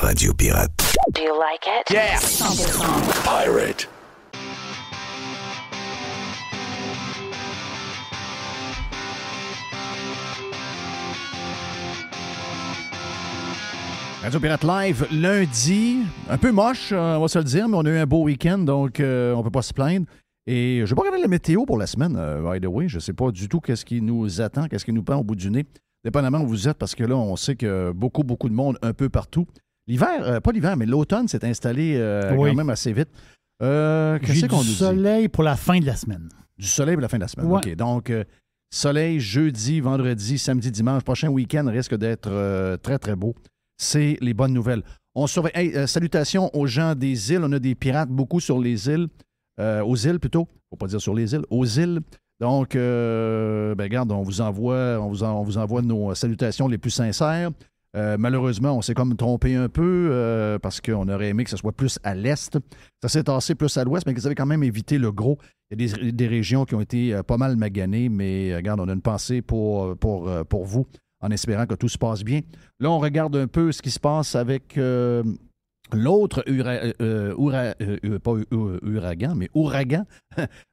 Radio Pirate. Do you like it? Yeah! 100%. Pirate. Radio Pirate Live, lundi, un peu moche, on va se le dire, mais on a eu un beau week-end, donc on peut pas se plaindre. Et je vais pas regarder la météo pour la semaine, by the way. Je sais pas du tout qu'est-ce qui nous attend, qu'est-ce qui nous prend au bout du nez, dépendamment où vous êtes, parce que là, on sait que beaucoup de monde un peu partout. L'hiver, pas l'hiver, mais l'automne s'est installé quand même assez vite. Qu'est-ce qu'on nous dit? Du soleil pour la fin de la semaine. Du soleil pour la fin de la semaine, ouais. OK. Donc, soleil jeudi, vendredi, samedi, dimanche. Prochain week-end risque d'être très, très beau. C'est les bonnes nouvelles. On surveille. Hey, salutations aux gens des îles. On a des pirates beaucoup sur les îles. Aux îles, plutôt. Faut pas dire sur les îles. Aux îles. Donc, regarde, on vous envoie nos salutations les plus sincères. Malheureusement, on s'est comme trompé un peu parce qu'on aurait aimé que ce soit plus à l'est. Ça s'est tassé plus à l'ouest, mais vous avez quand même évité le gros. Il y a des régions qui ont été pas mal maganées, mais regarde, on a une pensée pour vous, en espérant que tout se passe bien. Là, on regarde un peu ce qui se passe avec l'autre ouragan,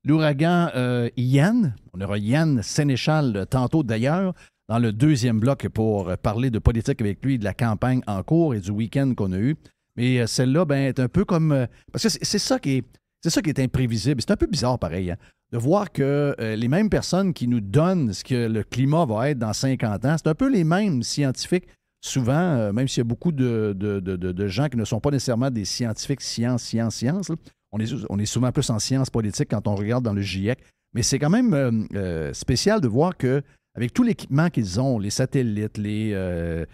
l'ouragan Ian. On aura Ian Sénéchal tantôt d'ailleurs, dans le deuxième bloc pour parler de politique avec lui, de la campagne en cours et du week-end qu'on a eu. Mais celle-là, est un peu comme... parce que c'est ça qui est imprévisible. C'est un peu bizarre, pareil, hein, de voir que les mêmes personnes qui nous donnent ce que le climat va être dans 50 ans, c'est un peu les mêmes scientifiques. Souvent, même s'il y a beaucoup de gens qui ne sont pas nécessairement des scientifiques sciences, là. On est souvent plus en sciences politiques quand on regarde dans le GIEC. Mais c'est quand même spécial de voir que avec tout l'équipement qu'ils ont, les satellites, les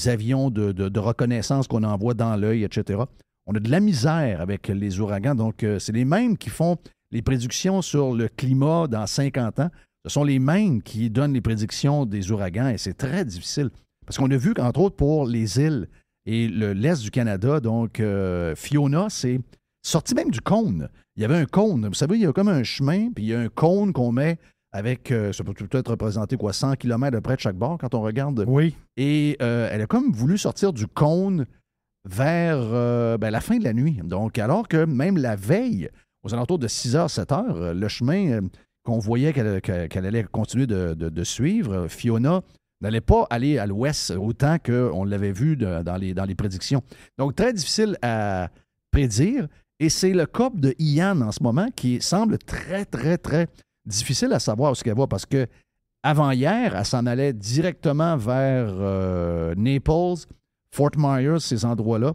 avions de reconnaissance qu'on envoie dans l'œil, etc., on a de la misère avec les ouragans. Donc, c'est les mêmes qui font les prédictions sur le climat dans 50 ans. Ce sont les mêmes qui donnent les prédictions des ouragans et c'est très difficile. Parce qu'on a vu qu'entre autres pour les îles et l'est du Canada, donc Fiona, c'est sorti même du cône. Il y avait un cône. Vous savez, il y a comme un chemin, puis il y a un cône qu'on met avec, ça peut peut-être représenter 100 km près de chaque bord quand on regarde. Oui. Et elle a comme voulu sortir du cône vers la fin de la nuit. Donc, alors que même la veille, aux alentours de 6h, 7h, le chemin qu'on voyait qu'elle allait continuer de suivre, Fiona n'allait pas aller à l'ouest autant qu'on l'avait vu dans les prédictions. Donc, très difficile à prédire. Et c'est le cas de Ian en ce moment qui semble très, très, très difficile à savoir où ce qu'elle va parce que avant hier, elle s'en allait directement vers Naples, Fort Myers, ces endroits-là.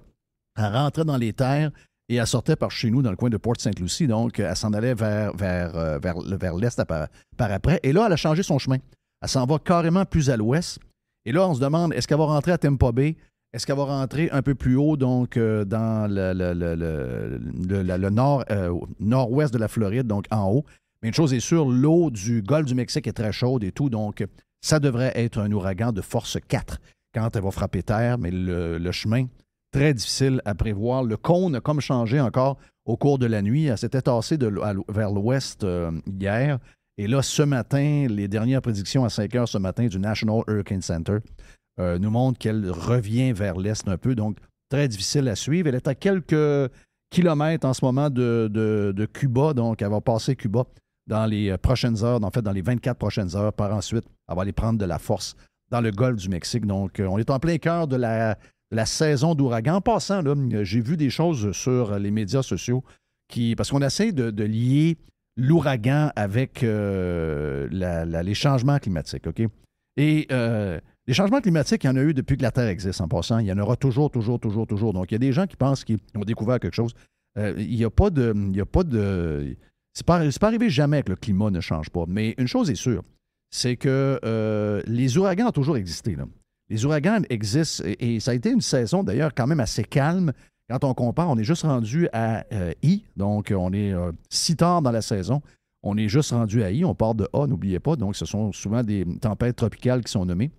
Elle rentrait dans les terres et elle sortait par chez nous dans le coin de Port-Saint-Lucie. Donc, elle s'en allait vers l'est par après. Et là, elle a changé son chemin. Elle s'en va carrément plus à l'ouest. Et là, on se demande, est-ce qu'elle va rentrer à Tampa Bay? Est-ce qu'elle va rentrer un peu plus haut, donc dans le nord-ouest de la Floride, donc en haut? Mais une chose est sûre, l'eau du golfe du Mexique est très chaude et tout, donc ça devrait être un ouragan de force 4 quand elle va frapper terre, mais le chemin, très difficile à prévoir. Le cône a comme changé encore au cours de la nuit. Elle s'était tassée vers l'ouest hier. Et là, ce matin, les dernières prédictions à 5 heures ce matin du National Hurricane Center nous montrent qu'elle revient vers l'est un peu, donc très difficile à suivre. Elle est à quelques kilomètres en ce moment de Cuba, donc elle va passer Cuba dans les prochaines heures, en fait dans les 24 prochaines heures. Par ensuite, elle va aller prendre de la force dans le golfe du Mexique. Donc, on est en plein cœur de la saison d'ouragan. En passant, là, j'ai vu des choses sur les médias sociaux parce qu'on essaie de lier l'ouragan avec les changements climatiques, OK? Et les changements climatiques, il y en a eu depuis que la Terre existe, en passant. Il y en aura toujours. Donc, il y a des gens qui pensent qu'ils ont découvert quelque chose. Il n'y a pas de... C'est pas arrivé jamais que le climat ne change pas. Mais une chose est sûre, c'est que les ouragans ont toujours existé, là. Les ouragans existent et ça a été une saison, d'ailleurs, quand même assez calme. Quand on compare, on est juste rendu à I, donc on est si tard dans la saison. On est juste rendu à I, on part de A, n'oubliez pas. Donc, ce sont souvent des tempêtes tropicales qui sont nommées.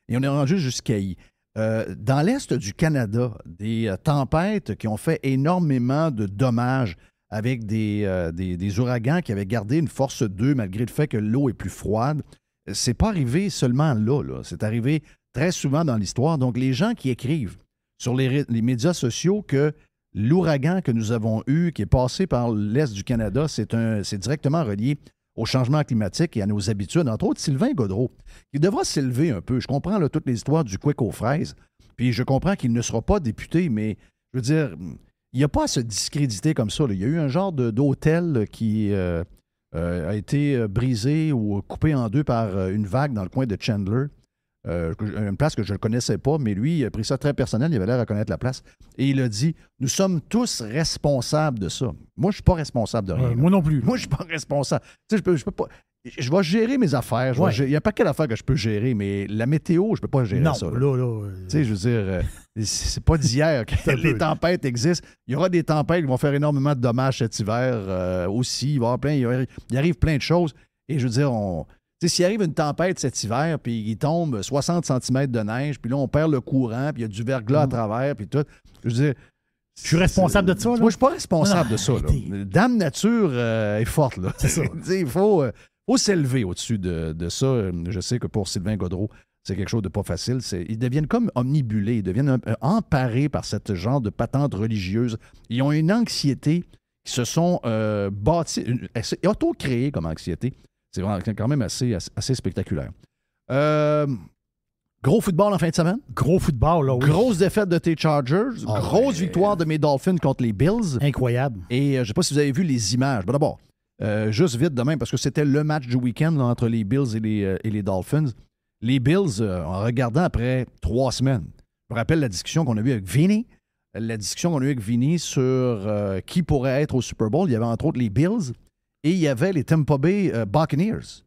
Et on est rendu jusqu'à I. Dans l'est du Canada, des tempêtes qui ont fait énormément de dommages avec des ouragans qui avaient gardé une force 2 malgré le fait que l'eau est plus froide. C'est pas arrivé seulement là. C'est arrivé très souvent dans l'histoire. Donc, les gens qui écrivent sur les médias sociaux que l'ouragan que nous avons eu, qui est passé par l'Est du Canada, c'est directement relié au changement climatique et à nos habitudes. Entre autres, Sylvain Gaudreault, qui devra s'élever un peu. Je comprends là, toutes les histoires du quick aux fraises, puis je comprends qu'il ne sera pas député, mais je veux dire, il n'y a pas à se discréditer comme ça. Là. Il y a eu un genre d'hôtel qui a été brisé ou coupé en deux par une vague dans le coin de Chandler. Une place que je ne connaissais pas, mais lui, il a pris ça très personnel, il avait l'air à connaître la place. Et il a dit, nous sommes tous responsables de ça. Moi, je ne suis pas responsable de rien. Moi non plus. Moi, je ne suis pas responsable. Tu sais, je peux pas... Je vais gérer mes affaires. Il y a un paquet d'affaires que je peux gérer, mais la météo, je ne peux pas gérer ça. Tu sais, je veux dire, c'est pas d'hier que les tempêtes existent. Il y aura des tempêtes qui vont faire énormément de dommages cet hiver aussi. Il arrive plein de choses. Et je veux dire, s'il arrive une tempête cet hiver, puis il tombe 60 cm de neige, puis là, on perd le courant, puis il y a du verglas à travers, puis tout. Je veux dire... Je suis responsable de ça, là? Moi, je suis pas responsable de ça, là. Dame Nature est forte, là. C'est ça. Il faut s'élever au-dessus de ça. Je sais que pour Sylvain Gaudreault, c'est quelque chose de pas facile. Ils deviennent comme omnibulés, ils deviennent emparés par ce genre de patente religieuse. Ils ont une anxiété qui se sont bâtis, auto-créée comme anxiété. C'est quand même assez spectaculaire. Gros football en fin de semaine. Gros football, là, oui. Grosse défaite de tes Chargers. Grosse victoire de mes Dolphins contre les Bills. Incroyable. Et je ne sais pas si vous avez vu les images. Bon, d'abord, juste vite demain, parce que c'était le match du week-end là, entre les Bills et les Dolphins. Les Bills, en regardant après 3 semaines, je me rappelle la discussion qu'on a eue avec Vinny. La discussion qu'on a eue avec Vinny sur qui pourrait être au Super Bowl. Il y avait entre autres les Bills et il y avait les Tampa Bay Buccaneers.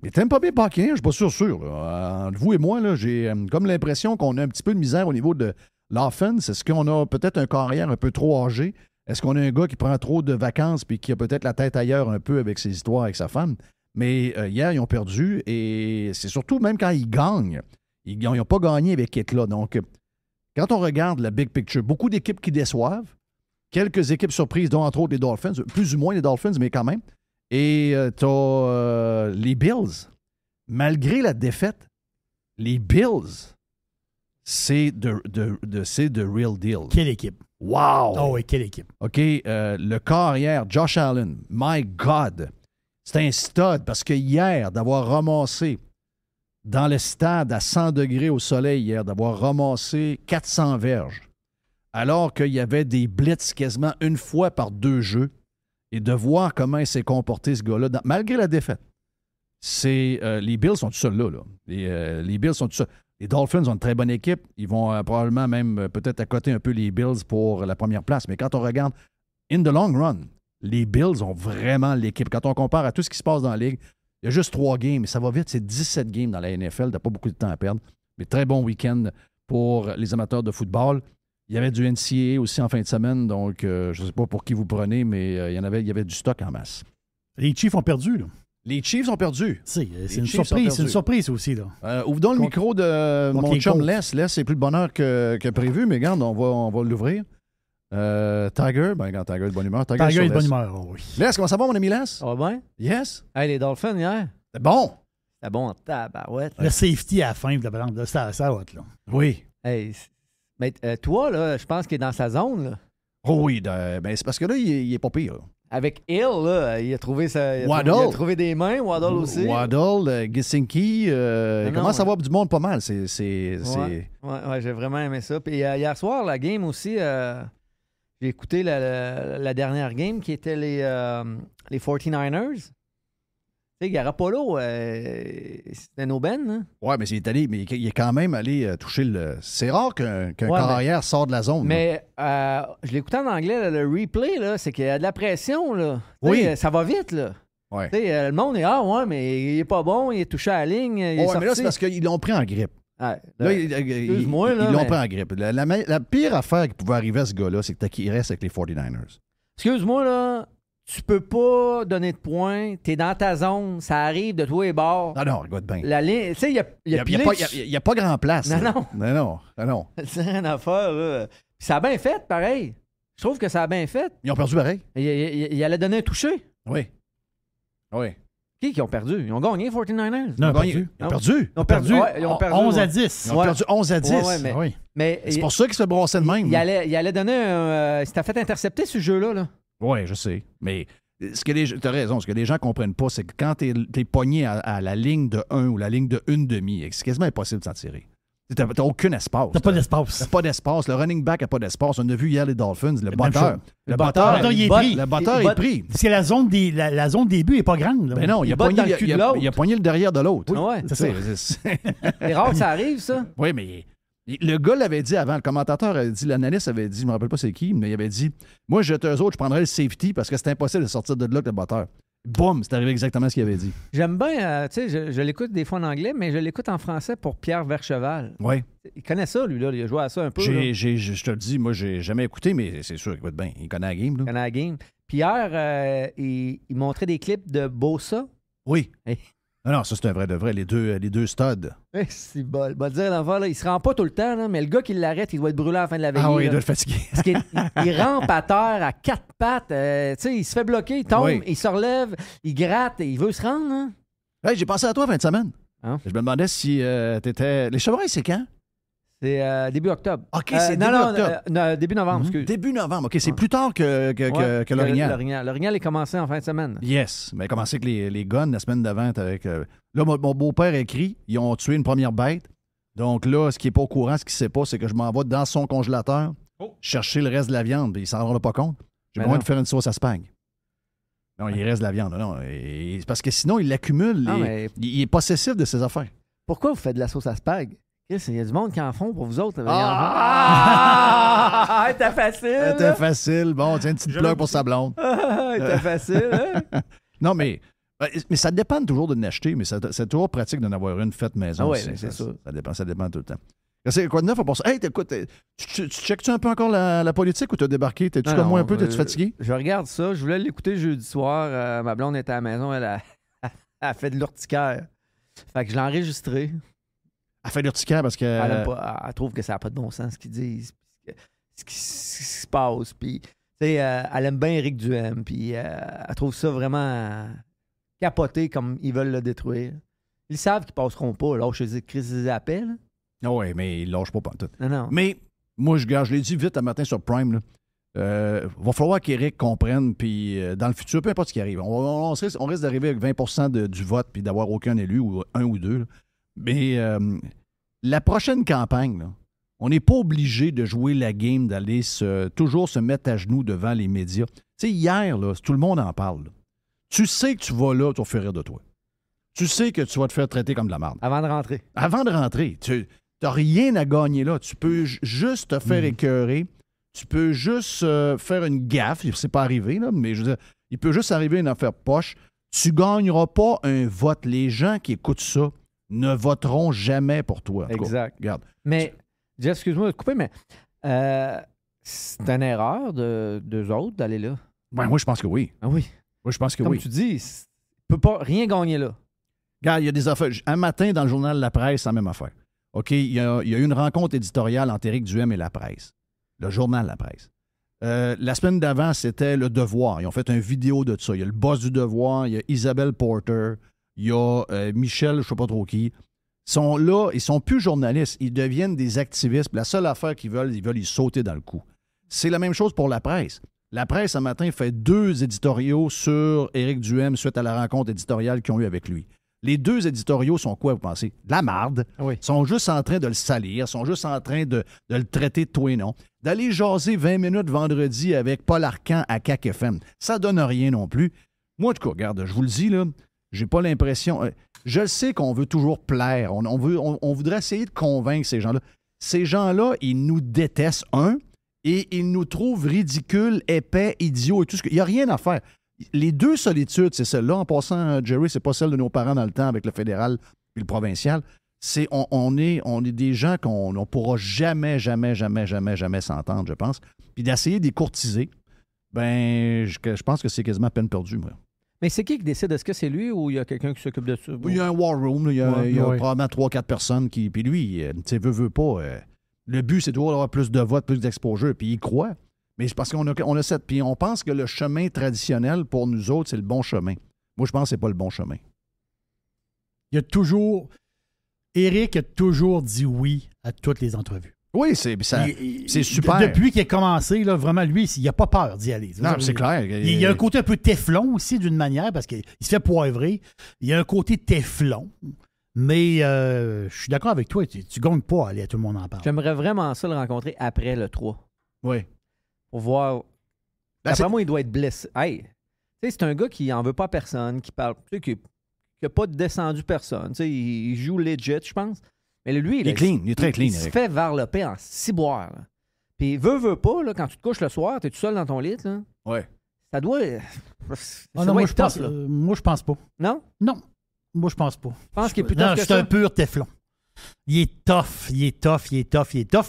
Les Tampa Bay Buccaneers, je ne suis pas sûr. Là. Entre vous et moi, là, j'ai comme l'impression qu'on a un petit peu de misère au niveau de l'offense. Est-ce qu'on a peut-être un carrière un peu trop âgé? Est-ce qu'on a un gars qui prend trop de vacances et qui a peut-être la tête ailleurs un peu avec ses histoires avec sa femme? Mais hier, ils ont perdu et c'est surtout même quand ils gagnent. Ils n'ont pas gagné avec éclat. Donc, quand on regarde la big picture, beaucoup d'équipes qui déçoivent, quelques équipes surprises, dont entre autres les Dolphins, plus ou moins les Dolphins, mais quand même. Et tu as les Bills. Malgré la défaite, les Bills, c'est the real deal. Quelle équipe. Wow! Oh oui, quelle équipe. OK, le carrière, Josh Allen, my God, c'est un stud parce que hier, d'avoir ramassé dans le stade à 100 degrés au soleil hier, d'avoir ramassé 400 verges, alors qu'il y avait des blitz quasiment une fois par 2 jeux, et de voir comment il s'est comporté, ce gars-là, malgré la défaite. Les Bills sont tout seuls là. Les Bills sont tout seuls. Les Dolphins ont une très bonne équipe. Ils vont probablement même peut-être accoter un peu les Bills pour la première place. Mais quand on regarde in the long run, les Bills ont vraiment l'équipe. Quand on compare à tout ce qui se passe dans la Ligue, il y a juste 3 games. Ça va vite. C'est 17 games dans la NFL. T'as pas beaucoup de temps à perdre. Mais très bon week-end pour les amateurs de football. Il y avait du NCAA aussi en fin de semaine. Donc, je ne sais pas pour qui vous prenez, mais il y avait du stock en masse. Les Chiefs ont perdu, là. Les Chiefs ont perdu. C'est une surprise. C'est une surprise aussi, là. Ouvre donc le micro de mon chum Les. Les, c'est plus de bonheur que prévu, mais regarde, on va l'ouvrir. Tiger, Tiger est de bonne humeur. Tiger est de bonne humeur, oui. Les, comment ça va, mon ami Les? Ça va bien? Yes. Hey, les Dolphins, hier. C'est bon. C'était bon en tabarouette. Le safety à la fin, là, ça hot, là. Oui. Hey, mais toi, là, je pense qu'il est dans sa zone, là. Oh oui, c'est parce que là, il est pas pire. Là. Avec Hill, là, il a trouvé Waddle. Il a trouvé des mains, Waddle aussi. Waddle, Gesicki, il commence à avoir du monde pas mal. Ouais, j'ai vraiment aimé ça. Puis hier soir, la game aussi, j'ai écouté la dernière game qui était les 49ers. Tu sais, Garoppolo, c'était une aubaine, hein? Oui, mais il est quand même allé toucher le... C'est rare qu'un carrière sort de la zone. Mais je l'écoutais en anglais, là, le replay, là, c'est qu'il y a de la pression, là. Oui. T'sais, ça va vite, là. Ouais. Le monde est « Ah ouais, mais il est pas bon, il est touché à la ligne, il est sorti. » mais là, c'est parce qu'ils l'ont pris en grippe. Ouais, là, excuse-moi, là, ils l'ont pris en grippe. La pire affaire qui pouvait arriver à ce gars-là, c'est qu'il reste avec les 49ers. Excuse-moi, là. Tu peux pas donner de points. T'es dans ta zone. Ça arrive de tous les bords. Ah non, regarde bien. La ligne, tu sais, il y a pas grand place. Non. Non. C'est rien à faire, là. Puis ça a bien fait, pareil. Je trouve que ça a bien fait. Ils ont perdu pareil. Il allait donner un toucher. Oui. Qui ont perdu? Ils ont gagné, 49ers? Non, Ils ont perdu. Ils ont perdu. Ouais, ils ont perdu 11 ouais. à 10. Ils ont perdu 11 à 10. Ouais, Oui. Mais C'est pour ça qu'il se fait brasser de même. il allait donner un... il s'était fait intercepter, ce jeu-là. Là. Oui, je sais. Mais t'as raison. Ce que les gens ne comprennent pas, c'est que quand t'es pogné à la ligne de 1 ou la ligne de 1,5, c'est quasiment impossible de s'en tirer. T'as aucun espace. T'as pas d'espace. T'as pas d'espace. Le running back n'a pas d'espace. On a vu hier les Dolphins. Le Même batteur. chose. Le batteur, il est pris. Le batteur est pris. Parce que la zone de début n'est pas grande. Là. Ben non, il a botte dans pogné le cul de l'autre. il a pogné le derrière de l'autre. Ouais, c'est ça. c'est rare que ça arrive, ça. Oui, mais le gars l'avait dit avant. Le commentateur avait dit, l'analyste avait dit, je ne me rappelle pas c'est qui, mais il avait dit, moi, j'étais eux autres, je prendrais le safety parce que c'est impossible de sortir de là avec le batteur. Boum, c'est arrivé exactement ce qu'il avait dit. J'aime bien, tu sais, je l'écoute des fois en anglais, mais je l'écoute en français pour Pierre Vercheval. Oui. Il connaît ça, lui, là. Il a joué à ça un peu. Je te le dis, moi, j'ai jamais écouté, mais c'est sûr qu'il écoute bien. Il connaît la game. Là. Il connaît la game. Pierre, il montrait des clips de Bosa. Oui. Hey. Non, ça, c'est un vrai de vrai. Les deux studs. C'est bon. Va dire l'enfant, là, il se rend pas tout le temps, là, mais le gars qui l'arrête, il doit être brûlé à la fin de la veillée. Ah oui, il là. doit être fatigué. Parce qu'il il rampe à terre à quatre pattes. Tu sais, il se fait bloquer, il tombe, Oui. il se relève, il gratte, il veut se rendre. Hein? Hey, j'ai pensé à toi fin de semaine. Hein? Je me demandais si t'étais. Les chevreuils, c'est quand? C'est début octobre. OK, c'est début octobre. Début novembre, excuse. Début novembre. OK, c'est plus tard que Ouais, l'Orignal. L'Orignal est commencé en fin de semaine. Yes. Mais commencé avec les guns la semaine d'avant. Avec, là, mon beau-père écrit, ils ont tué une première bête. Donc là, ce qui n'est pas au courant, ce qui ne sait pas, c'est que je m'en vais dans son congélateur chercher le reste de la viande. Puis il ne s'en rendra pas compte. J'ai Mais besoin non. de faire une sauce à spag. Non, il reste de la viande. Non, c'est parce que sinon, il l'accumule. Ah, mais- Il est possessif de ses affaires. Pourquoi vous faites de la sauce à spag? Chris, il y a du monde qui en font pour vous autres. Ah! T'es facile! C'était là. facile. Bon, tiens, une petite pleure pour sa blonde. T'es facile, hein? Non, mais ça dépend toujours de l'acheter, mais c'est toujours pratique d'en avoir une faite maison. Ah ouais, aussi. c'est sûr. Ça dépend tout le temps. C'est quoi de neuf à part ça? Hey, écoute, tu checkes-tu un peu encore la politique ou t'as débarqué? T'es-tu comme moi un peu? T'es-tu fatigué? Je regarde ça. Je voulais l'écouter jeudi soir. Ma blonde était à la maison. Elle a fait de l'urticaire. Fait que je l'ai enregistré. Elle fait l'urticaire parce que. Elle trouve que ça n'a pas de bon sens ce qu'ils disent. Ce qui se passe. Puis, tu sais, elle aime bien Éric Duhem. Puis, elle trouve ça vraiment capoté comme ils veulent le détruire. Ils savent qu'ils passeront pas. Là, je dis crise des appels. Ah ouais, mais il lâche pas pantoute. Non. Mais moi, je l'ai dit vite un matin sur Prime. Va falloir qu'Éric comprenne, puis dans le futur, peu importe ce qui arrive, on risque d'arriver avec 20 du vote puis d'avoir aucun élu, ou un ou deux. Là. Mais la prochaine campagne, là, on n'est pas obligé de jouer la game, d'aller toujours se mettre à genoux devant les médias. Tu sais, hier, là, tout le monde en parle. Là. Tu sais que tu vas là, tu vas faire rire de toi. Tu sais que tu vas te faire traiter comme de la merde. Avant de rentrer. Avant de rentrer, tu n'as rien à gagner là. Tu peux juste te faire écœurer. Tu peux juste faire une gaffe. C'est pas arrivé, là, mais je veux dire, il peut juste arriver une affaire poche. Tu gagneras pas un vote. Les gens qui écoutent ça ne voteront jamais pour toi. En tout cas, Exact. regarde. Mais, Jeff, excuse-moi de te couper, mais c'est une erreur d'eux autres d'aller là. Ben, moi, je pense que oui. Ah oui. Moi, je pense que Comme oui. tu dis, tu peux pas rien gagner là. Regarde, il y a des affaires. Un matin, dans le journal La Presse, c'est la même affaire. OK, il y a eu une rencontre éditoriale entre Éric Duhem et La Presse. Le journal La Presse. La semaine d'avant, c'était Le Devoir. Ils ont fait une vidéo de ça. Il y a le boss du Devoir, il y a Isabelle Porter, il y a Michel, je ne sais pas trop qui. Ils sont là, ils sont plus journalistes. Ils deviennent des activistes. Puis la seule affaire qu'ils veulent, ils veulent y sauter dans le coup. C'est la même chose pour La Presse. La Presse, ce matin, fait 2 éditoriaux sur Éric Duhem suite à la rencontre éditoriale qu'ils ont eue avec lui. Les 2 éditoriaux sont quoi, vous pensez? De la marde. Oui. Ils sont juste en train de le salir, ils sont juste en train de le traiter de tout et non. D'aller jaser 20 minutes vendredi avec Paul Arcand à CAQ FM. Ça donne rien non plus. Moi, en tout cas, regarde, je vous le dis, là, j'ai pas l'impression... je sais qu'on veut toujours plaire. On voudrait essayer de convaincre ces gens-là. Ces gens-là, ils nous détestent, et ils nous trouvent ridicules, épais, idiots et tout ce que... Il n'y a rien à faire. Les 2 solitudes, c'est celle-là. En passant, Jerry, c'est pas celle de nos parents dans le temps avec le fédéral et le provincial. On est des gens qu'on ne pourra jamais s'entendre, je pense. Puis d'essayer de les courtiser, ben, je pense que c'est quasiment peine perdue, moi. Mais c'est qui décide? Est-ce que c'est lui ou il y a quelqu'un qui s'occupe de ça? Il y a un war room, là, il y a Ouais. probablement 3-4 personnes qui... Puis lui, tu sais, veut pas... le but, c'est toujours d'avoir plus de votes, plus d'exposure, puis il croit. Mais c'est parce qu'on a cette... Puis on pense que le chemin traditionnel, pour nous autres, c'est le bon chemin. Moi, je pense que c'est pas le bon chemin. Éric a toujours dit oui à toutes les entrevues. Oui, c'est super. Depuis qu'il a commencé, là, vraiment, lui, il n'a pas peur d'y aller. Non, c'est clair. Il y a un côté un peu téflon aussi, d'une manière, parce qu'il se fait poivrer. Il y a un côté téflon. Mais je suis d'accord avec toi, tu gagnes pas à aller à Tout le monde en parle. J'aimerais vraiment ça le rencontrer après le 3. Oui. Pour voir. Après moi, il doit être blessé. Hey, tu sais, c'est un gars qui en veut pas à personne, qui parle, tu sais, qui n'a pas descendu personne. Tu sais, il joue legit, je pense. Mais lui, il est clean, il est très clean. Il se fait varloper en ciboire. Là. Puis veut pas, là, quand tu te couches le soir, t'es tout seul dans ton lit, là. Ouais. Ça doit. Non, moi, je pense pas. Non? Non. Moi, je pense pas. Je pense qu'il est plus tough que ça. C'est un pur téflon. Il est tough.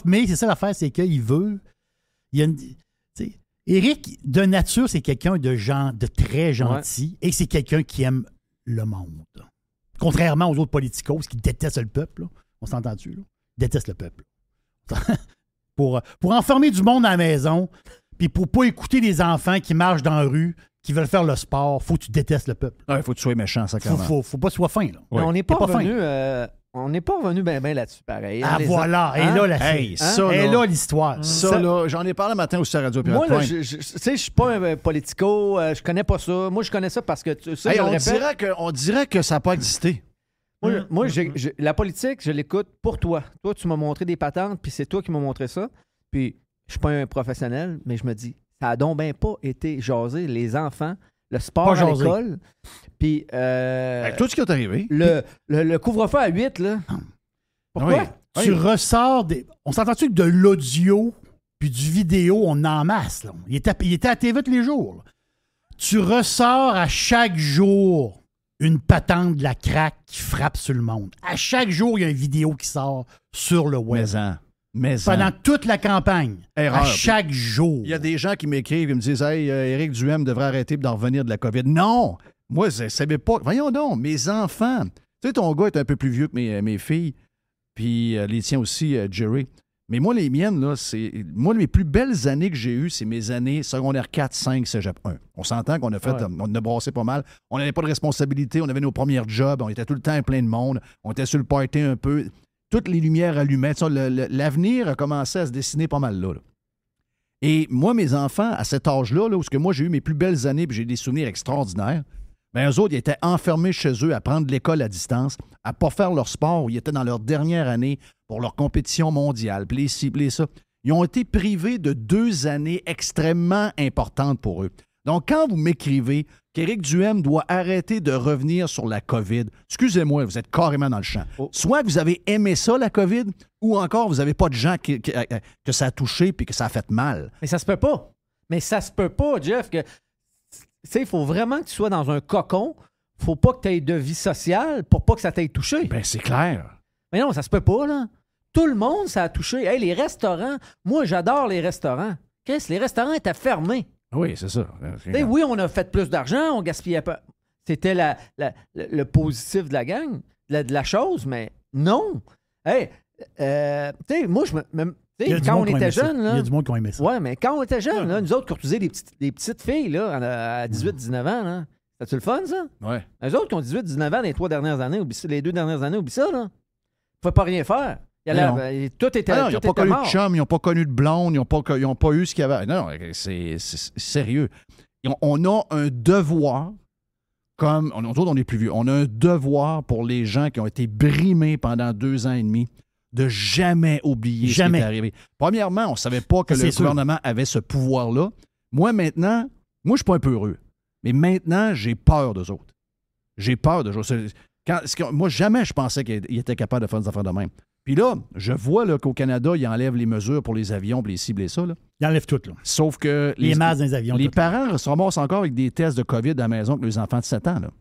Mais c'est ça l'affaire, c'est qu'il veut. Éric, de nature, c'est quelqu'un de très gentil et c'est quelqu'un qui aime le monde. Contrairement aux autres politicos qui détestent le peuple. Là. On s'entend-tu? Là? Ils détestent le peuple. pour enfermer du monde à la maison, puis pour pas écouter les enfants qui marchent dans la rue, qui veulent faire le sport, faut que tu détestes le peuple. Il faut que tu sois méchant, ça, quand même. Faut pas que tu sois fin. Là. Ouais. On n'est pas revenu bien là-dessus, pareil. Ah, voilà. Et là, l'histoire. Ça, là, j'en ai parlé le matin aussi à Radio Pirate Moi, là, je suis pas un politico, je connais pas ça. Moi, je connais ça parce que ça, on dirait que ça n'a pas existé. Moi, la politique, je l'écoute pour toi. Toi, tu m'as montré des patentes, puis c'est toi qui m'as montré ça. Puis, je suis pas un professionnel, mais je me dis, ça a donc bien pas été jasé. Les enfants, le sport à l'école, puis... Avec tout ce qui est arrivé. Le couvre-feu à 8, là. Pourquoi? Oui. Tu ressors des... On s'entend-tu que de l'audio puis du vidéo, on en masse, là? Il était à TV tous les jours. Là. Tu ressors à chaque jour une patente de la crack qui frappe sur le monde. À chaque jour, il y a une vidéo qui sort sur le web. Pendant toute la campagne. Erreur. À chaque jour. Il y a des gens qui m'écrivent et me disent « Hey, Éric Duhem devrait arrêter d'en revenir de la COVID. » Non! Moi, je ne savais pas. Voyons donc, mes enfants. Tu sais, ton gars est un peu plus vieux que mes filles, puis les tiens aussi, Jerry. Mais moi, les miennes, là, c'est. Moi, les plus belles années que j'ai eues, c'est mes années secondaire 4, 5, cégep 1. On s'entend qu'on a fait. Ouais. On a brassé pas mal. On n'avait pas de responsabilité. On avait nos premiers jobs. On était tout le temps plein de monde. On était sur le party un peu. Toutes les lumières allumées. L'avenir a commencé à se dessiner pas mal là. Et moi, mes enfants, à cet âge-là, où moi, j'ai eu mes plus belles années et j'ai des souvenirs extraordinaires, bien, eux autres, ils étaient enfermés chez eux à prendre l'école à distance, à ne pas faire leur sport. Ils étaient dans leur dernière année pour leur compétition mondiale, puis les ci, puis les ça. Ils ont été privés de 2 années extrêmement importantes pour eux. Donc, quand vous m'écrivez qu'Éric Duhem doit arrêter de revenir sur la COVID, excusez-moi, vous êtes carrément dans le champ. Soit que vous avez aimé ça, la COVID, ou encore vous n'avez pas de gens que ça a touché puis que ça a fait mal. Mais ça se peut pas. Jeff, que... Tu sais, il faut vraiment que tu sois dans un cocon. Faut pas que tu aies de vie sociale pour pas que ça t'ait touché. Ben c'est clair. Mais non, ça se peut pas, là. Tout le monde, ça a touché. Hey, les restaurants, moi, j'adore les restaurants. Chris, les restaurants étaient fermés. Oui, c'est ça. Oui, on a fait plus d'argent, on gaspillait pas. C'était le positif de la gang, de la chose, mais non. Hey, tu sais, moi, quand on était jeunes, là. Il y a du monde qui a aimé ça. Ouais, mais quand on était jeunes, là, nous autres, courtisaient des petites filles, là, à 18-19 ans, là. C'était-tu le fun, ça? Ouais. Eux autres qui ont 18-19 ans les 2 dernières années, oublie ça, là. Ils ne pouvaient pas rien faire. Tout était ils n'ont pas connu mort. de chum, ils n'ont pas connu de blonde, ils n'ont pas eu ce qu'il y avait. Non, c'est sérieux. On a un devoir, comme nous autres, on est plus vieux, on a un devoir pour les gens qui ont été brimés pendant 2 ans et demi de jamais oublier ce qui est arrivé. Premièrement, on ne savait pas que le gouvernement avait ce pouvoir-là. Moi, maintenant, je ne suis pas un peu heureux. Mais maintenant, j'ai peur d'eux autres. J'ai peur d'eux autres. Moi, jamais je pensais qu'ils étaient capables de faire des affaires de même. Puis là, je vois là, qu'au Canada, ils enlèvent les mesures pour les avions, puis les cibles et ça. Là. Ils enlèvent tout, là. Sauf que... Les masques dans les avions. Les parents se ramassent encore avec des tests de COVID à la maison avec les enfants de 7 ans. Là.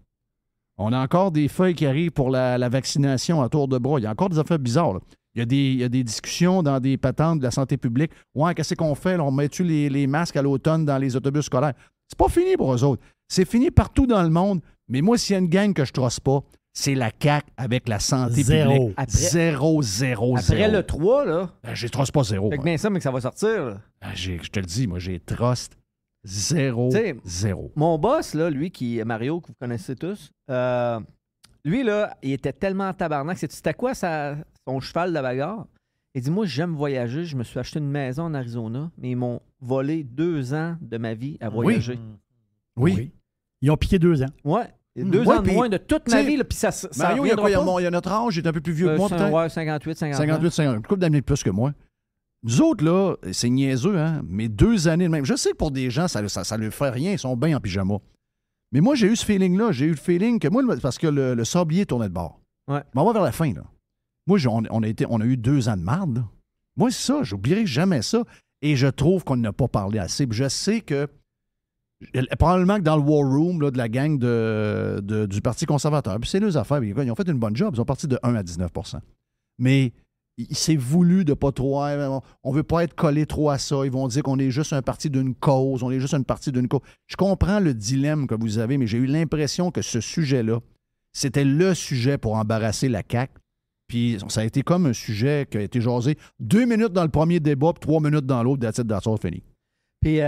On a encore des feuilles qui arrivent pour la vaccination à tour de bras. Il y a encore des affaires bizarres. Là. Il y a des discussions dans des patentes de la santé publique. Ouais, qu'est-ce qu'on fait? Là, on met-tu les masques à l'automne dans les autobus scolaires? C'est pas fini pour eux autres. C'est fini partout dans le monde. Mais moi, s'il y a une gang que je trosse pas, c'est la CAQ avec la santé publique. Zéro. Après le 3, là. Je trosse pas zéro. Fait que bien ça, mais que ça va sortir, là. Je te le dis, moi, j'ai trust Zéro. T'sais, Zéro. Mon boss, là, lui, Mario, que vous connaissez tous, lui, là, il était tellement tabarnak. C'était quoi son cheval de bagarre? Il dit, moi, j'aime voyager. Je me suis acheté une maison en Arizona, mais ils m'ont volé 2 ans de ma vie à voyager. Oui. Ils ont piqué 2 ans. Ouais. 2 ans de moins de toute ma vie, là, puis ça Mario, il y a reviendra quoi? pas. Il y a notre âge, il est un peu plus vieux que moi, peut-être. Ouais, 58, 58, une couple d'années de plus que moi. Nous autres, là, c'est niaiseux, hein? Mais 2 années de même. Je sais que pour des gens, ça ne fait rien. Ils sont bien en pyjama. Mais moi, j'ai eu ce feeling-là. J'ai eu le feeling que moi, parce que le sablier tournait de bord. Ouais. Mais on va vers la fin, là. Moi, on a eu 2 ans de marde, là. Moi, c'est ça. J'oublierai jamais ça. Et je trouve qu'on n'a pas parlé assez. Puis je sais que probablement que dans le War Room là, de la gang du Parti conservateur, puis c'est leurs affaires, ils ont fait une bonne job. Ils sont partis de 1 à 19 %. Mais il s'est voulu de pas trop... On veut pas être collé trop à ça. Ils vont dire qu'on est juste un parti d'une cause. On est juste une partie d'une cause. Je comprends le dilemme que vous avez, mais j'ai eu l'impression que ce sujet-là, c'était le sujet pour embarrasser la CAQ. Puis ça a été comme un sujet qui a été jasé 2 minutes dans le premier débat, puis 3 minutes dans l'autre, that's fini. Puis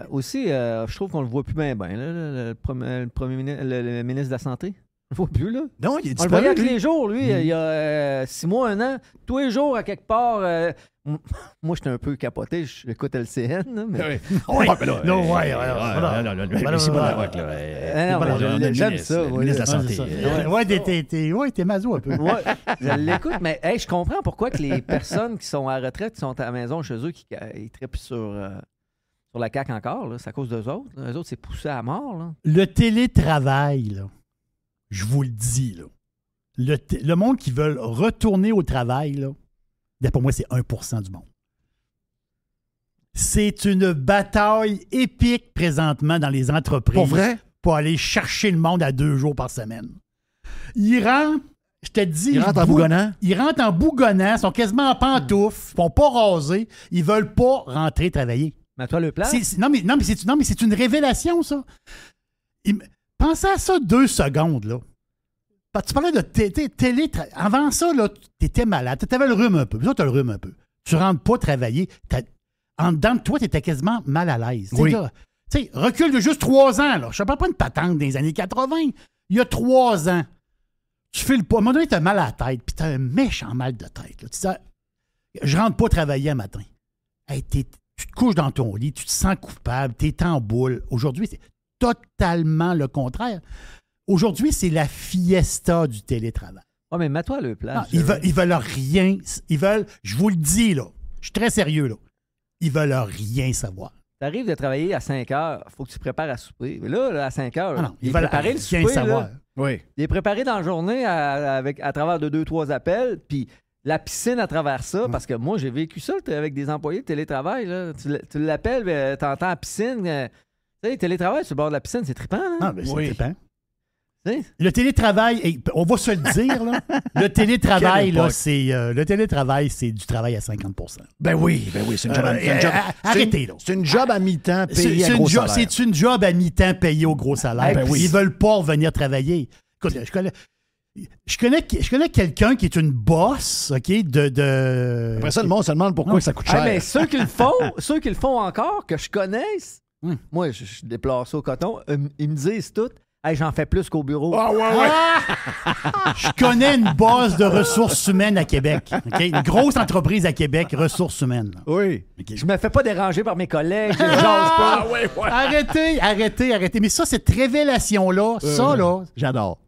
aussi, je trouve qu'on le voit plus bien, le ministre de la Santé. On le voit plus, là. Non, il est On le voyait disparu, tous lui. les jours, lui, il y a 6 mois, 1 an. Tous les jours, à quelque part. Moi, j'étais un peu capoté. J'écoute LCN, là, mais... Oui. Ouais, mais là, Non, j'aime ça. Le ministre de la Santé. T'es maso un peu. Ouais, je l'écoute, mais hey, je comprends pourquoi que les personnes qui sont à la retraite, qui sont à la maison chez eux, ils trippent sur la CAQ encore, là, c'est à cause d'eux autres. Eux autres, c'est poussé à mort. Là. Le télétravail, là, je vous le dis, là, le monde qui veut retourner au travail, là, pour moi, c'est 1% du monde. C'est une bataille épique présentement dans les entreprises. Pour vrai? Pour aller chercher le monde à 2 jours par semaine. Ils rentrent, je te dis... Ils rentrent en bougonnant? Ils rentrent en bougonnant, sont quasiment en pantoufles, ils ne font pas raser, ils veulent pas rentrer travailler. Mais toi, le plan? Non, mais c'est une révélation, ça. Pensez à ça 2 secondes, là. Tu parlais de télé. Avant ça, là, tu étais malade. Tu avais le rhume un peu. Tu as le rhume un peu. Tu ne rentres pas travailler. En dedans de toi, tu étais quasiment mal à l'aise. Oui. Recule de juste 3 ans. Là. Je ne parle pas une patente des années 80. Il y a 3 ans. Tu files pas. À un moment donné, tu as mal à la tête. Puis tu as un méchant mal de tête. Là. Tu dis, je rentre pas travailler un matin. Hey, tu te couches dans ton lit. Tu te sens coupable. Tu es en boule. Aujourd'hui, c'est totalement le contraire. Aujourd'hui, c'est la fiesta du télétravail. Oh, mais mets-toi le plan. Ils veulent rien. Je vous le dis, là. Je suis très sérieux, là. Ils veulent rien savoir. Tu arrives de travailler à 5 heures, il faut que tu prépares à souper. Mais là, à 5 heures, ils veulent préparé le rien souper. savoir. Là, Oui. il est préparé dans la journée à travers de 2-3 appels, puis la piscine à travers ça, parce que moi, j'ai vécu ça avec des employés de télétravail. Là. Tu l'appelles, tu entends la piscine. Tu sais, télétravail sur le bord de la piscine, c'est trippant. Là. Ah, ben, c'est trippant. T'sais? Le télétravail, on va se le dire, là. Le télétravail, là, c'est du travail à 50 %. Ben oui, c'est une job arrêtez, là. C'est une job à mi-temps payée à gros salaire. C'est une job à mi-temps payée au gros salaire. Ben oui. Ils veulent pas revenir travailler. Écoute, je connais quelqu'un qui est une boss, OK, Après ça, le monde se demande pourquoi ça coûte cher. Mais ceux qui le font encore, que je connaisse, moi, je déplore ça au coton, ils me disent tout. Hey, j'en fais plus qu'au bureau. Je connais une base de ressources humaines à Québec. Okay? Une grosse entreprise à Québec, ressources humaines. Là. Oui. Okay. Je me fais pas déranger par mes collègues. Je jase pas. Arrêtez. Mais ça, cette révélation-là, là, j'adore.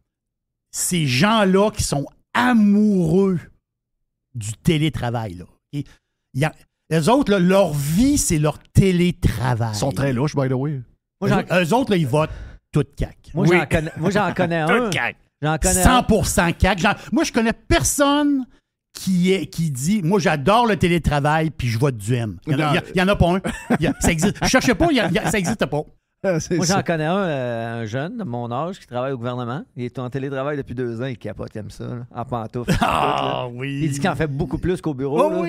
Ces gens-là qui sont amoureux du télétravail, là. Okay? Les autres, là, leur vie, c'est leur télétravail. Ils sont très louches, by the way. Eux autres, là, ils votent tout CAQ. Moi, j'en connais un. J'en connais 100% CAQ. Moi, je connais personne qui dit « Moi, j'adore le télétravail, puis je vote du M ». Il n'y en a pas un. Ça existe. Je ne cherchais pas, ça n'existe pas. Moi, j'en connais un jeune de mon âge qui travaille au gouvernement. Il est en télétravail depuis 2 ans. Il capote, il aime ça, là, en pantoufles. Oui. Il dit qu'il en fait beaucoup plus qu'au bureau. Là.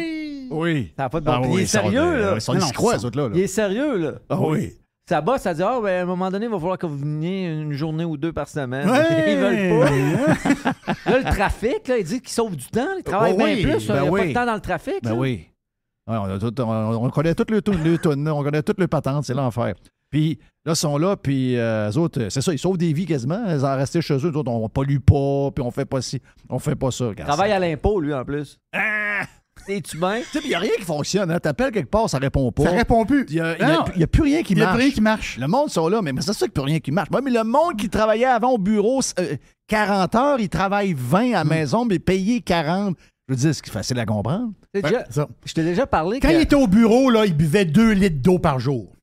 Oui. Ça n'a pas de bon. Il est sérieux, là. Ils sont discrets, les autres, là. Il est sérieux, là. Ah oui. Sa boss, elle dit à un moment donné, il va falloir que vous veniez 1 journée ou 2 par semaine. Ouais. Ils veulent pas. Là, le trafic, là, il dit qu'il sauve du temps. Il travaille bien plus. Il n'y a pas de temps dans le trafic. Ben oui. Ouais, on connaît toutes les tunes, on connaît toutes les patentes, c'est l'enfer. Puis là, ils sont là, puis eux autres, c'est ça, ils sauvent des vies quasiment. Ils en restent chez eux. Nous autres, on pollue pas, puis on fait pas ci, on fait pas ça. Il travaille à l'impôt, lui, en plus. Ah! Es-tu bien? Tu sais, il n'y a rien qui fonctionne. Hein? T'appelles quelque part, ça répond pas. Ça répond plus. Il n'y a plus rien qui Il n'y a marche. plus rien qui marche. Le monde sont là, mais c'est ça qu'il n'y a plus rien qui marche. Ouais, mais le monde qui travaillait avant au bureau 40 heures, il travaille 20 à la maison, mais payé 40. Je veux dire, c'est facile à comprendre. Je t'ai déjà parlé. Quand il était au bureau, là, il buvait 2 litres d'eau par jour.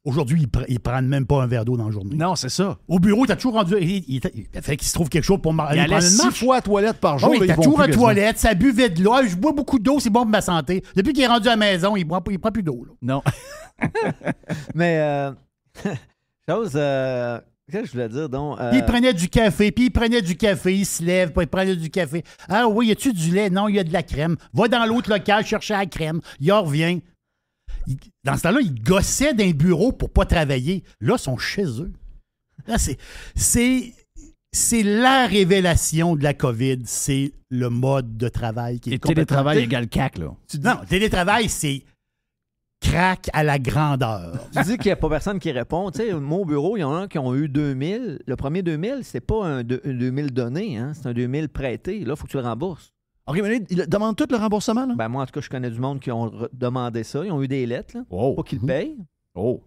Aujourd'hui, ils prennent même pas un verre d'eau dans la journée. Non, c'est ça. Au bureau, t'as toujours rendu. Il fait qu'il se trouve quelque chose pour Il aller allait prendre une 6 marche. fois à la toilette par jour. Oui, là, t'as ils vont toujours plus à la quasiment. toilette, ça buvait de l'eau. Ah, je bois beaucoup d'eau, c'est bon pour ma santé. Depuis qu'il est rendu à la maison, il prend plus d'eau. Là. Non. Mais, chose, qu'est-ce que je voulais dire, donc? Il prenait du café, puis il prenait du café, il se lève, puis il prenait du café. Ah oui, y a-tu du lait? Non, il y a de la crème. Va dans l'autre local chercher la crème. Il en revient. Dans ce temps-là, ils gossaient d'un bureau pour pas travailler. Là, ils sont chez eux. Là, c'est la révélation de la COVID. C'est le mode de travail qui est Et télétravail complètement... égale CAC, là. Non, télétravail, c'est crack à la grandeur. Tu dis qu'il n'y a pas personne qui répond. Tu sais, mon bureau, il y en a qui ont eu 2000. Le premier 2000, c'est pas un 2000 donné, hein? C'est un 2000 prêté. Là, il faut que tu le rembourses. OK, mais là, ils demandent tout le remboursement, là? Ben, moi, en tout cas, je connais du monde qui ont demandé ça. Ils ont eu des lettres, là. Oh. Pas qu'ils le payent. Oh.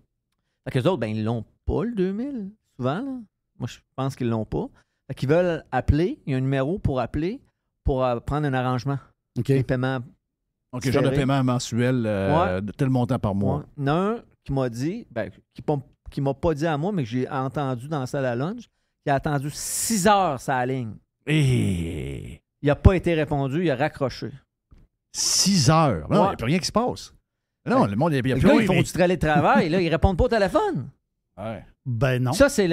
Fait qu'eux autres, ben, ils l'ont pas, le 2000, souvent, là. Moi, je pense qu'ils l'ont pas. Fait qu'ils veulent appeler. Il y a un numéro pour appeler pour prendre un arrangement. OK. Les paiements. OK, genre de paiement mensuel de tel montant par mois. Ouais. Il y en a un qui m'a dit, ben, qui m'a pas dit à moi, mais que j'ai entendu dans la salle à lunch, qui a attendu 6 heures sa ligne. Et Il n'a pas été répondu, il a raccroché. 6 heures. Non, il Ouais. n'y a plus rien qui se passe. Non, le monde, il n'y a Les plus gars, rien. ils font du télétravail, là, ils répondent pas au téléphone. Ouais. Ben non. Ça, c'est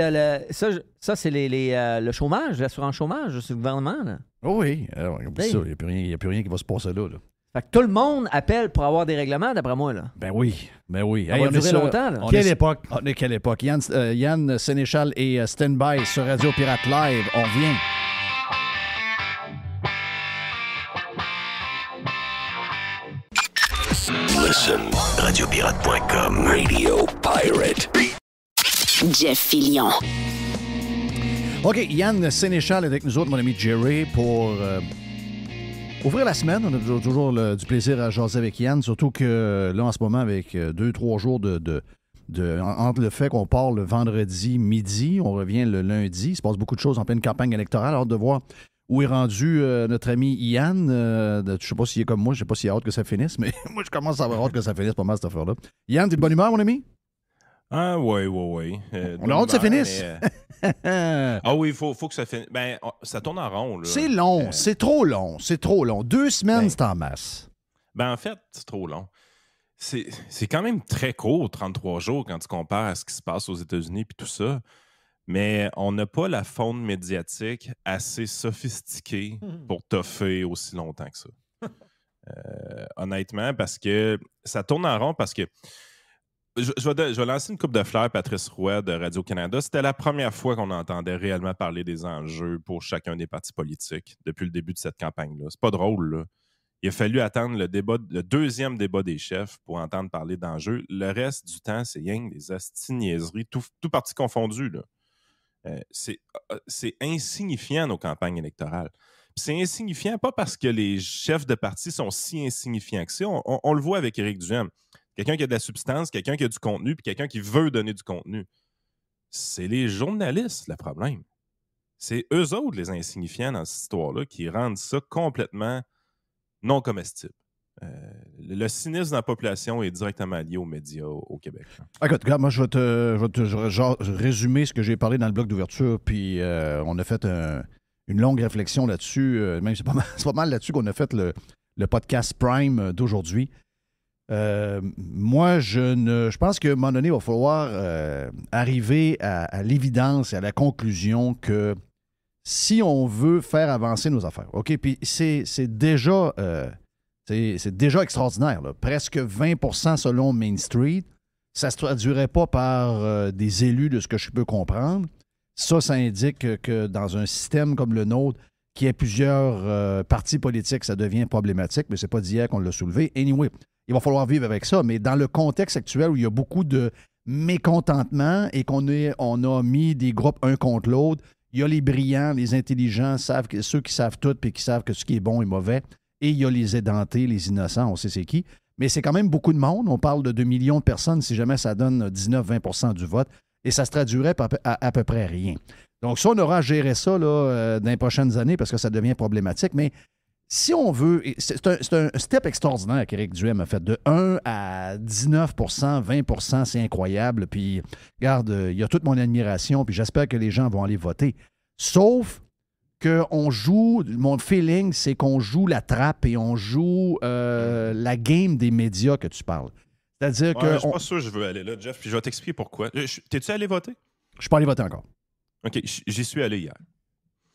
ça, c'est le chômage, l'assurance chômage, c'est le gouvernement. Là. Oh oui, alors, oublie Hey. ça, il n'y a plus rien qui va se passer là. Fait que tout le monde appelle pour avoir des règlements, d'après moi. Là. Ben oui, ben oui. Ça va on est durer sur- longtemps. Là. on Quelle est- époque? On est quelle époque? Yann Sénéchal et Standby sur Radio Pirate Live. On revient. Listen, radiopirate.com. Radio Pirate. Jeff Fillion. OK, Yann Sénéchal est avec nous autres, mon ami Jerry, pour ouvrir la semaine. On a toujours du plaisir à jaser avec Yann, surtout que là, en ce moment, avec 2-3 jours entre le fait qu'on part le vendredi midi, on revient le lundi, il se passe beaucoup de choses en pleine campagne électorale. Hâte de voir où est rendu notre ami Yann. Je ne sais pas s'il est comme moi, je ne sais pas s'il a hâte que ça finisse, mais moi, je commence à avoir hâte que ça finisse pas mal, cette affaire-là. Yann, t'es de bonne humeur, mon ami? Ah, oui. On a hâte que ça finisse. Ah oui, il faut que ça finisse. Ben, ça tourne en rond. Là. C'est long, c'est trop long, c'est trop long. 2 semaines, Ben, c'est en masse. Ben, en fait, c'est trop long. C'est quand même très court, 33 jours, quand tu compares à ce qui se passe aux États-Unis et tout ça. Mais on n'a pas la faune médiatique assez sophistiquée pour toffer aussi longtemps que ça. Honnêtement, parce que ça tourne en rond, parce que je vais lancer une coupe de fleurs, Patrice Roy de Radio-Canada. C'était la première fois qu'on entendait réellement parler des enjeux pour chacun des partis politiques depuis le début de cette campagne-là. C'est pas drôle, là. Il a fallu attendre le deuxième débat des chefs pour entendre parler d'enjeux. Le reste du temps, c'est rien que des astiniaiseries, tout parti confondu, là. C'est insignifiant, nos campagnes électorales. Puis c'est insignifiant, pas parce que les chefs de parti sont si insignifiants que ça. On le voit avec Éric Duhaime. Quelqu'un qui a de la substance, quelqu'un qui a du contenu, puis quelqu'un qui veut donner du contenu. C'est les journalistes, le problème. C'est eux autres, les insignifiants dans cette histoire-là, qui rendent ça complètement non comestible. Le cynisme dans la population est directement lié aux médias au Québec. Écoute, regarde, moi, je vais te résumer ce que j'ai parlé dans le bloc d'ouverture, puis on a fait une longue réflexion là-dessus. Même c'est pas mal là-dessus qu'on a fait le podcast Prime d'aujourd'hui. Moi, je pense qu'à un moment donné, il va falloir arriver à l'évidence et à la conclusion que si on veut faire avancer nos affaires, OK, puis c'est déjà extraordinaire, là. Presque 20% selon Main Street. Ça ne se traduirait pas par des élus de ce que je peux comprendre. Ça indique que dans un système comme le nôtre, qui a plusieurs partis politiques, ça devient problématique, mais c'est pas d'hier qu'on l'a soulevé. Anyway, il va falloir vivre avec ça, mais dans le contexte actuel où il y a beaucoup de mécontentement et on a mis des groupes un contre l'autre. Il y a les brillants, les intelligents, ceux qui savent tout et qui savent que ce qui est bon est mauvais. Et il y a les édentés, les innocents, on sait c'est qui. Mais c'est quand même beaucoup de monde. On parle de 2 millions de personnes si jamais ça donne 19-20 % du vote. Et ça se traduirait à peu près rien. Donc ça, on aura à gérer ça là, dans les prochaines années parce que ça devient problématique. Mais si on veut, c'est un step extraordinaire qu'Éric Duhem a fait. De 1 à 19 20 %, c'est incroyable. Puis, regarde, il y a toute mon admiration, puis j'espère que les gens vont aller voter. Sauf qu'on joue, mon feeling, c'est qu'on joue la trappe et on joue la game des médias que tu parles. C'est-à-dire que... Je suis pas sûr que je veux aller là, Jeff, puis je vais t'expliquer pourquoi. T'es-tu allé voter? Je suis pas allé voter encore. OK, j'y suis allé hier.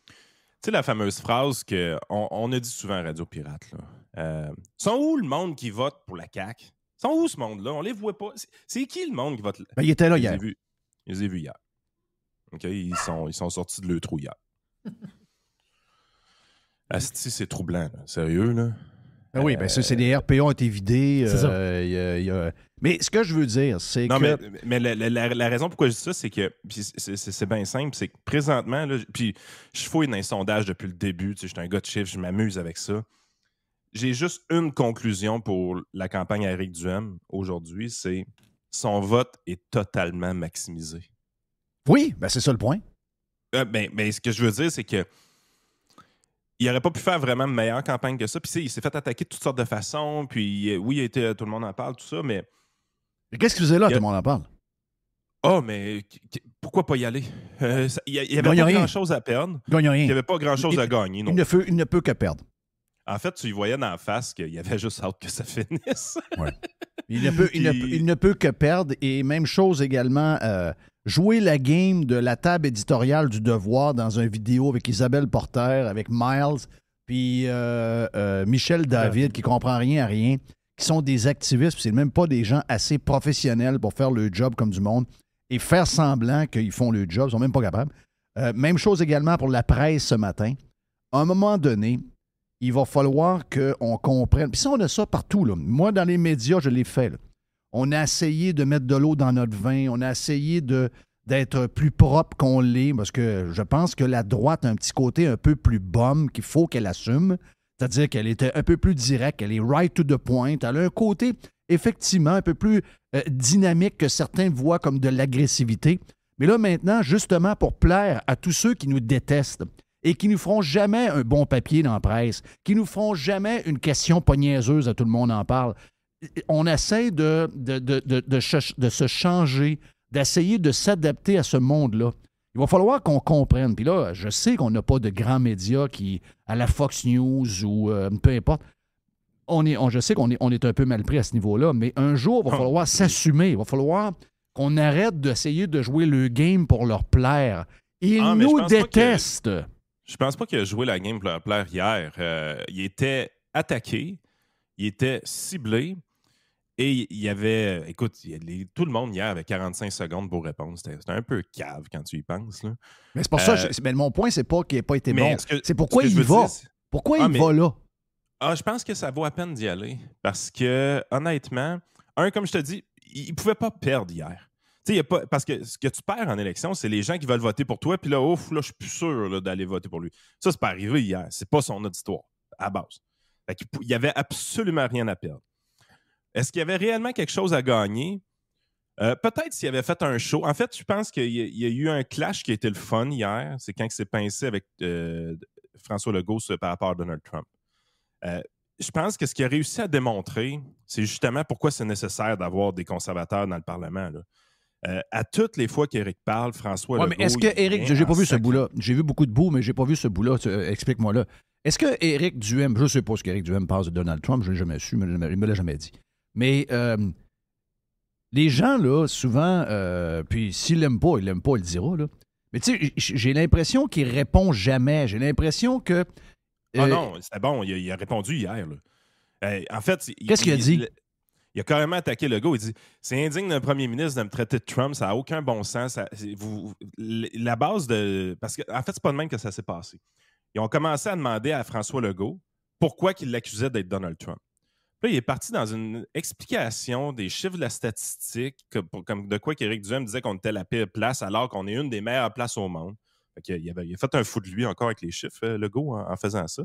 Tu sais, la fameuse phrase qu'on a dit souvent à Radio Pirate, là. Sont où le monde qui vote pour la CAQ? Sont où ce monde-là? On les voit pas. C'est qui le monde qui vote? Ben, il était là hier. Je les ai vus hier. OK, ils sont sortis de leur trou hier. Asti, c'est troublant, là. Sérieux, là? Ben oui, ben ça, c'est des RPA ont été vidés. C'est ça. Mais ce que je veux dire, c'est non, que... mais la raison pourquoi je dis ça, c'est que c'est bien simple, c'est que présentement, là, puis je fouille dans les sondages depuis le début, tu sais, je suis un gars de chiffres, je m'amuse avec ça. J'ai juste une conclusion pour la campagne à Éric Duhem aujourd'hui, c'est son vote est totalement maximisé. Oui, ben c'est ça le point. Ben, ce que je veux dire, c'est que il n'aurait pas pu faire vraiment une meilleure campagne que ça. Puis, il s'est fait attaquer de toutes sortes de façons. Puis, oui, il était, tout le monde en parle, tout ça, mais... Et qu'est-ce que vous faisiez là, tout le monde en parle? Oh, mais pourquoi pas y aller? Il n'y avait pas grand-chose à perdre. Gagne rien. Il n'y avait pas grand-chose à gagner. Non. Il ne peut que perdre. En fait, tu y voyais dans la face qu'il y avait juste hâte que ça finisse. Ouais. Il ne peut que perdre. Et même chose également, jouer la game de la table éditoriale du Devoir dans une vidéo avec Isabelle Porter, avec Miles, puis Michel David, qui ne comprend rien à rien, qui sont des activistes, puis c'est même pas des gens assez professionnels pour faire le job comme du monde et faire semblant qu'ils font le job, ils sont même pas capables. Même chose également pour la presse ce matin. À un moment donné, il va falloir qu'on comprenne. Puis ça, on a ça partout, là. Moi, dans les médias, je l'ai fait, là. On a essayé de mettre de l'eau dans notre vin. On a essayé d'être plus propre qu'on l'est, parce que je pense que la droite a un petit côté un peu plus bombe qu'il faut qu'elle assume. C'est-à-dire qu'elle était un peu plus directe, elle est right to the point. Elle a un côté, effectivement, un peu plus dynamique que certains voient comme de l'agressivité. Mais là, maintenant, justement, pour plaire à tous ceux qui nous détestent et qui ne nous feront jamais un bon papier dans la presse, qui ne nous feront jamais une question pas niaiseuse à tout le monde en parle, on essaie de se changer, d'essayer de s'adapter à ce monde-là. Il va falloir qu'on comprenne. Puis là, je sais qu'on n'a pas de grands médias qui, à la Fox News ou peu importe, je sais qu'on est un peu mal pris à ce niveau-là, mais un jour, il va falloir s'assumer. Il va falloir qu'on arrête d'essayer de jouer le game pour leur plaire. Ils nous détestent. Je pense pas qu'il a joué la game pour leur plaire hier. Il était attaqué, il était ciblé. Et il y avait, écoute, tout le monde hier avait 45 secondes pour répondre. C'était un peu cave quand tu y penses. Là. Mais c'est pour ça, mais mon point, c'est pas qu'il n'ait pas été bon. C'est pourquoi il va. Dire, pourquoi il va là? Je pense que ça vaut à peine d'y aller. Parce que, honnêtement, comme je te dis, il ne pouvait pas perdre hier. Parce que ce que tu perds en élection, c'est les gens qui veulent voter pour toi. Puis là, je suis plus sûr là, d'aller voter pour lui. Ça, c'est pas arrivé hier. C'est pas son auditoire, à base. Il n'y avait absolument rien à perdre. Est-ce qu'il y avait réellement quelque chose à gagner? Peut-être s'il avait fait un show. En fait, je pense qu'il y a eu un clash qui a été le fun hier. C'est quand il s'est pincé avec François Legault par rapport à Donald Trump. Je pense que ce qu'il a réussi à démontrer, c'est justement pourquoi c'est nécessaire d'avoir des conservateurs dans le Parlement. Là. À toutes les fois qu'Éric parle, François Legault... Mais est-ce que Éric... J'ai pas vu ce bout-là. J'ai vu beaucoup de bouts, mais j'ai pas vu ce bout-là. Explique-moi là. Est-ce que Éric Duhem... Je sais pas ce qu'Éric Duhem pense de Donald Trump. Je l'ai jamais su, mais il me l'a jamais dit. Mais les gens, là, souvent, puis s'il l'aime pas, il le dira, là. Mais tu sais, j'ai l'impression qu'il répond jamais. J'ai l'impression que... non, c'était bon. Il a répondu hier, là. En fait... Qu'est-ce qu'il a dit? Il a carrément attaqué Legault. Il dit « C'est indigne d'un premier ministre de me traiter de Trump. Ça n'a aucun bon sens. La base de... » Parce qu'en fait, c'est pas de même que ça s'est passé. Ils ont commencé à demander à François Legault pourquoi il l'accusait d'être Donald Trump. Là, il est parti dans une explication des chiffres de la statistique, comme de quoi qu'Éric Duhem disait qu'on était la pire place alors qu'on est une des meilleures places au monde. Il a fait un fou de lui encore avec les chiffres, Legault, en faisant ça.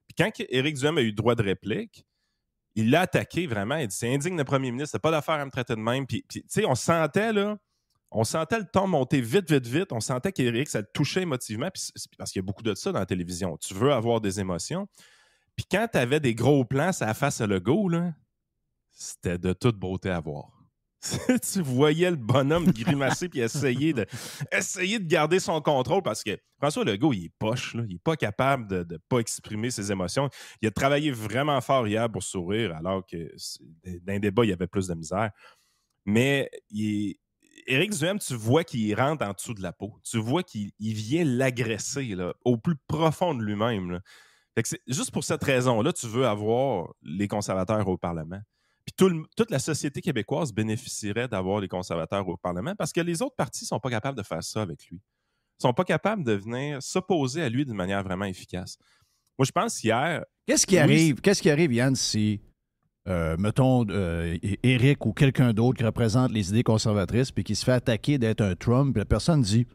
Puis quand Éric Duhem a eu droit de réplique, il l'a attaqué vraiment. Il dit c'est indigne de premier ministre, c'est pas d'affaire à me traiter de même. Puis tu sais, on sentait le ton monter vite. On sentait qu'Éric, ça le touchait émotivement. Puis parce qu'il y a beaucoup de ça dans la télévision. Tu veux avoir des émotions. Puis quand tu avais des gros plans à la face à Legault, là, c'était de toute beauté à voir. Tu voyais le bonhomme grimacer puis essayer de garder son contrôle parce que François Legault, il est poche. Là. Il n'est pas capable de ne pas exprimer ses émotions. Il a travaillé vraiment fort hier pour sourire alors que dans un débat, il y avait plus de misère. Mais Éric Duhem, tu vois qu'il rentre en dessous de la peau. Tu vois qu'il vient l'agresser là, au plus profond de lui-même. Là. Fait que juste pour cette raison-là, tu veux avoir les conservateurs au Parlement. Puis toute la société québécoise bénéficierait d'avoir les conservateurs au Parlement parce que les autres partis ne sont pas capables de faire ça avec lui. Ils ne sont pas capables de venir s'opposer à lui d'une manière vraiment efficace. Moi, je pense hier... Qu'est-ce qui arrive, Yann, si, mettons, Éric ou quelqu'un d'autre qui représente les idées conservatrices puis qui se fait attaquer d'être un Trump, puis la personne dit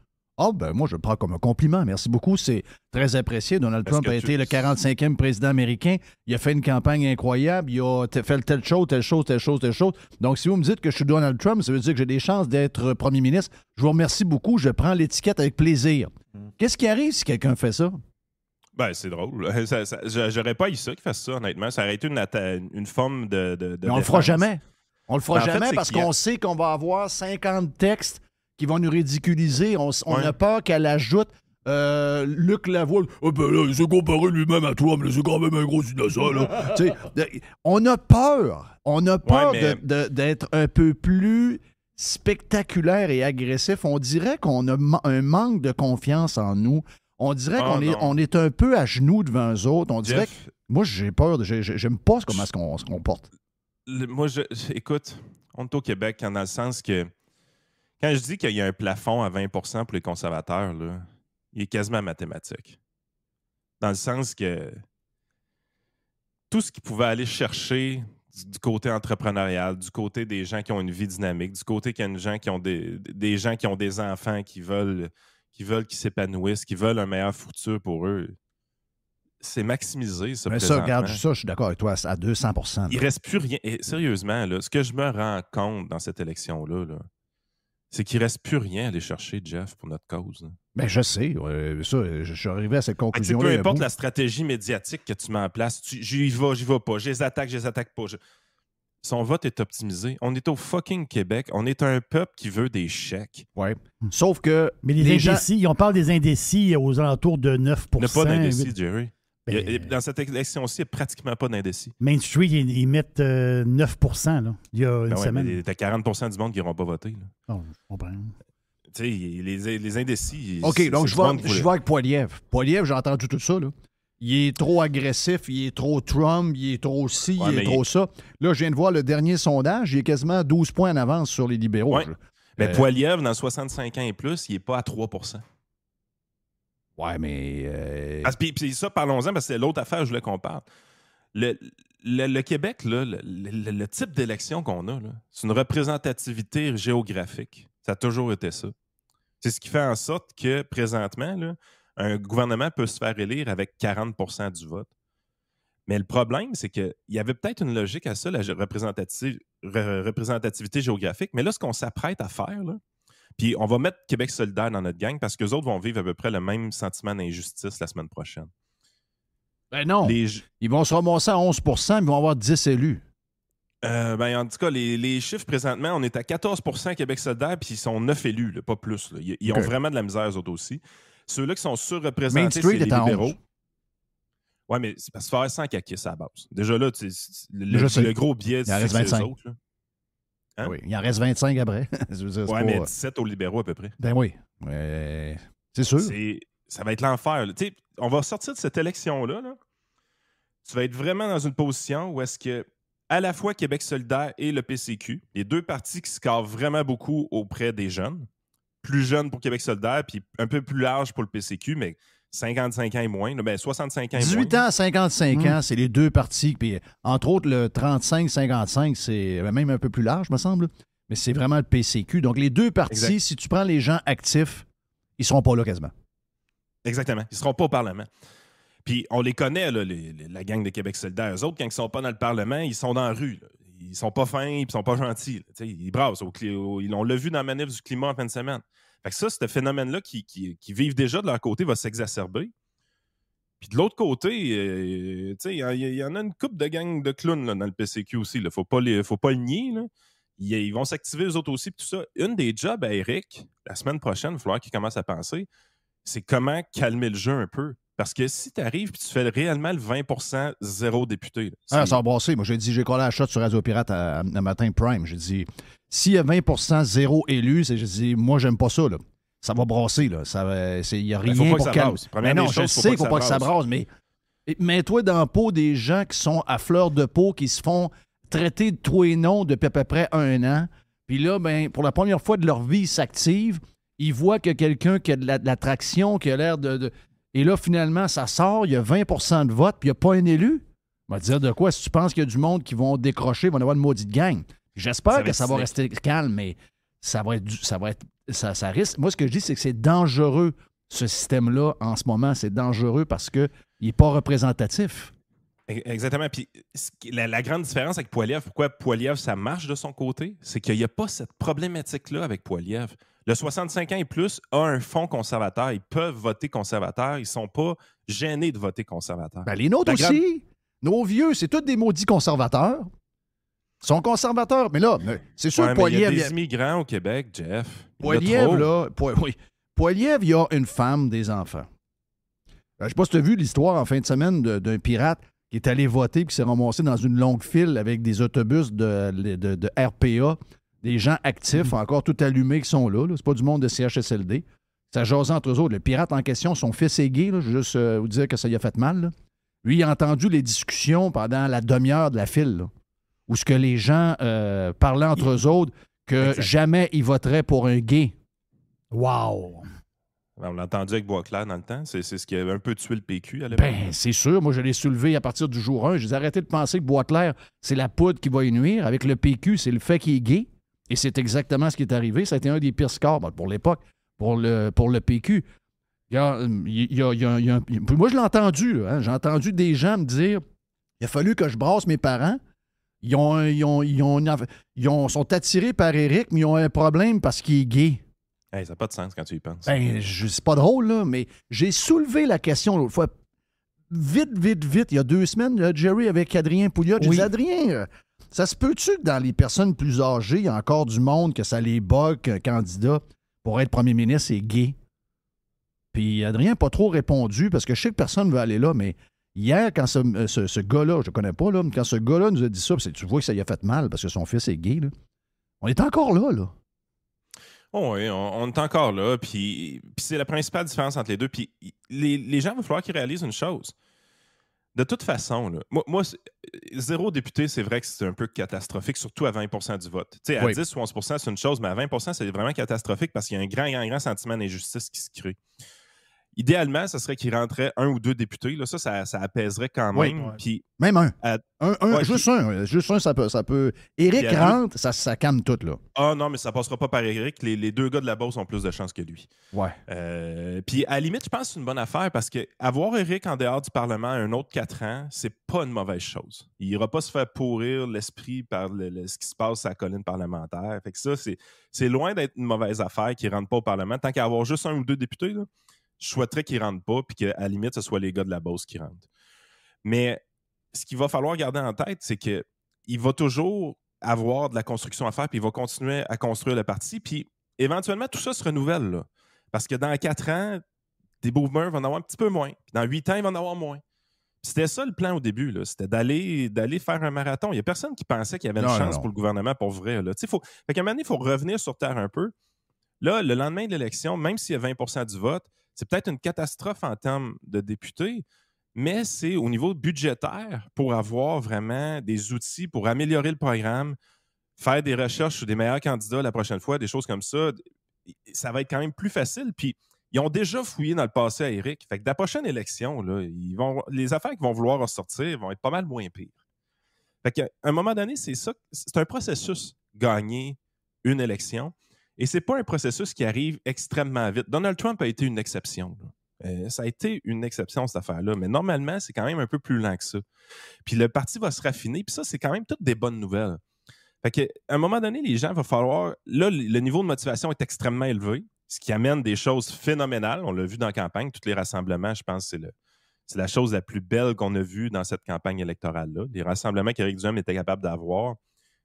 moi, je le prends comme un compliment. Merci beaucoup. C'est très apprécié. Donald Trump a été le 45e président américain. Il a fait une campagne incroyable. Il a fait telle chose. Donc, si vous me dites que je suis Donald Trump, ça veut dire que j'ai des chances d'être premier ministre. Je vous remercie beaucoup. Je prends l'étiquette avec plaisir. Qu'est-ce qui arrive si quelqu'un fait ça? Ben, c'est drôle. J'aurais pas eu ça qu'il fasse ça, honnêtement. Ça aurait été une forme de Mais on le fera jamais. On le fera jamais parce qu'on sait qu'on va avoir 50 textes qui vont nous ridiculiser. On a peur qu'elle ajoute Luc Lavoie. Il s'est comparé lui-même à toi, mais c'est quand même un gros innocent. Là. On a peur. On a peur d'être un peu plus spectaculaire et agressif. On dirait qu'on a un manque de confiance en nous. On dirait qu'on est un peu à genoux devant eux autres. On dirait que moi, j'ai peur. J'aime pas comment on se comporte. Moi, écoute, on est au Québec dans le sens que quand je dis qu'il y a un plafond à 20 pour les conservateurs, là, il est quasiment mathématique. Dans le sens que tout ce qu'ils pouvaient aller chercher du côté entrepreneurial, du côté des gens qui ont une vie dynamique, du côté des gens qui ont des gens qui ont des enfants qui veulent qu'ils s'épanouissent, qui veulent un meilleur futur pour eux, c'est maximisé, ça. Mais ça, regarde, ça, je suis d'accord avec toi, à 200 %. Il ne reste plus rien. Et sérieusement, là, ce que je me rends compte dans cette élection-là, c'est qu'il ne reste plus rien à aller chercher, Jeff, pour notre cause. Bien, je sais. Ça, je suis arrivé à cette conclusion-là. Peu importe la stratégie médiatique que tu mets en place, j'y vais pas, je les attaque pas. Son vote est optimisé. On est au fucking Québec. On est un peuple qui veut des chèques. Oui. Sauf que... Mais les indécis, on parle des indécis aux alentours de 9 Il n'y a pas d'indécis, Jerry. Dans cette élection-ci, il n'y a pratiquement pas d'indécis. Main Street, ils mettent 9 là, il y a une semaine. Mais t'as 40 du monde qui n'iront pas voter. Là. Oh, je comprends. Tu sais, les indécis... OK, donc je vais avec Poilievre. Poilievre, j'ai entendu tout ça, là. Il est trop agressif, il est trop Trump, il est trop ci, il est trop ça. Là, je viens de voir le dernier sondage, il est quasiment 12 points en avance sur les libéraux. Ouais. Mais Poilievre, dans 65 ans et plus, il n'est pas à 3 %. Ouais, mais... Puis ça, parlons-en, parce que c'est l'autre affaire que je voulais qu'on parle. Le Québec, là, le type d'élection qu'on a, là, c'est une représentativité géographique. Ça a toujours été ça. C'est ce qui fait en sorte que, présentement, là, un gouvernement peut se faire élire avec 40 % du vote. Mais le problème, c'est qu'il y avait peut-être une logique à ça, la représentativité géographique. Mais là, ce qu'on s'apprête à faire, là, puis on va mettre Québec solidaire dans notre gang parce qu'eux autres vont vivre à peu près le même sentiment d'injustice la semaine prochaine. Ben non. Ils vont se ramasser à 11 % mais ils vont avoir 10 élus. En tout cas, les chiffres présentement, on est à 14 % Québec solidaire, puis ils sont 9 élus, là, pas plus. Là. Ils ont vraiment de la misère, eux autres aussi. Ceux-là qui sont surreprésentés, c'est les libéraux. Oui, mais c'est parce qu'il faut faire 100 caquistes à la base. Déjà là, le gros biais, c'est les autres. Là. Hein? Oui, il en reste 25 après. Oui, mais 17 aux libéraux à peu près. Ben oui. C'est sûr. Ça va être l'enfer. On va sortir de cette élection-là. Là. Tu vas être vraiment dans une position où est-ce que à la fois Québec solidaire et le PCQ, les deux partis qui scorent vraiment beaucoup auprès des jeunes, plus jeunes pour Québec solidaire, puis un peu plus large pour le PCQ, mais 55 ans et moins, là, 65 ans et 18 moins. ans à 55 ans, c'est les deux parties. Puis, entre autres, le 35-55, c'est même un peu plus large, me semble. Mais c'est vraiment le PCQ. Donc, les deux parties, Exact. si tu prends les gens actifs, ils ne seront pas là quasiment. Exactement. Ils ne seront pas au Parlement. Puis on les connaît, là, la gang de Québec solidaire. Eux autres, quand ils ne sont pas dans le Parlement, ils sont dans la rue. Là. Ils sont pas fins et ils sont pas gentils. Là. Ils brassent. On l'a vu dans la manif du climat en fin de semaine. Fait que ça, ce phénomène-là qui vivent déjà de leur côté va s'exacerber. Puis de l'autre côté, il y en a une couple de gangs de clowns là, dans le PCQ aussi. Il ne faut pas le nier. Là. Ils vont s'activer eux autres aussi. Puis tout ça. Une des jobs à Éric, la semaine prochaine, il va falloir qu'il commence à penser, c'est comment calmer le jeu un peu. Parce que si tu arrives et tu fais réellement le 20% zéro député. Ça va brasser. Moi, j'ai collé la shot sur Radio Pirate à matin Prime. J'ai dit, s'il y a 20% zéro élu, j'ai dit, moi, j'aime pas ça. Là. Ça va brasser. Il n'y a rien faut pas pour que ça calmer. brasse. Première Mais non, des je choses, sais qu'il ne faut pas que ça brasse, mais mets-toi dans la peau des gens qui sont à fleur de peau, qui se font traiter de tout et non depuis à peu près 1 an. Puis là, pour la première fois de leur vie, ils s'activent. Ils voient que quelqu'un qui a de l'attraction, qui a l'air de... Et là, finalement, ça sort, il y a 20% de vote, puis il n'y a pas un élu. On va te dire de quoi? Si tu penses qu'il y a du monde qui vont décrocher, vont avoir une maudite gang. J'espère que ça va rester calme, mais ça risque. Moi, ce que je dis, c'est que c'est dangereux, ce système-là, en ce moment. C'est dangereux parce qu'il n'est pas représentatif. Exactement. Puis la grande différence avec Poilievre, pourquoi Poilievre, ça marche de son côté, c'est qu'il n'y a pas cette problématique-là avec Poilievre. Le 65 ans et plus a un fonds conservateur. Ils peuvent voter conservateur. Ils ne sont pas gênés de voter conservateur. Les nôtres aussi. Nos vieux, c'est tous des maudits conservateurs. Ils sont conservateurs. Mais là, c'est sûr que Poilievre... Il y a des immigrants au Québec, Jeff. Poilievre, là... Poilievre, il y a une femme, des enfants. Je ne sais pas si tu as vu l'histoire en fin de semaine d'un pirate qui est allé voter et qui s'est ramassé dans une longue file avec des autobus de RPA, des gens actifs, encore tout allumés qui sont là. C'est pas du monde de CHSLD. Ça jase entre eux autres. Le pirate en question, son fils est gay. Là. Je vais juste vous dire que ça lui a fait mal. Là. Lui, il a entendu les discussions pendant la demi-heure de la file, là, où ce que les gens parlaient entre eux autres que jamais ils voteraient pour un gay. Wow! On l'a entendu avec Boisclair dans le temps. C'est ce qui avait un peu tué le PQ à l'époque. C'est sûr. Moi, je l'ai soulevé à partir du jour 1. J'ai arrêté de penser que Boisclair, c'est la poudre qui va y nuire. Avec le PQ, c'est le fait qu'il est gay. Et c'est exactement ce qui est arrivé. Ça a été un des pires scores pour l'époque, pour le PQ. Moi, je l'ai entendu. Là, J'ai entendu des gens me dire il a fallu que je brasse mes parents. Ils sont attirés par Éric, mais ils ont un problème parce qu'il est gay. Hey, ça n'a pas de sens quand tu y penses. C'est pas drôle, là, mais j'ai soulevé la question l'autre fois. Vite, il y a 2 semaines, là, Jerry avec Adrien Pouliot. J'ai dit, Adrien, ça se peut-tu que dans les personnes plus âgées, il y a encore du monde que ça les bug qu'un candidat pour être premier ministre est gay? Puis Adrien n'a pas trop répondu parce que je sais que personne ne veut aller là, mais hier, quand ce gars-là, je ne connais pas, là, mais quand ce gars-là nous a dit ça, tu vois que ça lui a fait mal parce que son fils est gay, là. On est encore là. Oh oui, on est encore là. Puis c'est la principale différence entre les deux. Puis les gens, il va falloir qu'ils réalisent une chose. De toute façon, là, moi, zéro député, c'est vrai que c'est un peu catastrophique, surtout à 20% du vote. Tu sais, à 10 ou 11%, c'est une chose, mais à 20%, c'est vraiment catastrophique parce qu'il y a un grand sentiment d'injustice qui se crée. Idéalement, ça serait qu'il rentrait 1 ou 2 députés. Là, ça apaiserait quand même. Oui. Puis, même un. Juste un, ça peut. Éric rentre, ça calme tout, là. Ah non, mais ça passera pas par Éric. Les 2 gars de la Beauce ont plus de chance que lui. Ouais. Puis, à la limite, je pense que c'est une bonne affaire parce qu'avoir Éric en dehors du Parlement un autre 4 ans, c'est pas une mauvaise chose. Il ira pas se faire pourrir l'esprit par ce qui se passe à la colline parlementaire. Fait que ça, c'est loin d'être une mauvaise affaire qu'il rentre pas au Parlement. Tant qu'à avoir juste 1 ou 2 députés, là, je souhaiterais qu'ils ne rentrent pas puis qu'à la limite, ce soit les gars de la Beauce qui rentrent. Mais ce qu'il va falloir garder en tête, c'est qu'il va toujours avoir de la construction à faire puis il va continuer à construire le parti. Puis éventuellement, tout ça se renouvelle. Là. Parce que dans 4 ans, des boomers vont en avoir un petit peu moins. Puis dans 8 ans, ils vont en avoir moins. Puis c'était ça le plan au début. Là. C'était d'aller faire un marathon. Il n'y a personne qui pensait qu'il y avait une chance pour le gouvernement pour vrai. Là. Fait qu'à un moment donné, il faut revenir sur terre un peu. Là, le lendemain de l'élection, même s'il y a 20% du vote, c'est peut-être une catastrophe en termes de députés, mais c'est au niveau budgétaire pour avoir vraiment des outils pour améliorer le programme, faire des recherches sur des meilleurs candidats la prochaine fois, des choses comme ça. Ça va être quand même plus facile. Puis Ils ont déjà fouillé dans le passé à Éric. Fait que de la prochaine élection, là, les affaires qu'ils vont vouloir ressortir vont être pas mal moins pires. Fait qu'à un moment donné, c'est ça. C'est un processus, gagner une élection. Et c'est pas un processus qui arrive extrêmement vite. Donald Trump a été une exception. Ça a été une exception, cette affaire-là. Mais normalement, c'est quand même un peu plus lent que ça. Puis le parti va se raffiner. Puis ça, c'est quand même toutes des bonnes nouvelles. Fait qu'à un moment donné, les gens, il va falloir... Là, le niveau de motivation est extrêmement élevé, ce qui amène des choses phénoménales. On l'a vu dans la campagne. Tous les rassemblements, je pense, c'est la chose la plus belle qu'on a vue dans cette campagne électorale-là. Les rassemblements qu'Éric Duhem était capable d'avoir,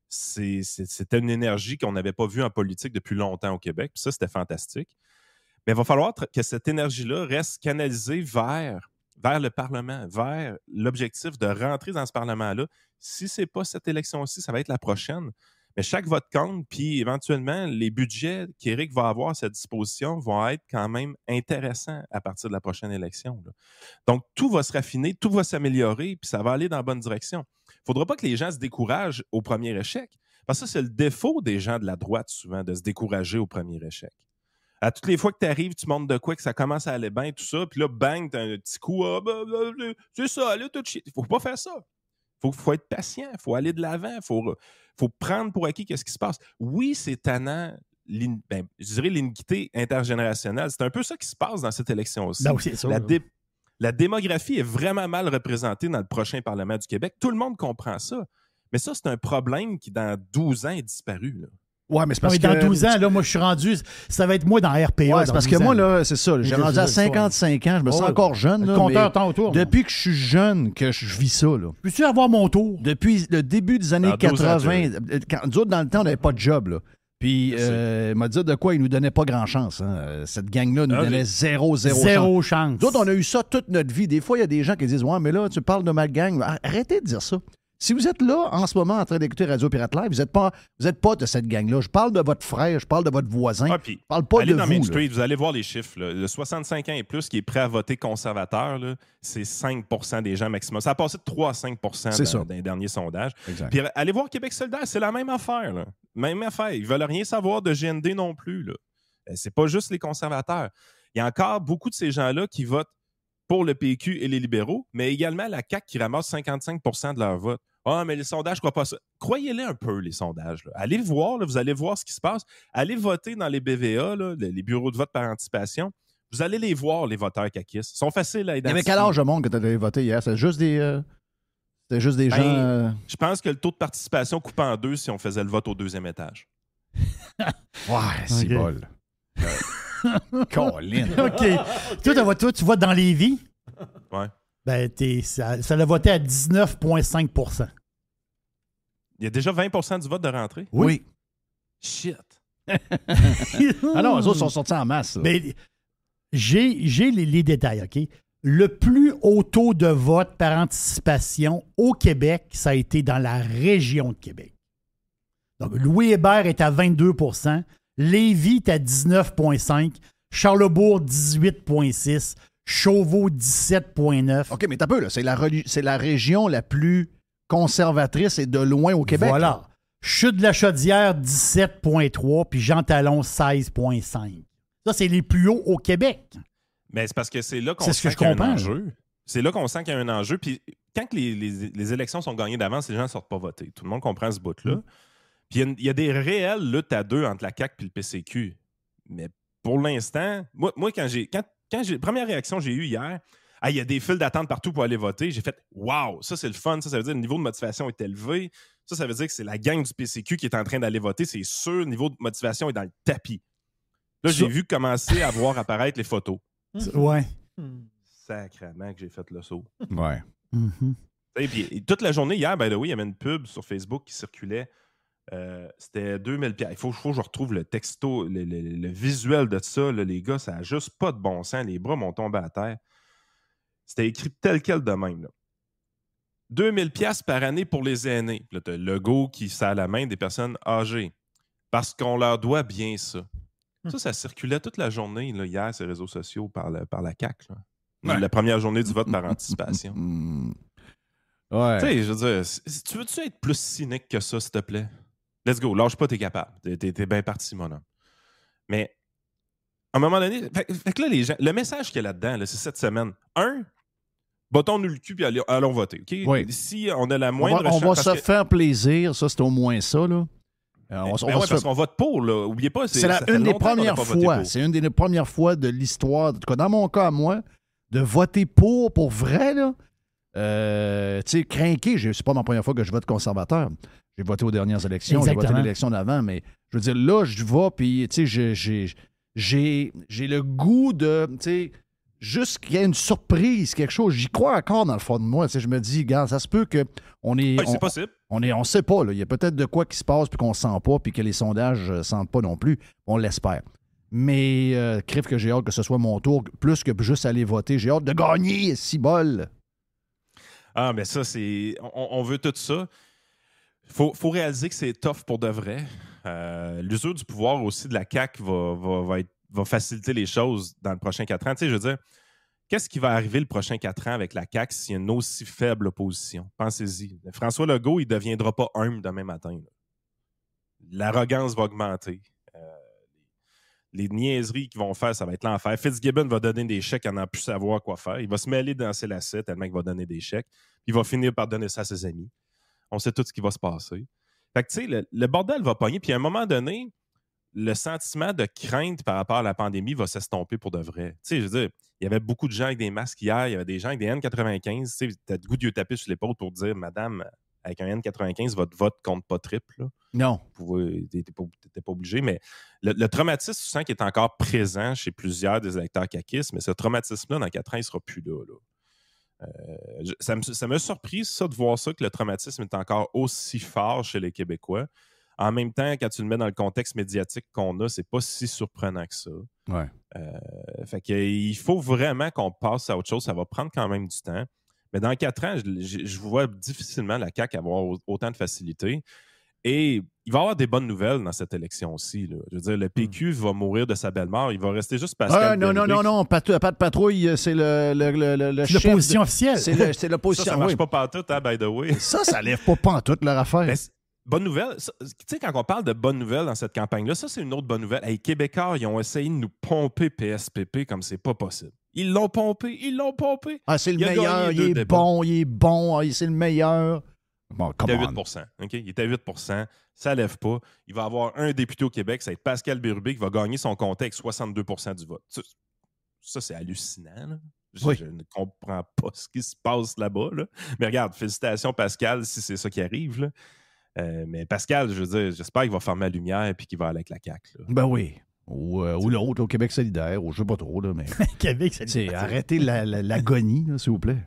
c'était une énergie qu'on n'avait pas vue en politique depuis longtemps au Québec. Puis ça, c'était fantastique. Mais il va falloir que cette énergie-là reste canalisée vers le Parlement, vers l'objectif de rentrer dans ce Parlement-là. Si ce n'est pas cette élection-ci, ça va être la prochaine. Mais chaque vote compte, puis éventuellement, les budgets qu'Éric va avoir à sa disposition vont être quand même intéressants à partir de la prochaine élection. Là. Donc, tout va se raffiner, tout va s'améliorer, puis ça va aller dans la bonne direction. Il ne faudra pas que les gens se découragent au premier échec, parce que ça, c'est le défaut des gens de la droite, souvent, de se décourager au premier échec. À toutes les fois que tu arrives, tu montes de quoi, que ça commence à aller bien, tout ça, puis là, bang, tu as un petit coup, c'est ça, là, tout shit. Il ne faut pas faire ça. Il faut être patient, il faut aller de l'avant, il faut prendre pour acquis qu'est-ce qui se passe. Oui, c'est tannant, je dirais l'iniquité intergénérationnelle. C'est un peu ça qui se passe dans cette élection aussi. Ben, c'est ça, la démographie est vraiment mal représentée dans le prochain Parlement du Québec. Tout le monde comprend ça. Mais ça, c'est un problème qui, dans 12 ans, est disparu. Là. Ouais, mais c'est parce que... Dans 12 ans, là, moi, je suis rendu... Ça va être moi dans RPA. Ouais, c'est parce que moi, là, c'est ça. J'ai rendu à 55 ans. Je me sens encore jeune. Le compteur tend autour. Depuis que je suis jeune, que je vis ça, là. Peux-tu avoir mon tour? Depuis le début des années 80, nous autres, dans le temps, on n'avait pas de job, là. Puis, il m'a dit de quoi il nous donnait pas grand-chance. Hein. Cette gang-là nous donnait zéro chance. Nous autres, on a eu ça toute notre vie. Des fois, il y a des gens qui disent « Ouais, mais là, tu parles de ma gang. » Arrêtez de dire ça. Si vous êtes là, en ce moment, en train d'écouter Radio Pirate Live, vous n'êtes pas de cette gang-là. Je parle de votre frère, je parle de votre voisin. Ah, Je parle pas de vous. Allez dans Main Street, vous allez voir les chiffres. Là. Le 65 ans et plus qui est prêt à voter conservateur, là, c'est 5 des gens maximum. Ça a passé de 3 à 5 dans les derniers sondages. Exact. Puis allez voir Québec solidaire, c'est la même affaire. Là. Même affaire. Ils ne veulent rien savoir de GND non plus. Là. C'est pas juste les conservateurs. Il y a encore beaucoup de ces gens-là qui votent pour le PQ et les libéraux, mais également la CAQ qui ramasse 55 de leur vote. Ah, mais les sondages, je crois pas ça. Croyez-les un peu, les sondages. Là. Allez voir, là, vous allez voir ce qui se passe. Allez voter dans les BVA, là, les bureaux de vote par anticipation. Vous allez les voir, les voteurs caquistes. Ils sont faciles à identifier. Mais quel âge de monde que tu avais voté hier? C'était juste des gens... Je pense que le taux de participation coupe en deux si on faisait le vote au deuxième étage. Ouais, c'est bol. Colin. OK. Toi, tu votes dans Lévis? Ouais. Ben, ça l'a voté à 19,5 %. Il y a déjà 20 du vote de rentrée? Oui. Shit. Ah non, eux autres sont sortis en masse. Mais j'ai les détails, OK? Le plus haut taux de vote par anticipation au Québec, ça a été dans la région de Québec. Donc, Louis Hébert est à 22 %, Lévis est à 19,5 %, Charlesbourg 18,6 %, Chauveau, 17,9 %. OK, mais t'as peu, là. C'est la région la plus conservatrice et de loin au Québec. Voilà. Là. Chute de la Chaudière, 17,3 puis Jean Talon, 16,5 Ça, c'est les plus hauts au Québec. Mais c'est parce que c'est là qu'on C'est ce sent que je qu'il y a un comprends. enjeu. C'est là qu'on sent qu'il y a un enjeu. Puis quand les élections sont gagnées d'avance, les gens ne sortent pas voter. Tout le monde comprend ce bout-là. Puis il y a des réelles luttes à deux entre la CAQ et le PCQ. Mais pour l'instant, moi première réaction que j'ai eue hier, il y a des files d'attente partout pour aller voter. J'ai fait « Wow! Ça, c'est le fun. Ça veut dire que le niveau de motivation est élevé. Ça veut dire que c'est la gang du PCQ qui est en train d'aller voter. C'est sûr, le niveau de motivation est dans le tapis. » Là, j'ai vu commencer à voir apparaître les photos. Ouais. Sacrément que j'ai fait le saut. Ouais. Et puis, toute la journée, hier, by the way, il y avait une pub sur Facebook qui circulait. C'était 2000$. Il faut que je retrouve le texto, le visuel de ça. Là, les gars, ça n'a juste pas de bon sens. Les bras m'ont tombé à terre. C'était écrit tel quel de même. Là. 2000$ par année pour les aînés. Là, tu as le logo qui serre la main des personnes âgées. Parce qu'on leur doit bien ça. Ça circulait toute la journée là, hier sur les réseaux sociaux par la CAQ. Là. Ouais. La première journée du vote par anticipation. Ouais. Tu sais, je veux dire, tu veux-tu être plus cynique que ça, s'il te plaît? Let's go, lâche pas, t'es capable. T'es bien parti, mon homme. Mais à un moment donné, fait que là, les gens, le message qu'il y a là-dedans, là, c'est cette semaine. Battons-nous le cul puis allons voter. OK? Oui. Si on a la moindre On va chance, se faire plaisir, ça, c'est au moins ça, là. parce qu'on vote pour, là. Oubliez pas, C'est ça fait une des longtemps qu'on n'a premières pas voté fois. pour. C'est une des premières fois de l'histoire, en tout cas, dans mon cas à moi, de voter pour vrai, là. Tu sais, crinqué, c'est pas ma première fois que je vote conservateur. J'ai voté aux dernières élections, j'ai voté l'élection d'avant, mais je veux dire, là, je vais, puis, tu sais, j'ai le goût de, tu sais, juste qu'il y ait une surprise, quelque chose. J'y crois encore dans le fond de moi. Tu sais, je me dis, regarde, ça se peut qu'on est... Oui, c'est possible. On sait pas, là. Il y a peut-être de quoi qui se passe puis qu'on sent pas puis que les sondages ne sentent pas non plus. On l'espère. Mais, crève que j'ai hâte que ce soit mon tour, plus que juste aller voter. J'ai hâte de gagner, cibole. Ah, mais ça, c'est... On veut tout ça. Faut réaliser que c'est tough pour de vrai. L'usure du pouvoir aussi de la CAQ va faciliter les choses dans le prochain 4 ans. Tu sais, je veux dire, qu'est-ce qui va arriver le prochain 4 ans avec la CAQ s'il y a une aussi faible opposition? Pensez-y. François Legault, il ne deviendra pas humble demain matin. Là. L'arrogance va augmenter. Les niaiseries qu'ils vont faire, ça va être l'enfer. Fitzgibbon va donner des chèques à n'en plus savoir quoi faire. Il va se mêler dans ses lacets tellement qu'il va donner des chèques. Il va finir par donner ça à ses amis. On sait tout ce qui va se passer. Fait que, tu sais, le bordel va pogner. Puis à un moment donné, le sentiment de crainte par rapport à la pandémie va s'estomper pour de vrai. Tu sais, je veux dire, il y avait beaucoup de gens avec des masques hier. Il y avait des gens avec des N95. Tu sais, t'as le goût de lui taper sur l'épaule pour dire, madame, avec un N95, votre vote compte pas triple. Là. Non. T'étais pas obligé, mais le traumatisme, tu sens qu'il est encore présent chez plusieurs des électeurs caquistes, mais ce traumatisme-là, dans 4 ans, il sera plus là. Ça m'a surpris, ça, de voir ça, que le traumatisme est encore aussi fort chez les Québécois. En même temps, quand tu le mets dans le contexte médiatique qu'on a, c'est pas si surprenant que ça. Ouais. Fait qu'il faut vraiment qu'on passe à autre chose. Ça va prendre quand même du temps. Mais dans 4 ans, je vois difficilement la CAQ avoir autant de facilité. Et il va y avoir des bonnes nouvelles dans cette élection aussi. Là. Je veux dire, le PQ va mourir de sa belle mort. Il va rester juste Pascal Bérubé. Non. Pat Patrouille, c'est le chef. L'opposition officielle. C'est l'opposition. Ça marche pas partout, hein, by the way. Ça lève pas pantoute leur affaire. Mais bonne nouvelle. Tu sais, quand on parle de bonnes nouvelles dans cette campagne-là, ça, c'est une autre bonne nouvelle. Les Québécois, ils ont essayé de nous pomper PSPP comme c'est pas possible. Ils l'ont pompé. Ah, c'est le meilleur. Il est bon. C'est le meilleur. Bon, il est à 8 okay? Il est à 8 ça lève pas. Il va avoir un député au Québec, ça va être Pascal Bérubé qui va gagner son comté avec 62 du vote. Ça c'est hallucinant. Là. Je ne comprends pas ce qui se passe là-bas. Là. Mais regarde, félicitations Pascal si c'est ça qui arrive. Là. Mais Pascal, je veux dire, j'espère qu'il va fermer la lumière et qu'il va aller avec la CAQ. Là. Ben oui. Ou l'autre, au Québec solidaire, ou je sais pas trop. Là, mais... Québec solidaire. Arrêtez l'agonie, s'il vous plaît.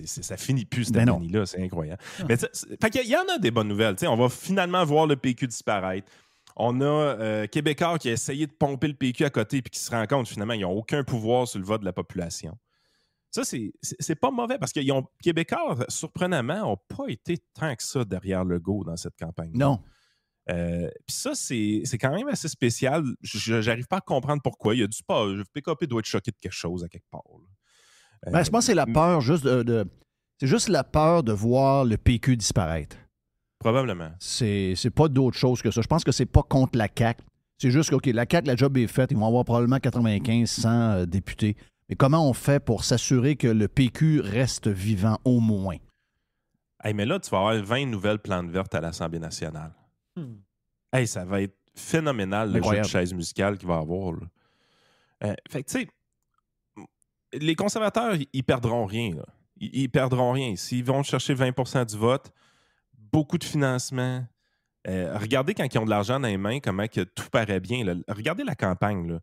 Ça finit plus cette agonie-là, c'est incroyable. Mais il y en a des bonnes nouvelles. On va finalement voir le PQ disparaître. On a Québécois qui a essayé de pomper le PQ à côté et qui se rend compte finalement qu'ils n'ont aucun pouvoir sur le vote de la population. Ça, c'est pas mauvais parce que Québécois, surprenamment, n'ont pas été tant que ça derrière Legault dans cette campagne. Non. Puis ça, c'est quand même assez spécial. Je n'arrive pas à comprendre pourquoi. Il y a du pas. PKP doit être choqué de quelque chose à quelque part. Je pense que c'est la peur juste c'est juste la peur de voir le PQ disparaître. Probablement. C'est pas d'autre chose que ça. Je pense que c'est pas contre la CAQ. C'est juste que, OK, la CAQ, la job est faite. Ils vont avoir probablement 95-100 députés. Mais comment on fait pour s'assurer que le PQ reste vivant au moins? Hey, mais là, tu vas avoir 20 nouvelles plantes vertes à l'Assemblée nationale. Hey, ça va être phénoménal, le jeu de chaise musicale qu'il va y avoir. Fait que, tu sais, les conservateurs, ils perdront rien. Là. Ils perdront rien. S'ils vont chercher 20 du vote, beaucoup de financement. Regardez quand ils ont de l'argent dans les mains, comment que tout paraît bien. Là. Regardez la campagne. Là.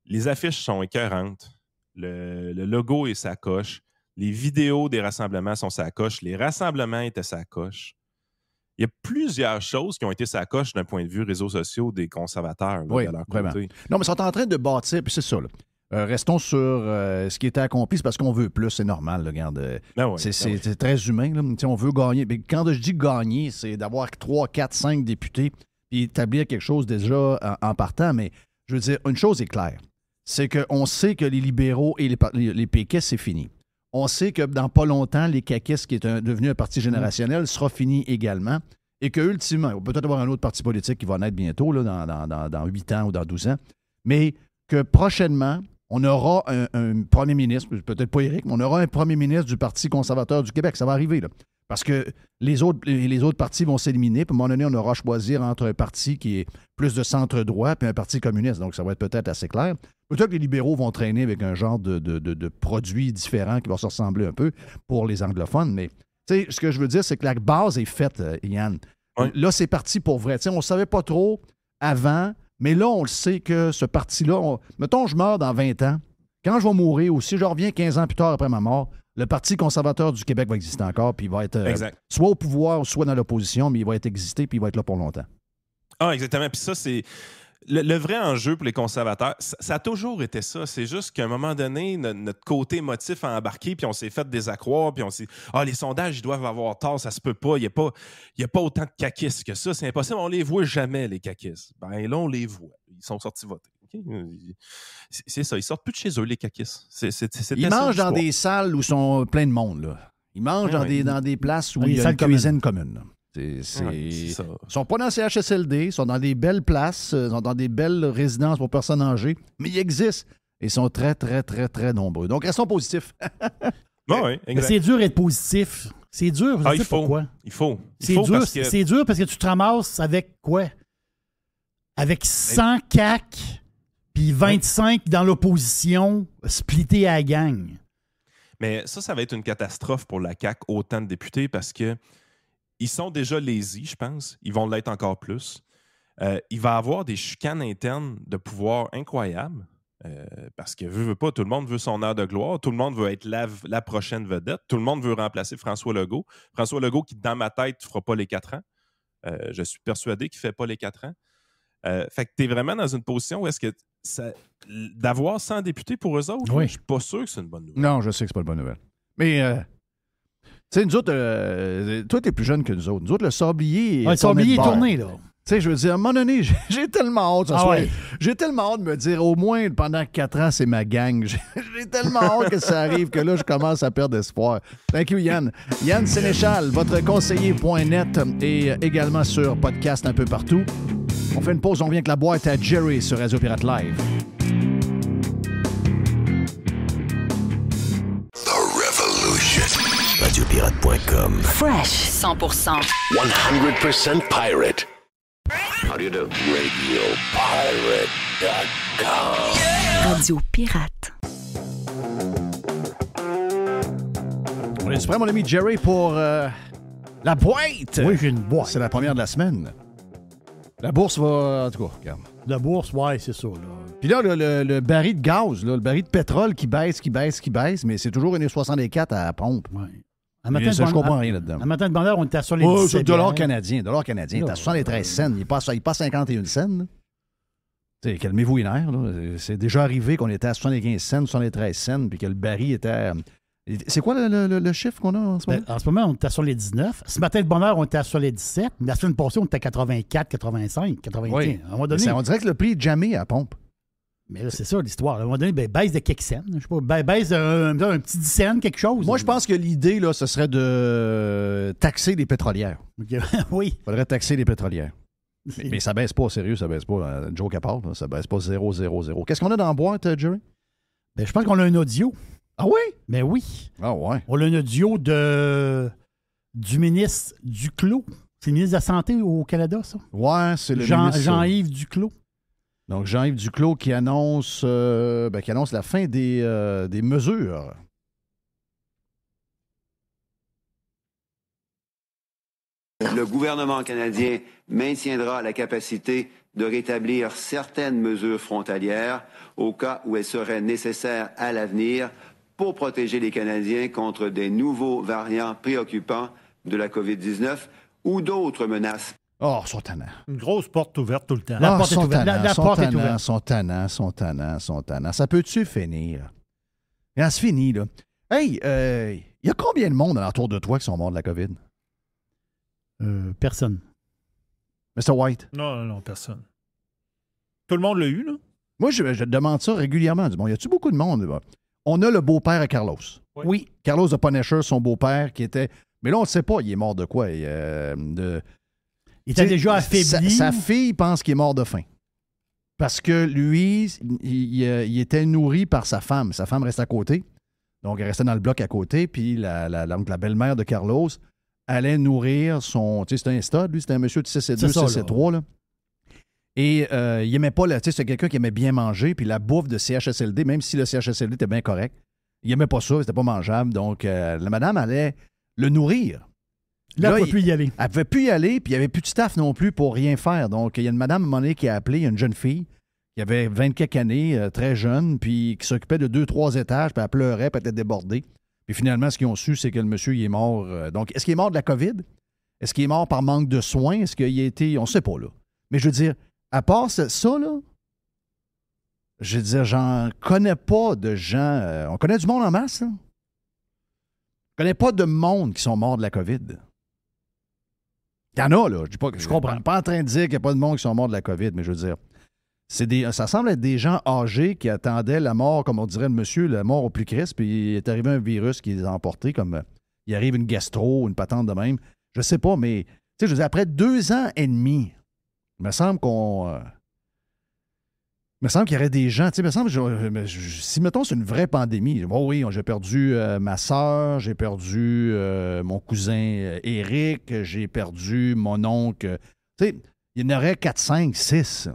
Les affiches sont écœurantes. Le logo est sa coche. Les vidéos des rassemblements sont sa coche. Les rassemblements étaient sa coche. Il y a plusieurs choses qui ont été sa coche d'un point de vue réseaux sociaux des conservateurs. Là, oui, de leur vraiment. côté. Non, mais ils sont en train de bâtir, puis c'est ça. Là. Restons sur ce qui était accompli, c'est parce qu'on veut plus, c'est normal. Là, regarde, c'est très humain. Là. On veut gagner. Mais quand je dis gagner, c'est d'avoir 3, 4, 5 députés puis établir quelque chose déjà en partant. Mais je veux dire, une chose est claire, c'est qu'on sait que les libéraux et les péquistes, c'est fini. On sait que dans pas longtemps, les caquistes, qui est devenu un parti générationnel, sera fini également. Et qu'ultimement, il va peut-être avoir un autre parti politique qui va naître bientôt, là, dans 8 ans ou dans 12 ans. Mais que prochainement, on aura un premier ministre, peut-être pas Éric, mais on aura un premier ministre du Parti conservateur du Québec. Ça va arriver, là. Parce que les autres partis vont s'éliminer. Puis à un moment donné, on aura à choisir entre un parti qui est plus de centre-droit puis un parti communiste. Donc, ça va être peut-être assez clair. Peut-être que les libéraux vont traîner avec un genre de produits différents qui vont se ressembler un peu pour les anglophones. Mais, tu sais, ce que je veux dire, c'est que la base est faite, Yann. Oui. Là, c'est parti pour vrai. Tu sais, on ne savait pas trop avant, mais là, on le sait que ce parti-là... Mettons, je meurs dans 20 ans. Quand je vais mourir, ou si je reviens 15 ans plus tard après ma mort, le Parti conservateur du Québec va exister encore, puis il va être soit au pouvoir, soit dans l'opposition, mais il va être existé, puis il va être là pour longtemps. Ah, exactement. Puis ça, c'est... Le vrai enjeu pour les conservateurs, ça a toujours été ça. C'est juste qu'à un moment donné, notre côté émotif a embarqué, puis on s'est fait désaccroire, puis on s'est dit « Ah, les sondages, ils doivent avoir tort, ça se peut pas. Il n'y a pas autant de caquistes que ça. C'est impossible. On les voit jamais, les caquistes. » Ben là, on les voit. Ils sont sortis voter. Okay? C'est ça. Ils sortent plus de chez eux, les caquistes. Ils mangent dans des salles où sont plein de monde, là. Ils mangent dans des places où il y a une cuisine commune, là. Ils sont pas dans le CHSLD, ils sont dans des belles places, ils sont dans des belles résidences pour personnes âgées, mais ils existent et ils sont très, très, très, très nombreux. Donc, elles sont positifs. Oui, exact. C'est dur d'être positif. C'est dur. Il faut. Pourquoi? Il faut. C'est dur parce que tu te ramasses avec quoi? Avec 100 CAQ puis 25 dans l'opposition, splittés à la gang. Mais ça va être une catastrophe pour la CAQ, autant de députés, parce que ils sont déjà lazy, je pense. Ils vont l'être encore plus. Il va y avoir des chicanes internes de pouvoir incroyables. Parce que veut pas, tout le monde veut son heure de gloire. Tout le monde veut être la prochaine vedette. Tout le monde veut remplacer François Legault. François Legault qui, dans ma tête, ne fera pas les 4 ans. Je suis persuadé qu'il ne fait pas les 4 ans. Fait que tu es vraiment dans une position où est-ce que d'avoir 100 députés pour eux autres, je ne suis pas sûr que c'est une bonne nouvelle. Non, je sais que c'est pas une bonne nouvelle. Mais... Tu sais, nous autres, toi, t'es plus jeune que nous autres. Nous autres, le sablier le sablier est tourné, là. Tu sais, je veux dire, à un moment donné, j'ai tellement hâte. J'ai tellement hâte de me dire, au moins, pendant 4 ans, c'est ma gang. J'ai tellement hâte que ça arrive que là, je commence à perdre espoir. Thank you, Yann. Yann Sénéchal, votre conseiller.net et également sur podcast un peu partout. On fait une pause, on vient avec la boîte à Jerry sur Radio Pirate Live. RadioPirate.com. Fresh 100%. 100% pirate. How do you do? RadioPirate.com. Radio Pirate. On est prêt, mon ami Jerry, pour la boîte. Oui, j'ai une boîte. C'est la première de la semaine. La bourse va... En tout cas, regarde. La bourse, ouais, c'est ça. Là. Puis là, le baril de gaz, là, le baril de pétrole qui baisse, mais c'est toujours 1,64 à la pompe. Ouais. Je comprends rien là-dedans. Un matin de bonheur, on était sur les 17 c'est $. Dollar canadien. T'as 73 cents. Il passe 51 cents. Calmez-vous les nerfs. Là. C'est déjà arrivé qu'on était à 75 cents, 73 cents, puis que le baril était à... C'est quoi le chiffre qu'on a en ce moment? En ce moment, on était sur les 19. Ce matin de bonheur, on était sur les 17. La semaine passée, on était à 84, 85, 95. Oui. À un moment donné, on dirait que le prix est jamais à la pompe. Mais là, c'est ça l'histoire. À un moment donné, baisse de quelques cents. Je sais pas, baisse d'un petit 10 cents, quelque chose. Moi, je pense que l'idée, là, ce serait de taxer les pétrolières. Okay. Oui. Il faudrait taxer les pétrolières. Mais ça baisse pas, sérieux, ça baisse pas. Joke à part, là, ça baisse pas 0,00. Qu'est-ce qu'on a dans la boîte, Jerry? Ben, je pense qu'on a un audio. Ah oui? Ben oui. Ah ouais. On a un audio du ministre Duclos. C'est le ministre de la Santé au Canada, ça? Ouais, c'est le ministre. ministre... Jean-Yves Duclos. Donc, Jean-Yves Duclos qui annonce la fin des mesures. Le gouvernement canadien maintiendra la capacité de rétablir certaines mesures frontalières au cas où elles seraient nécessaires à l'avenir pour protéger les Canadiens contre des nouveaux variants préoccupants de la COVID-19 ou d'autres menaces. Oh, sont tannants. Une grosse porte ouverte tout le temps. La porte est ouverte. La porte est ouverte. Sont tannants. Ça peut-tu finir? Et ça se finit, là. Hey, il y a combien de monde autour de toi qui sont morts de la COVID? Personne. Mr. White? Non, personne. Tout le monde l'a eu, là? Moi, je te demande ça régulièrement. Bon, y a-tu beaucoup de monde? Là? On a le beau-père à Carlos. Oui. Carlos de Punisher, son beau-père, qui était... Mais là, on ne sait pas, il est mort de quoi? Il était déjà affaibli. Sa fille pense qu'il est mort de faim. Parce que lui, il était nourri par sa femme. Sa femme reste à côté. Donc, elle restait dans le bloc à côté. Puis donc, la belle-mère de Carlos allait nourrir son... Tu sais, c'était un stud, lui. C'était un monsieur de 6'2", 6'3", là. Et il aimait pas... Tu sais, c'était quelqu'un qui aimait bien manger. Puis la bouffe de CHSLD, même si le CHSLD était bien correct, il aimait pas ça. C'était pas mangeable. Donc, la madame allait le nourrir. Là, elle ne pouvait plus y aller. Elle ne pouvait plus y aller, puis il n'y avait plus de staff non plus pour rien faire. Donc, il y a une madame, à un moment donné, qui a appelé, il y a une jeune fille, qui avait 20 quelques années, très jeune, puis qui s'occupait de 2-3 étages, puis elle pleurait, puis elle était débordée. Puis finalement, ce qu'ils ont su, c'est que le monsieur, il est mort. Donc, est-ce qu'il est mort de la COVID? Est-ce qu'il est mort par manque de soins? Est-ce qu'il a été... On ne sait pas, là. Mais je veux dire, à part ça, là, je veux dire, j'en connais pas de gens... on connaît du monde en masse, là. On connais pas de monde qui sont morts de la COVID. Il y en a, là. Je comprends. Je suis pas en train de dire qu'il n'y a pas de monde qui sont morts de la COVID, mais je veux dire, ça semble être des gens âgés qui attendaient la mort, comme on dirait le monsieur, la mort au plus crisse, puis il est arrivé un virus qui les a emportés, comme il arrive une gastro, une patente de même. Je sais pas, mais tu sais, je veux dire, après 2 ans et demi, il me semble il me semble qu'il y aurait des gens, tu sais, il me semble, si mettons c'est une vraie pandémie, bon oui, j'ai perdu ma soeur, j'ai perdu mon cousin Éric, j'ai perdu mon oncle, tu sais, il y en aurait 4, 5, 6.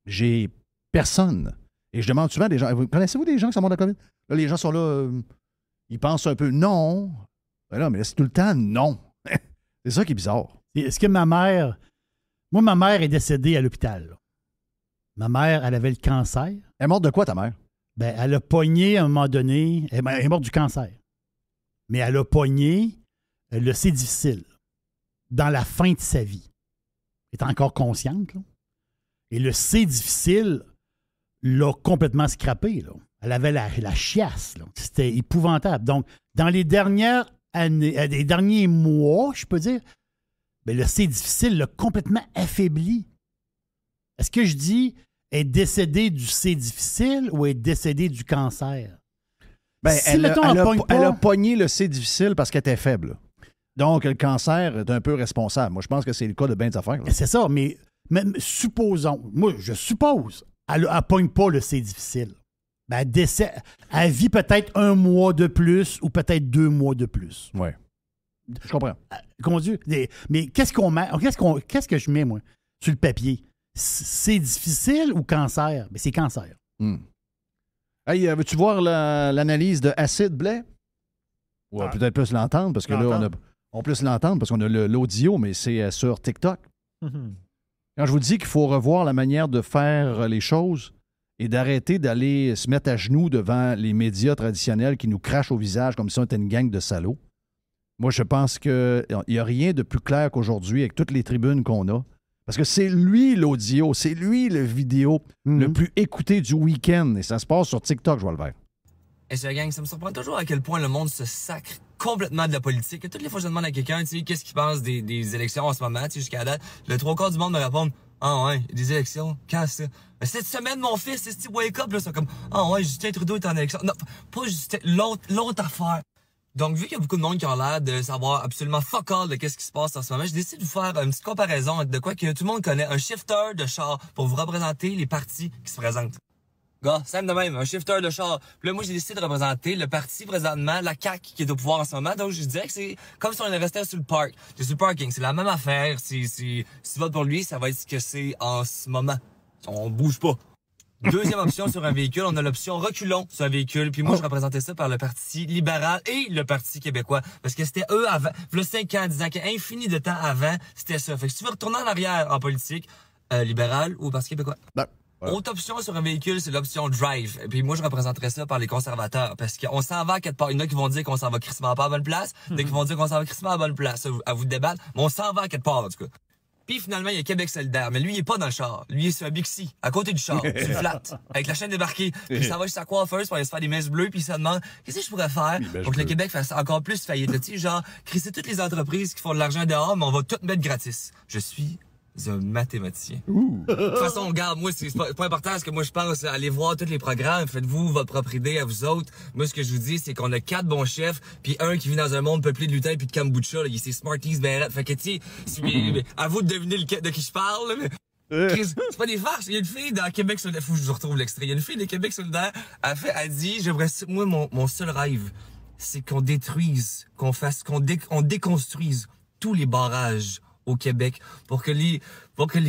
J'ai personne. Et je demande souvent à des gens, connaissez-vous des gens qui sont morts de la COVID? Là, les gens sont là, ils pensent un peu, non. Ben là, mais c'est tout le temps, non. C'est ça qui est bizarre. Est-ce que ma mère est décédée à l'hôpital, là. Ma mère, elle avait le cancer. Elle est morte de quoi, ta mère? Ben, elle a pogné à un moment donné. Elle est morte du cancer. Mais elle a pogné le C difficile dans la fin de sa vie. Elle est encore consciente, là. Et le C difficile l'a complètement scrappé, là. Elle avait la chiasse, là. C'était épouvantable. Donc, dans les dernières années, les derniers mois, je peux dire, ben, le C difficile l'a complètement affaibli. Est-ce que je dis est décédée du C difficile ou est décédée du cancer? Ben, si, elle elle a pogné le C difficile parce qu'elle était faible. Donc, le cancer est un peu responsable. Moi, je pense que c'est le cas de bien des affaires. Là. C'est ça, mais supposons, moi, je suppose, elle ne pogne pas le C difficile. Ben, elle vit peut-être 1 mois de plus ou peut-être 2 mois de plus. Oui. Je comprends. Comment dire? Mais qu'est-ce qu'on met? Qu'est-ce que je mets, moi, sur le papier? C'est difficile ou cancer? Ben, c'est cancer. Hey, veux-tu voir l'analyse de Acid Blais? Ou peut-être plus l'entendre, parce que là, on peut plus l'entendre parce qu'on a l'audio, mais c'est sur TikTok. Quand je vous dis qu'il faut revoir la manière de faire les choses et d'arrêter d'aller se mettre à genoux devant les médias traditionnels qui nous crachent au visage comme si on était une gang de salauds, moi, je pense qu'il n'y a rien de plus clair qu'aujourd'hui avec toutes les tribunes qu'on a. Parce que c'est lui l'audio, c'est lui le vidéo le plus écouté du week-end. Et ça se passe sur TikTok, je vois le vert. Et ce gang, ça me surprend toujours à quel point le monde se sacre complètement de la politique. Et toutes les fois que je demande à quelqu'un, tu sais, qu'est-ce qu'il pense des élections en ce moment, tu sais, jusqu'à la date, le 3/4 du monde me répond « Ah ouais, des élections, quand ça? » Mais cette semaine, mon fils, c'est ce wake up, là, c'est comme « Ah ouais, Justin Trudeau est en élection. » Non, pas Justin, l'autre affaire. Donc, vu qu'il y a beaucoup de monde qui ont l'air de savoir absolument fuck all de qu'est-ce qui se passe en ce moment, je décide de vous faire une petite comparaison de quoi que tout le monde connaît. Un shifter de char pour vous représenter les partis qui se présentent. Gars, simple de même, un shifter de char. Puis là, moi, j'ai décidé de représenter le parti présentement, la CAQ, qui est au pouvoir en ce moment. Donc, je dirais que c'est comme si on restait sur le parc. Sur le parking, c'est la même affaire. Si tu votes pour lui, ça va être ce que c'est en ce moment. On bouge pas. Deuxième option sur un véhicule, on a l'option reculons sur un véhicule. Puis moi, je représentais ça par le Parti libéral et le Parti québécois. Parce que c'était eux avant, le 5 ans, 10 ans, infini de temps avant, c'était ça. Fait que si tu veux retourner en arrière en politique, libéral ou Parti québécois. Ben, voilà. Autre option sur un véhicule, c'est l'option drive. Et puis moi, je représenterais ça par les conservateurs. Parce qu'on s'en va à quelque part. Il y en a qui vont dire qu'on s'en va crissement pas à la bonne place. Il y en a qui vont dire qu'on s'en va crissement à la bonne place. À vous de débattre. Mais on s'en va à quelque part, en tout cas. Puis finalement, il y a Québec solidaire. Mais lui, il est pas dans le char. Lui, il est sur un Bixi, à côté du char, sur le flat, avec la chaîne débarquée. Puis ça va chez sa coiffeuse pour aller se faire des messes bleues. Puis il se demande, qu'est-ce que je pourrais faire pour que le Québec fasse encore plus faillite. Tu sais, genre, crisser toutes les entreprises qui font de l'argent dehors, mais on va tout mettre gratis. Je suis un mathématicien. De toute façon, regarde, moi, c'est pas important ce que moi je pense. Allez voir tous les programmes, faites-vous votre propre idée à vous autres. Moi, ce que je vous dis, c'est qu'on a 4 bons chefs, puis un qui vit dans un monde peuplé de lutins puis de kombucha. Là, il est Smarties, ben là. Fait que, tu sais, à vous de deviner de qui je parle. Là, mais... Chris, c'est pas des farces. Il y a une fille dans Québec solidaire. Faut que je vous retrouve l'extrait. Il y a une fille de Québec solidaire. Elle dit, moi, mon seul rêve, c'est qu'on détruise, qu'on déconstruise tous les barrages au Québec pour que les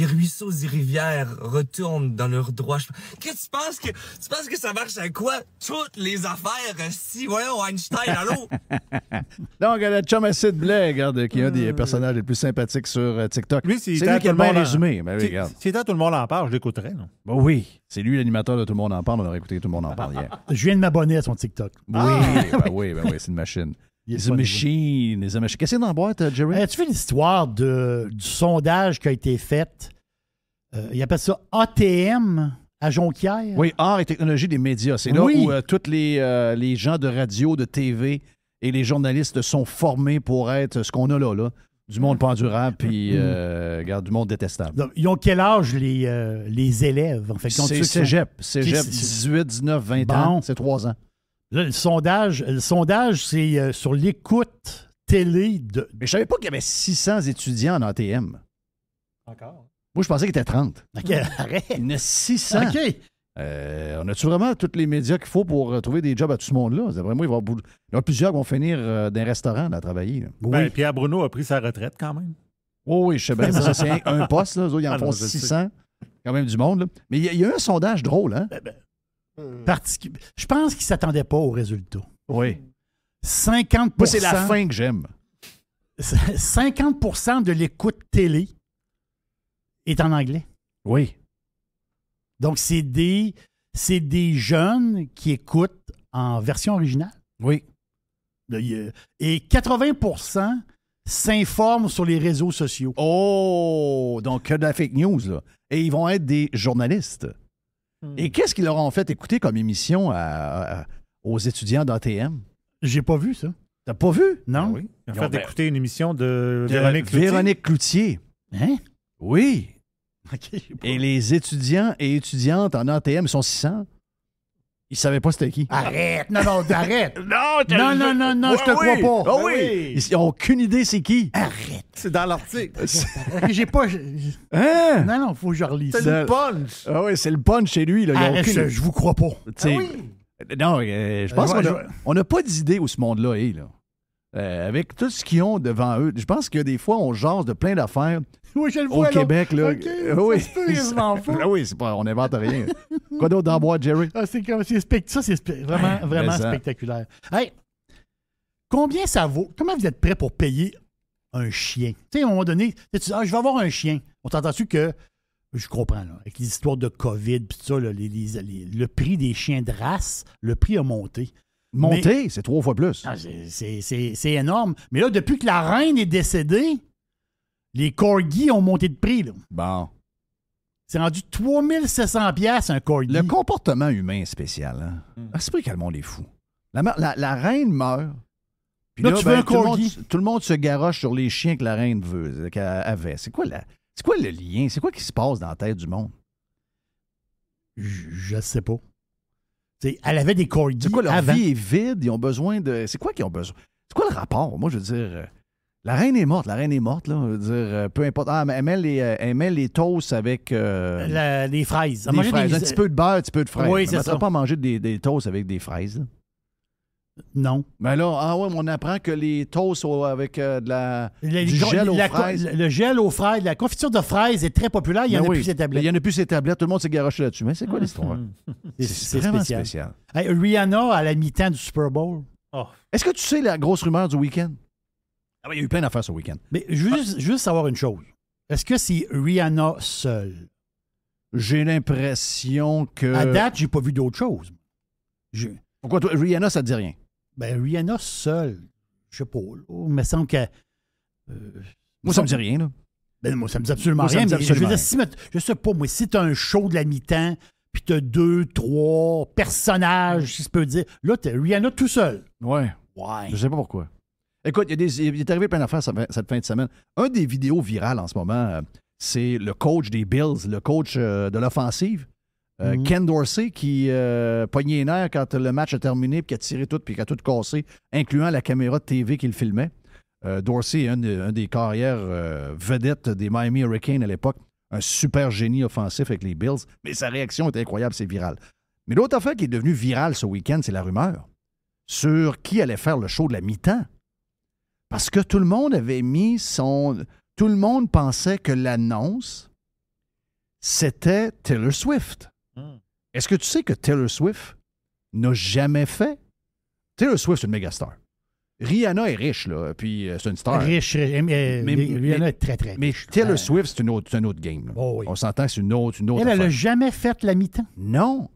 ruisseaux et rivières retournent dans leur droit. Qu'est-ce que tu penses que ça marche à quoi? Toutes les affaires, si, voyons, Einstein, allô? Donc, le chum Acid Blais, regarde, qui est un des personnages les plus sympathiques sur TikTok. Lui, c'est lui qui a le bien résumé. Ben, si, regarde. si tout le monde en parle, je l'écouterais, non? Ben oui, c'est lui l'animateur de Tout le monde en parle. On aurait écouté Tout le monde en parle hier. Je viens de m'abonner à son TikTok. Oui, c'est une machine. Les machines. Qu'est-ce qu'il y a dans la boîte, Jerry? Tu fais l'histoire du sondage qui a été fait. Il appelle ça ATM à Jonquière. Oui, Art et technologie des médias. C'est là où tous les gens de radio, de TV et les journalistes sont formés pour être ce qu'on a là. Du monde pas endurable, puis du monde détestable. Donc, ils ont quel âge les élèves? En fait, c'est cégep. Cégep, 18, 19, 20 ans. C'est 3 ans. Là, le sondage c'est sur l'écoute télé de... Mais je savais pas qu'il y avait 600 étudiants en ATM. Encore? Moi, je pensais qu'il était 30. OK, arrête. Il y en a 600. OK. On a-tu vraiment tous les médias qu'il faut pour trouver des jobs à tout ce monde-là? Vraiment, il va y en a plusieurs qui vont finir dans un restaurant à travailler. Là. Oui. Ben, Pierre Bruno a pris sa retraite quand même. Oui, je sais bien. Ça, c'est un poste. Là. Ils en font 600. Quand même du monde. Là. Mais il y a eu un sondage drôle. Hein? Je pense qu'ils ne s'attendaient pas aux résultats. Oui. 50%. Moi, c'est la fin que j'aime. 50% de l'écoute télé est en anglais. Oui. Donc, c'est des jeunes qui écoutent en version originale. Oui. Et 80% s'informent sur les réseaux sociaux. Oh! Donc, que de la fake news, là. Et ils vont être des journalistes. Et qu'est-ce qu'ils leur ont fait écouter comme émission aux étudiants d'ATM? J'ai pas vu ça. T'as pas vu? Non. Oui. Ils ont fait écouter une émission de Véronique Cloutier. Véronique Cloutier. Hein? Oui. Okay, et les étudiants et étudiantes en ATM, ils sont 600. Ils savaient pas c'était qui. Arrête! Non, arrête! Non, je te crois pas. Oh oui! Ils n'ont aucune idée c'est qui. Arrête! C'est dans l'article. J'ai pas... Hein? Non, faut que je relise. C'est le punch! Ah oui, c'est le punch chez lui. Là. Je vous crois pas. Non, je pense qu'on n'a pas d'idée où ce monde-là est. Là. Avec tout ce qu'ils ont devant eux, je pense que des fois, on jase de plein d'affaires. Oui, je le vois, au Québec, là. Okay, oui, c'est on n'invente rien. Quoi d'autre dans la boîte, Jerry? C'est vraiment spectaculaire. Hey, combien ça vaut? Comment vous êtes prêts pour payer un chien? Tu sais, à un moment donné, tu dis, je vais avoir un chien. On t'entend-tu que, je comprends, là, avec les histoires de COVID, puis tout ça, là, le prix des chiens de race, le prix a monté. Monté, c'est 3 fois plus. C'est énorme. Mais là, depuis que la reine est décédée, les corgis ont monté de prix. Là. Bon. C'est rendu 3700 $ un corgi. Le comportement humain est spécial. Hein? C'est pas que le monde est fou. La reine meurt. Puis là, tu veux un corgi. Tout le monde se garoche sur les chiens que la reine avait. C'est quoi le lien? C'est quoi qui se passe dans la tête du monde? Je sais pas. Elle avait des corgis. C'est quoi, leur vie est vide? Ils ont besoin de... C'est quoi qu'ils ont besoin? C'est quoi le rapport? Moi, je veux dire... La reine est morte, là. Je veux dire, peu importe. Ah, mais elle met les toasts avec... les fraises. Des fraises. Un petit peu de beurre, un petit peu de fraises. Oui, c'est ça. On ne pas manger des toasts avec des fraises. Là. Non. Mais là, on apprend que les toasts avec du gel aux fraises. Le gel aux fraises, la confiture de fraises est très populaire. Il n'y en a plus ces tablettes. Il n'y en a plus ces tablettes. Tout le monde s'est garoché là-dessus. Mais c'est quoi l'histoire? C'est vraiment spécial. Hey, Rihanna à la mi-temps du Super Bowl. Oh. Est-ce que tu sais la grosse rumeur du week-end? Ah oui, il y a eu plein d'affaires ce week-end. Mais je veux juste savoir une chose. Est-ce que c'est Rihanna seule? J'ai l'impression que... À date, j'ai pas vu d'autre chose. Pourquoi toi, Rihanna, ça te dit rien? Ben, Rihanna seule, je sais pas. Il me semble que... moi, ça me dit rien, là. Ben, moi, ça me dit absolument rien. Je veux dire, je sais pas, moi, si tu as un show de la mi-temps, puis tu as 2, 3 personnages, si je peux dire, là, tu Rihanna tout seul. Ouais. Je sais pas pourquoi. Écoute, il est arrivé plein d'affaires cette fin de semaine. Un des vidéos virales en ce moment, c'est le coach des Bills, le coach de l'offensive, Ken Dorsey, qui pognait les nerfs quand le match a terminé, puis qui a tiré tout, puis qui a tout cassé, incluant la caméra de TV qui le filmait. Dorsey est un des carrières vedettes des Miami Hurricanes à l'époque. un super génie offensif avec les Bills, mais sa réaction est incroyable, c'est viral. Mais l'autre affaire qui est devenue virale ce week-end, c'est la rumeur sur qui allait faire le show de la mi-temps. Parce que tout le monde avait mis son... Tout le monde pensait que l'annonce, c'était Taylor Swift. Est-ce que tu sais que Taylor Swift n'a jamais fait... Taylor Swift, c'est une méga star. Rihanna est riche, là, puis c'est une star. Riche, Rihanna est très, très riche. Mais Taylor Swift, c'est un autre game. Là. Oh, oui. On s'entend que c'est une autre Elle affaire. n'a jamais fait la mi-temps. Non.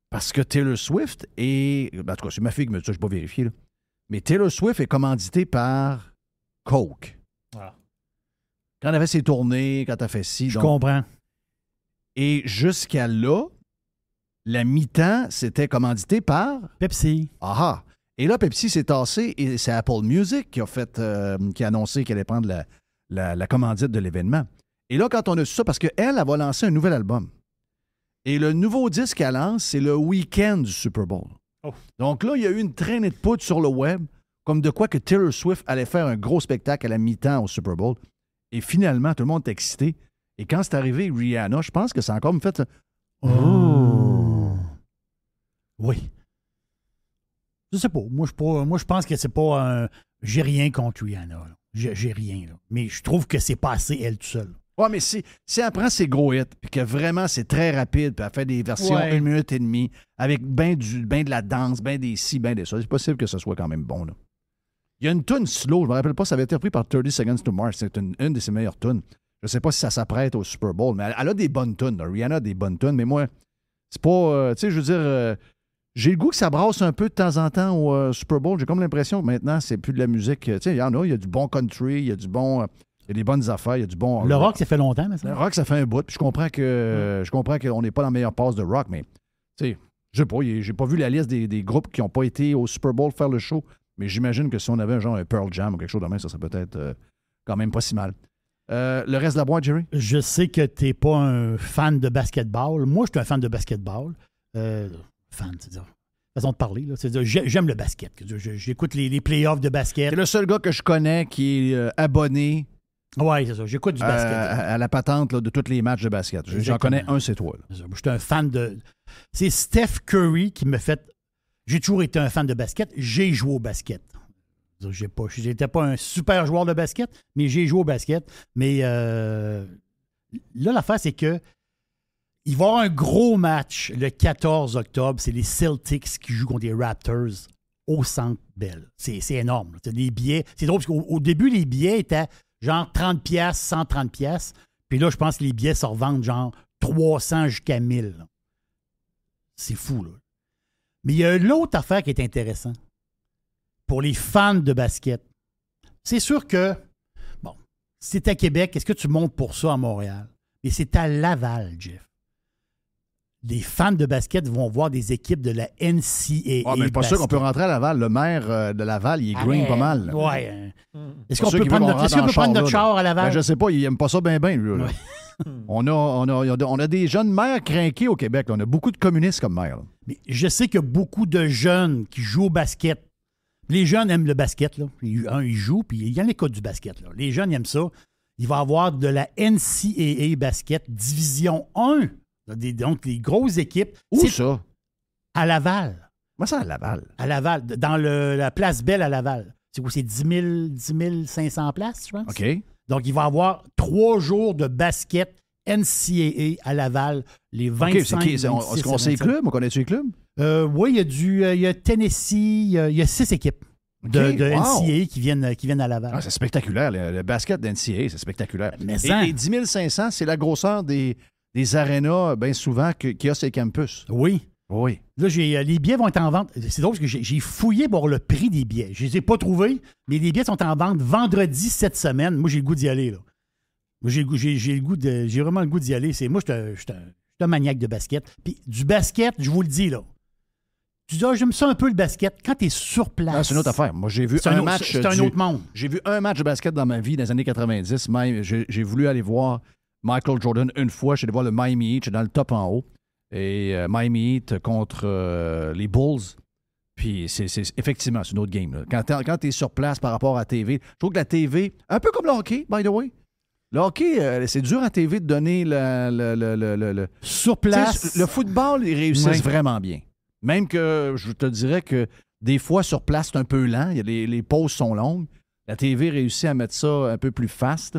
Parce que Taylor Swift est... En tout cas, c'est ma fille qui me dit ça, je n'ai pas vérifié. Là. Mais Taylor Swift est commanditée par Coke. Ah. Quand elle avait ses tournées, quand elle fait ci. Je comprends. Et jusqu'à là, la mi-temps, c'était commandité par... Pepsi. Ah! Et là, Pepsi s'est tassé et c'est Apple Music qui a annoncé qu'elle allait prendre la commandite de l'événement. Et là, quand on a su ça, parce qu'elle va lancer un nouvel album. Et le nouveau disque qu'elle lance, c'est le week-end du Super Bowl. Oh. Donc là, il y a eu une traînée de poudre sur le web, comme de quoi que Taylor Swift allait faire un gros spectacle à la mi-temps au Super Bowl. Et finalement, tout le monde est excité. Et quand c'est arrivé, Rihanna, je pense que ça a encore me fait... Oh. Oui. Je sais pas. Moi, je pense que c'est pas un... J'ai rien contre Rihanna. Là. J'ai rien. Là. Mais je trouve que c'est pas assez elle toute seule. Ouais, mais si elle prend ses gros hits, puis que vraiment c'est très rapide, puis elle fait des versions 1 minute et demie, avec ben de la danse, ben des ci, ben des ça, c'est possible que ce soit quand même bon. Là. Il y a une tune slow, je me rappelle pas, ça avait été repris par 30 Seconds to Mars. C'est une de ses meilleures tunes. Je sais pas si ça s'apprête au Super Bowl, mais elle a des bonnes tunes. Rihanna a des bonnes tunes, mais moi, c'est pas... tu sais, je veux dire... j'ai le goût que ça brasse un peu de temps en temps au Super Bowl. J'ai comme l'impression que maintenant, c'est plus de la musique. Tu sais, il y en a, il y a du bon country, il y a du bon... il y a des bonnes affaires, il y a du bon... Le rock, ça fait longtemps, mais ça. Le rock, ça fait un bout. Puis je comprends qu'on n'est pas dans la meilleure passe de rock, mais tu sais, je sais pas, j'ai pas vu la liste des groupes qui n'ont pas été au Super Bowl faire le show, mais j'imagine que si on avait un Pearl Jam ou quelque chose de même, ça serait peut-être quand même pas si mal. Le reste de la boîte, Jerry? Je sais que t'es pas un fan de basketball. Moi, je suis un fan de basketball. Fan, c'est-à-dire... façon de parler. Là. C'est-à-dire, j'aime le basket. J'écoute les playoffs de basket. C'est le seul gars que je connais qui est abonné... Oui, c'est ça. J'écoute du basket. À la patente là, de tous les matchs de basket. J'en connais un, c'est toi. Je suis un fan de... C'est Steph Curry qui me fait... J'ai toujours été un fan de basket. J'ai joué au basket. J'étais pas un super joueur de basket, mais j'ai joué au basket. Mais là, l'affaire, c'est que il va y avoir un gros match le 14 octobre. C'est les Celtics qui jouent contre les Raptors au Centre Bell. C'est énorme. Les billets... C'est drôle parce qu'au début, les billets étaient... genre 30$, 130$. Puis là, je pense que les billets se revendent genre 300 jusqu'à 1000$. Là. C'est fou, là. Mais il y a l'autre affaire qui est intéressante. Pour les fans de basket. C'est sûr que, bon, si c'est à Québec, est-ce que tu montes pour ça à Montréal? Mais c'est à Laval, Jeff. Les fans de basket vont voir des équipes de la NCAA. Ah, mais pas sûr qu'on peut rentrer à Laval. Le maire de Laval, il est green pas mal. Oui. Est-ce qu'on peut prendre notre char à Laval? Ben, je sais pas, il n'aime pas ça bien, lui. Là. On a des jeunes maires crinqués au Québec. Là. On a beaucoup de communistes comme maires. Là. Mais je sais qu'il y a beaucoup de jeunes qui jouent au basket. Les jeunes aiment le basket. Là. Ils jouent, puis il y en a qui du basket. Là. Les jeunes aiment ça. Il va y avoir de la NCAA basket Division 1. Donc, les grosses équipes. Où ça? À Laval. Moi, ça à Laval. À Laval, dans la place Belle à Laval. C'est quoi? C'est 10 500 places, je pense? OK. Donc, il va y avoir 3 jours de basket NCAA à Laval, les 25 OK. Est-ce qu'on sait les clubs? On connaît-tu les clubs? Oui, il y a Tennessee, il y a 6 équipes de NCAA qui viennent à Laval. Ah, c'est spectaculaire. Le basket d'NCAA, c'est spectaculaire. Mais et 10 500, c'est la grosseur des arénas, bien souvent, qu'il y a ces campus. Oui. Oui. Là, les billets vont être en vente. C'est drôle parce que j'ai fouillé pour le prix des billets. Je ne les ai pas trouvés, mais les billets sont en vente vendredi cette semaine. Moi, j'ai le goût d'y aller. Là. Moi, j'ai vraiment le goût d'y aller. Moi, je suis un maniaque de basket. Puis du basket, je vous le dis, là. Tu dis, j'aime ça un peu le basket. Quand tu es sur place. Ah, c'est une autre affaire. Moi, j'ai vu un match. C'est un autre monde. J'ai vu un match de basket dans ma vie dans les années 90. Même, j'ai voulu aller voir Michael Jordan une fois. Je suis allé voir le Miami Heat. J'étais dans le top en haut. Et Miami Heat contre les Bulls. Puis, effectivement, c'est une autre game. Là. Quand tu es sur place par rapport à la TV, je trouve que la TV, un peu comme le hockey, by the way, Le hockey, c'est dur à TV de donner Sur place. Tu sais, le football, ils réussissent vraiment bien. Même que je te dirais que des fois, sur place, c'est un peu lent. Il y a les pauses sont longues. La TV réussit à mettre ça un peu plus fast.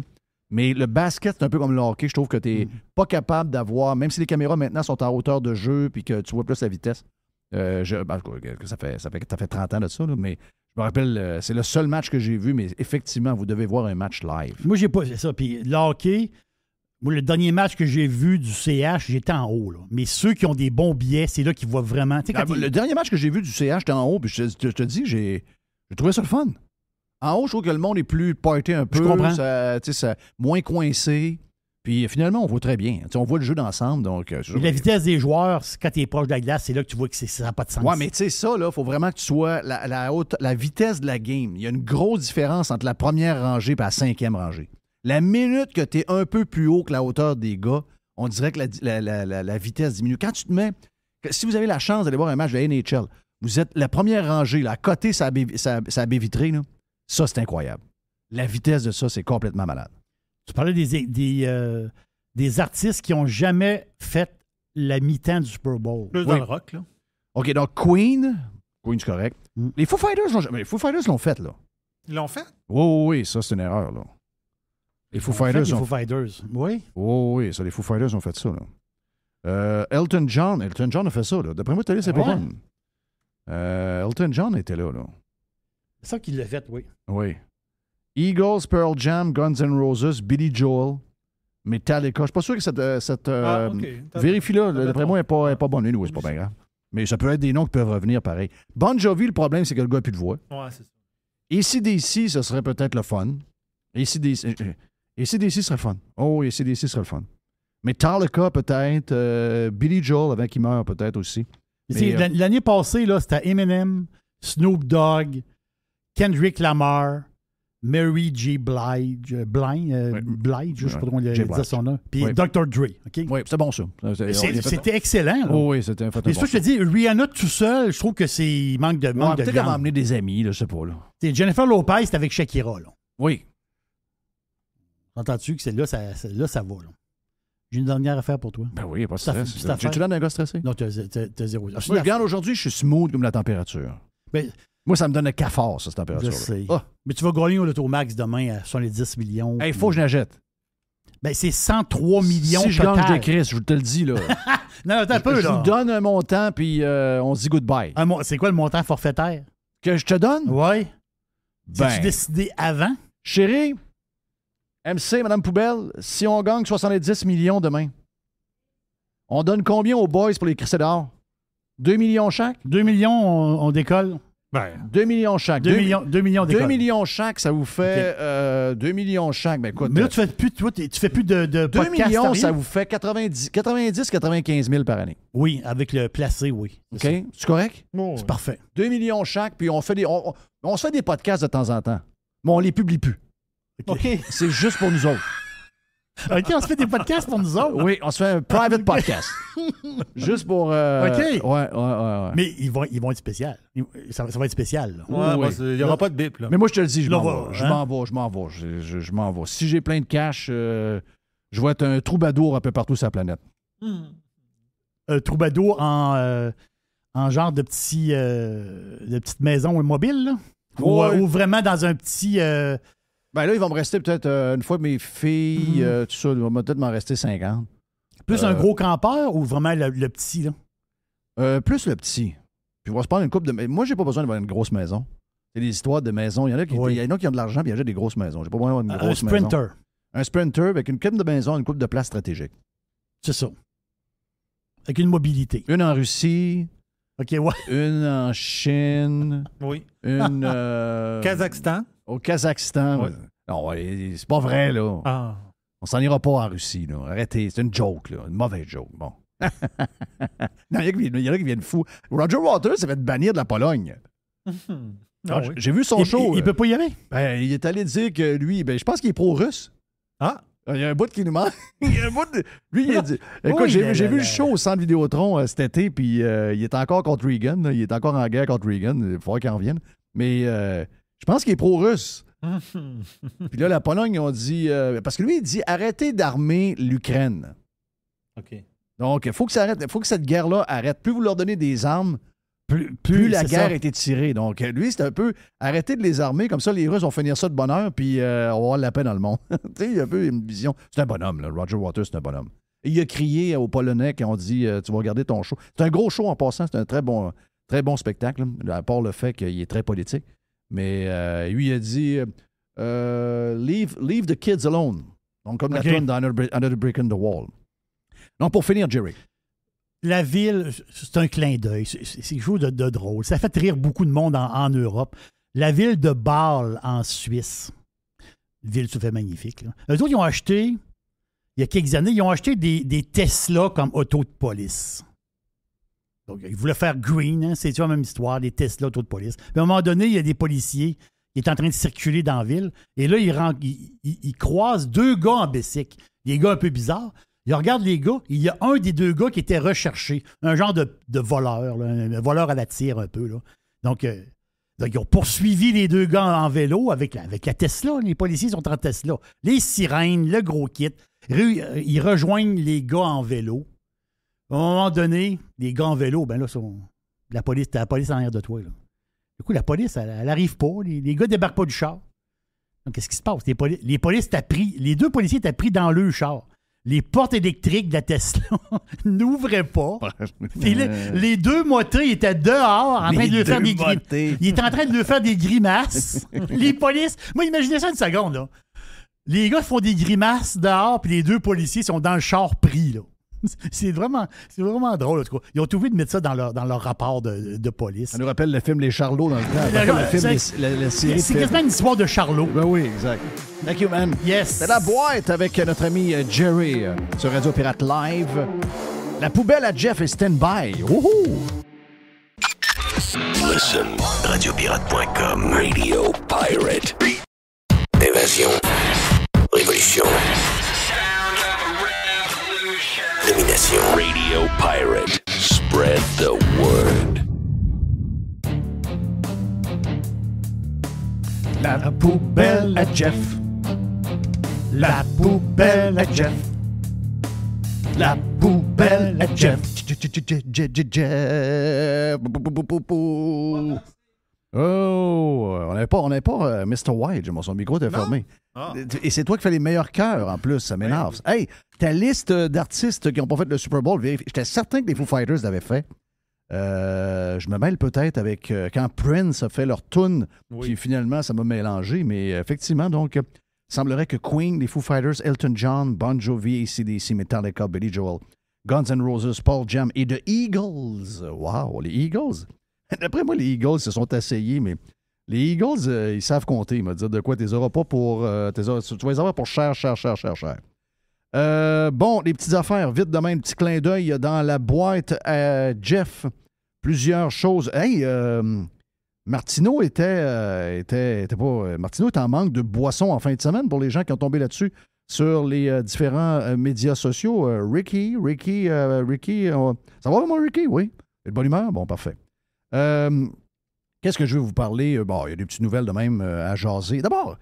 Mais le basket, c'est un peu comme le hockey. Je trouve que tu n'es pas capable d'avoir, même si les caméras maintenant sont en hauteur de jeu puis que tu vois plus la vitesse. Ça fait 30 ans de ça, là, mais je me rappelle, c'est le seul match que j'ai vu, mais effectivement, vous devez voir un match live. Moi, j'ai pas ça. Puis le hockey, moi, le dernier match que j'ai vu du CH, j'étais en haut. Là. Mais ceux qui ont des bons billets, c'est là qu'ils voient vraiment. Le dernier match que j'ai vu du CH, j'étais en haut, puis je te dis, j'ai trouvé ça le fun. En haut, je trouve que le monde est plus party un peu. Je comprends. Ça, moins coincé. Puis finalement, on voit très bien. On voit le jeu d'ensemble. Donc, la vitesse des joueurs, quand tu es proche de la glace, c'est là que tu vois que ça n'a pas de sens. Ouais, mais tu sais, ça, il faut vraiment que tu sois la vitesse de la game. Il y a une grosse différence entre la première rangée et la cinquième rangée. La minute que tu es un peu plus haut que la hauteur des gars, on dirait que la vitesse diminue. Quand tu te mets... Si vous avez la chance d'aller voir un match de la NHL, vous êtes la première rangée, là, à côté, ça a baie vitrée, là. Ça, c'est incroyable. La vitesse de ça, c'est complètement malade. Tu parlais des artistes qui n'ont jamais fait la mi-temps du Super Bowl. Plus dans le rock, là. OK, donc Queen, c'est correct. Les Foo Fighters l'ont fait, là. Ils l'ont fait? Oui, ça, c'est une erreur, là. Les Foo Fighters Les Foo Fighters, oui. Oui, ça, les Foo Fighters ont fait ça, là. Elton John a fait ça, là. D'après moi, c'est pas bon. Elton John était là. C'est ça qu'il l'a fait, oui. Oui. Eagles, Pearl Jam, Guns N' Roses, Billy Joel, Metallica. Je suis pas sûr que cette vérifie-là, d'après moi, elle n'est pas bonne. Oui, c'est pas bien grave. Mais ça peut être des noms qui peuvent revenir pareil. Bon Jovi, le problème, c'est que le gars n'a plus de voix. Ouais, c'est ça. AC/DC, ce serait peut-être le fun. AC/DC serait fun. Oh, AC/DC serait le fun. Metallica, peut-être. Billy Joel, avant qu'il meure, peut-être aussi. L'année passée, là, c'était Eminem, Snoop Dogg, Kendrick Lamar, Mary J. Blige, je ne sais pas comment il dit son nom, puis Dr. Dre. Okay? Oui, c'est bon ça. C'était excellent. Là. Oui, c'était un fait. Et ça, je te dis, Rihanna tout seul, je trouve que c'est manque de peut-être qu'elle va amener des amis, là, je sais pas. Là. Jennifer Lopez, c'est avec Shakira. Là. Oui. Entends-tu que là, ça va. Là. J'ai une dernière affaire pour toi. Ben oui, pas de stress. J'ai-tu l'air d'un gars stressé? Non, t'as zéro. Moi, regarde, aujourd'hui, je suis smooth comme la température. Ben, moi, ça me donne un cafard, ça, cette température-là. Je sais. Oh. Mais tu vas gagner au Lotomax demain à 70 millions. Il faut que je l'achète. Ben, c'est 103 millions si je gagne, je décris, je te le dis, là. Non, attends un peu, là. Je vous donne un montant, puis on se dit goodbye. C'est quoi le montant forfaitaire? Que je te donne? Oui. Ben, tu décidé avant? Chérie, MC, Madame Poubelle, si on gagne 70 millions demain, on donne combien aux boys pour les crisser dehors? 2 millions chaque? 2 millions, on décolle. Ben, 2 millions chaque. 2 millions d'écoles. 2 millions chaque, ça vous fait 2 millions chaque. Ben, écoute, mais là, tu fais plus de 2 podcast. millions, ça vous fait 90-95 000 par année. Oui, avec le placé, oui. OK? C'est correct? Oh, c'est parfait. 2 millions chaque, puis on se fait des podcasts de temps en temps. Mais on les publie plus. OK? C'est juste pour nous autres. OK, on se fait des podcasts pour nous autres? Oui, on se fait un private podcast. Juste pour... OK. Ouais. Mais ils vont être spéciaux. Ça va être spécial. Là. Ouais, il n'y aura pas de bip. Là. Mais moi, je te le dis, je m'en vais. Je m'en vais. Si j'ai plein de cash, je vais être un troubadour un peu partout sur la planète. Un troubadour en genre de petite maison mobile, là? Ouais. Ou vraiment dans un petit... Ben là, il va me rester peut-être, une fois mes filles, tout ça, il va peut-être m'en rester 50. Plus un gros campeur ou vraiment le petit, là? Plus le petit. Puis on va se prendre une coupe de... Moi, j'ai pas besoin d'avoir une grosse maison. C'est des histoires de maisons. Il y en a qui ont de l'argent et ils achètent des grosses maisons. J'ai pas besoin d'avoir une grosse maison. Un sprinter. Un sprinter avec une coupe de maison, une coupe de place stratégique. C'est ça. Avec une mobilité. Une en Russie. OK, ouais. Une en Chine. Oui. Une... Kazakhstan. Au Kazakhstan. Ouais. Non, c'est pas vrai, là. Ah. On s'en ira pas en Russie, là. Arrêtez, c'est une joke, là. Une mauvaise joke. Bon. Non, il y en a qui viennent fous. Roger Waters s'est fait bannir de la Pologne. Ah, oui. J'ai vu son show. Il peut pas y aller? Ben, il est allé dire que lui, je pense qu'il est pro-russe. Ah. Il y a un bout qui nous manque. Lui, il a dit... Écoute, Oui, j'ai vu le show au centre Vidéotron cet été, puis il est encore contre Reagan. Il est encore en guerre contre Reagan. Il faut qu'il en revienne. Mais je pense qu'il est pro-russe. Puis là, la Pologne, ils ont dit... parce que lui, il dit, arrêtez d'armer l'Ukraine. OK. Donc, il faut que ça arrête. Il faut que cette guerre-là arrête. Plus vous leur donnez des armes, plus la guerre est étirée. Donc, lui, c'est un peu arrêter de les armer. Comme ça, les Russes vont finir ça de bonne heure, puis on va avoir la paix dans le monde. Tu sais, il y a un peu une vision. C'est un bonhomme, là. Roger Waters, c'est un bonhomme. Et il a crié aux Polonais qui ont dit tu vas regarder ton show. C'est un gros show en passant. C'est un très bon spectacle, là, à part le fait qu'il est très politique. Mais lui, il a dit leave the kids alone. Donc, comme la tune d'Under the Brick in the Wall. Donc, pour finir, Jerry. La ville, c'est un clin d'œil. C'est quelque chose de drôle. Ça fait rire beaucoup de monde en Europe. La ville de Bâle, en Suisse. Une ville tout fait magnifique. Là. Eux autres, ils ont acheté, il y a quelques années, ils ont acheté des Tesla comme auto de police. Donc, ils voulaient faire green, hein, c'est la même histoire, des Tesla auto de police. Puis à un moment donné, il y a des policiers qui sont en train de circuler dans la ville. Et là, ils croisent deux gars en bicycle. Des gars un peu bizarres. Ils regardent les gars, il y a un des deux gars qui était recherché, un genre de voleur, là, un voleur à la tire un peu. Là. Donc, ils ont poursuivi les deux gars en vélo avec la Tesla. Les policiers sont en Tesla. Les sirènes, le gros kit. Ils rejoignent les gars en vélo. À un moment donné, les gars en vélo, ben là, la police en arrière de toi. Là. Du coup, la police, elle n'arrive pas. Les gars ne débarquent pas du char. Donc, qu'est-ce qui se passe? Les deux policiers étaient pris dans le char. Les portes électriques de la Tesla n'ouvraient pas. Puis les deux motos étaient dehors en train de lui faire des grimaces. Ils étaient en train de lui faire des grimaces. Les polices... Moi, imaginez ça une seconde. Là. Les gars font des grimaces dehors, puis les deux policiers sont dans le char pris. Là. C'est vraiment drôle. En tout cas. Ils ont tout vu de mettre ça dans leur rapport de police. Ça nous rappelle le film Les Charlots dans le temps. La série. C'est quasiment une histoire de Charlot. Ben oui, exact. Thank you, man. Yes. C'est la boîte avec notre ami Jerry sur Radio Pirate Live. La poubelle à Jeff est stand-by. Wouhou! Listen, radiopirate.com, Radio Pirate. Évasion, révolution, domination. Radio Pirate, spread the word. La poubelle à Jeff. La poubelle à Jeff. La poubelle à Jeff. Oh, on n'avait pas Mr. White, son micro était fermé. Ah. Et c'est toi qui fais les meilleurs chœurs en plus, ça m'énerve. Ouais. Hey, ta liste d'artistes qui n'ont pas fait le Super Bowl, j'étais certain que les Foo Fighters l'avaient fait. Je me mêle peut-être avec quand Prince a fait leur tune, puis finalement ça m'a mélangé, mais effectivement, donc, il semblerait que Queen, les Foo Fighters, Elton John, Bon Jovi, AC/DC, Metallica, Billy Joel, Guns N' Roses, Pearl Jam et The Eagles. Wow, les Eagles. D'après moi, les Eagles se sont asseyés, mais les Eagles, ils savent compter. Ils m'ont dit de quoi tu les auras pas pour. Tu vas les avoir pour cher. Bon, les petites affaires, vite demain, un petit clin d'œil dans la boîte à Jeff. Plusieurs choses. Hey, Martineau Martineau est en manque de boissons en fin de semaine pour les gens qui ont tombé là-dessus sur les différents médias sociaux. Ricky, ça va vraiment, Ricky? Oui. De bonne humeur? Bon, parfait. Qu'est-ce que je vais vous parler? Bon, il y a des petites nouvelles de même à jaser. D'abord,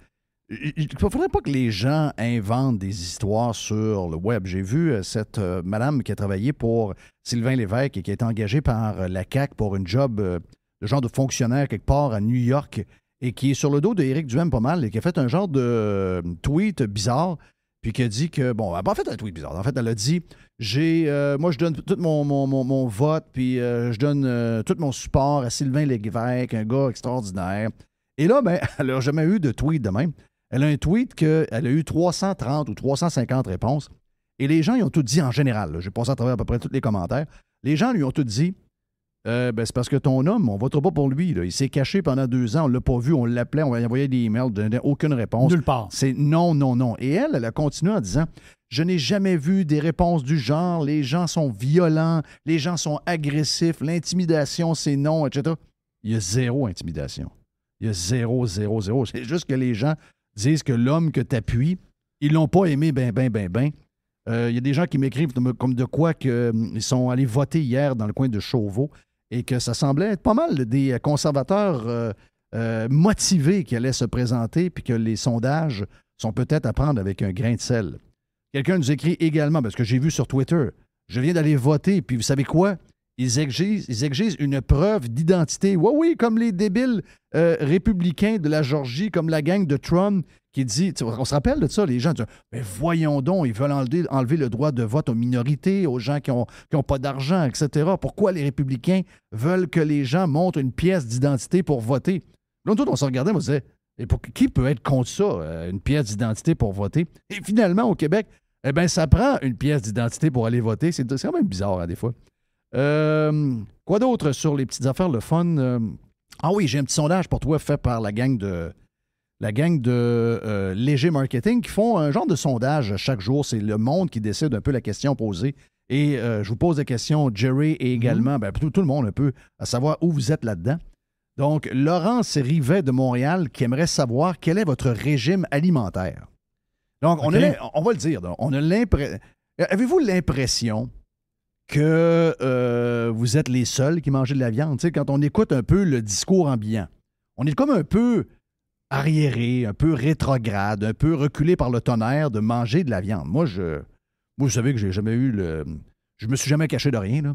il ne faudrait pas que les gens inventent des histoires sur le web. J'ai vu cette madame qui a travaillé pour Sylvain Lévesque et qui a été engagée par la CAQ pour une job de genre de fonctionnaire quelque part à New York et qui est sur le dos d'Éric Duhaime pas mal et qui a fait un genre de tweet bizarre puis qui a dit que, bon, elle n'a pas fait un tweet bizarre. En fait, elle a dit, moi, je donne tout mon vote puis je donne tout mon support à Sylvain Lévesque, un gars extraordinaire. Et là, ben, elle n'a jamais eu de tweet de même. Elle a un tweet qu'elle a eu 330 ou 350 réponses. Et les gens, ils ont tout dit en général. J'ai passé à travers à peu près tous les commentaires. Les gens lui ont tout dit, c'est parce que ton homme, on ne votera pas pour lui. Là. Il s'est caché pendant 2 ans, on ne l'a pas vu, on l'appelait, on lui envoyait des emails, aucune réponse. Nulle part. C'est non. Et elle a continué en disant, je n'ai jamais vu des réponses du genre, les gens sont violents, les gens sont agressifs, l'intimidation, c'est non, etc. Il y a zéro intimidation. Il y a zéro. C'est juste que les gens disent que l'homme que tu appuies, ils l'ont pas aimé ben. Il y a des gens qui m'écrivent comme de quoi qu'ils sont allés voter hier dans le coin de Chauveau et que ça semblait être pas mal des conservateurs motivé qui allait se présenter puis que les sondages sont peut-être à prendre avec un grain de sel. Quelqu'un nous écrit également, parce que j'ai vu sur Twitter, je viens d'aller voter, puis vous savez quoi? Ils exigent une preuve d'identité. Oui, comme les débiles républicains de la Georgie, comme la gang de Trump qui dit, on se rappelle de ça, les gens disent, mais voyons donc, ils veulent enlever le droit de vote aux minorités, aux gens qui ont pas d'argent, etc. Pourquoi les républicains veulent que les gens montrent une pièce d'identité pour voter? Là, nous, on se regardait, on se disait, qui peut être contre ça, une pièce d'identité pour voter? Et finalement, au Québec, eh bien, ça prend une pièce d'identité pour aller voter. C'est quand même bizarre, hein, des fois. Quoi d'autre sur les petites affaires, le fun? Ah oui, j'ai un petit sondage pour toi fait par la gang de Léger Marketing qui font un genre de sondage chaque jour. C'est le monde qui décide un peu la question posée. Et je vous pose des questions, Jerry, et également tout le monde un peu, à savoir où vous êtes là-dedans. Donc, Laurence Rivet de Montréal qui aimerait savoir quel est votre régime alimentaire. Donc, on va le dire. Donc, avez-vous l'impression que vous êtes les seuls qui mangent de la viande? Tu sais, quand on écoute un peu le discours ambiant, on est comme un peu arriéré, un peu rétrograde, un peu reculé par le tonnerre de manger de la viande. Moi, vous savez que j'ai jamais eu je me suis jamais caché de rien, là.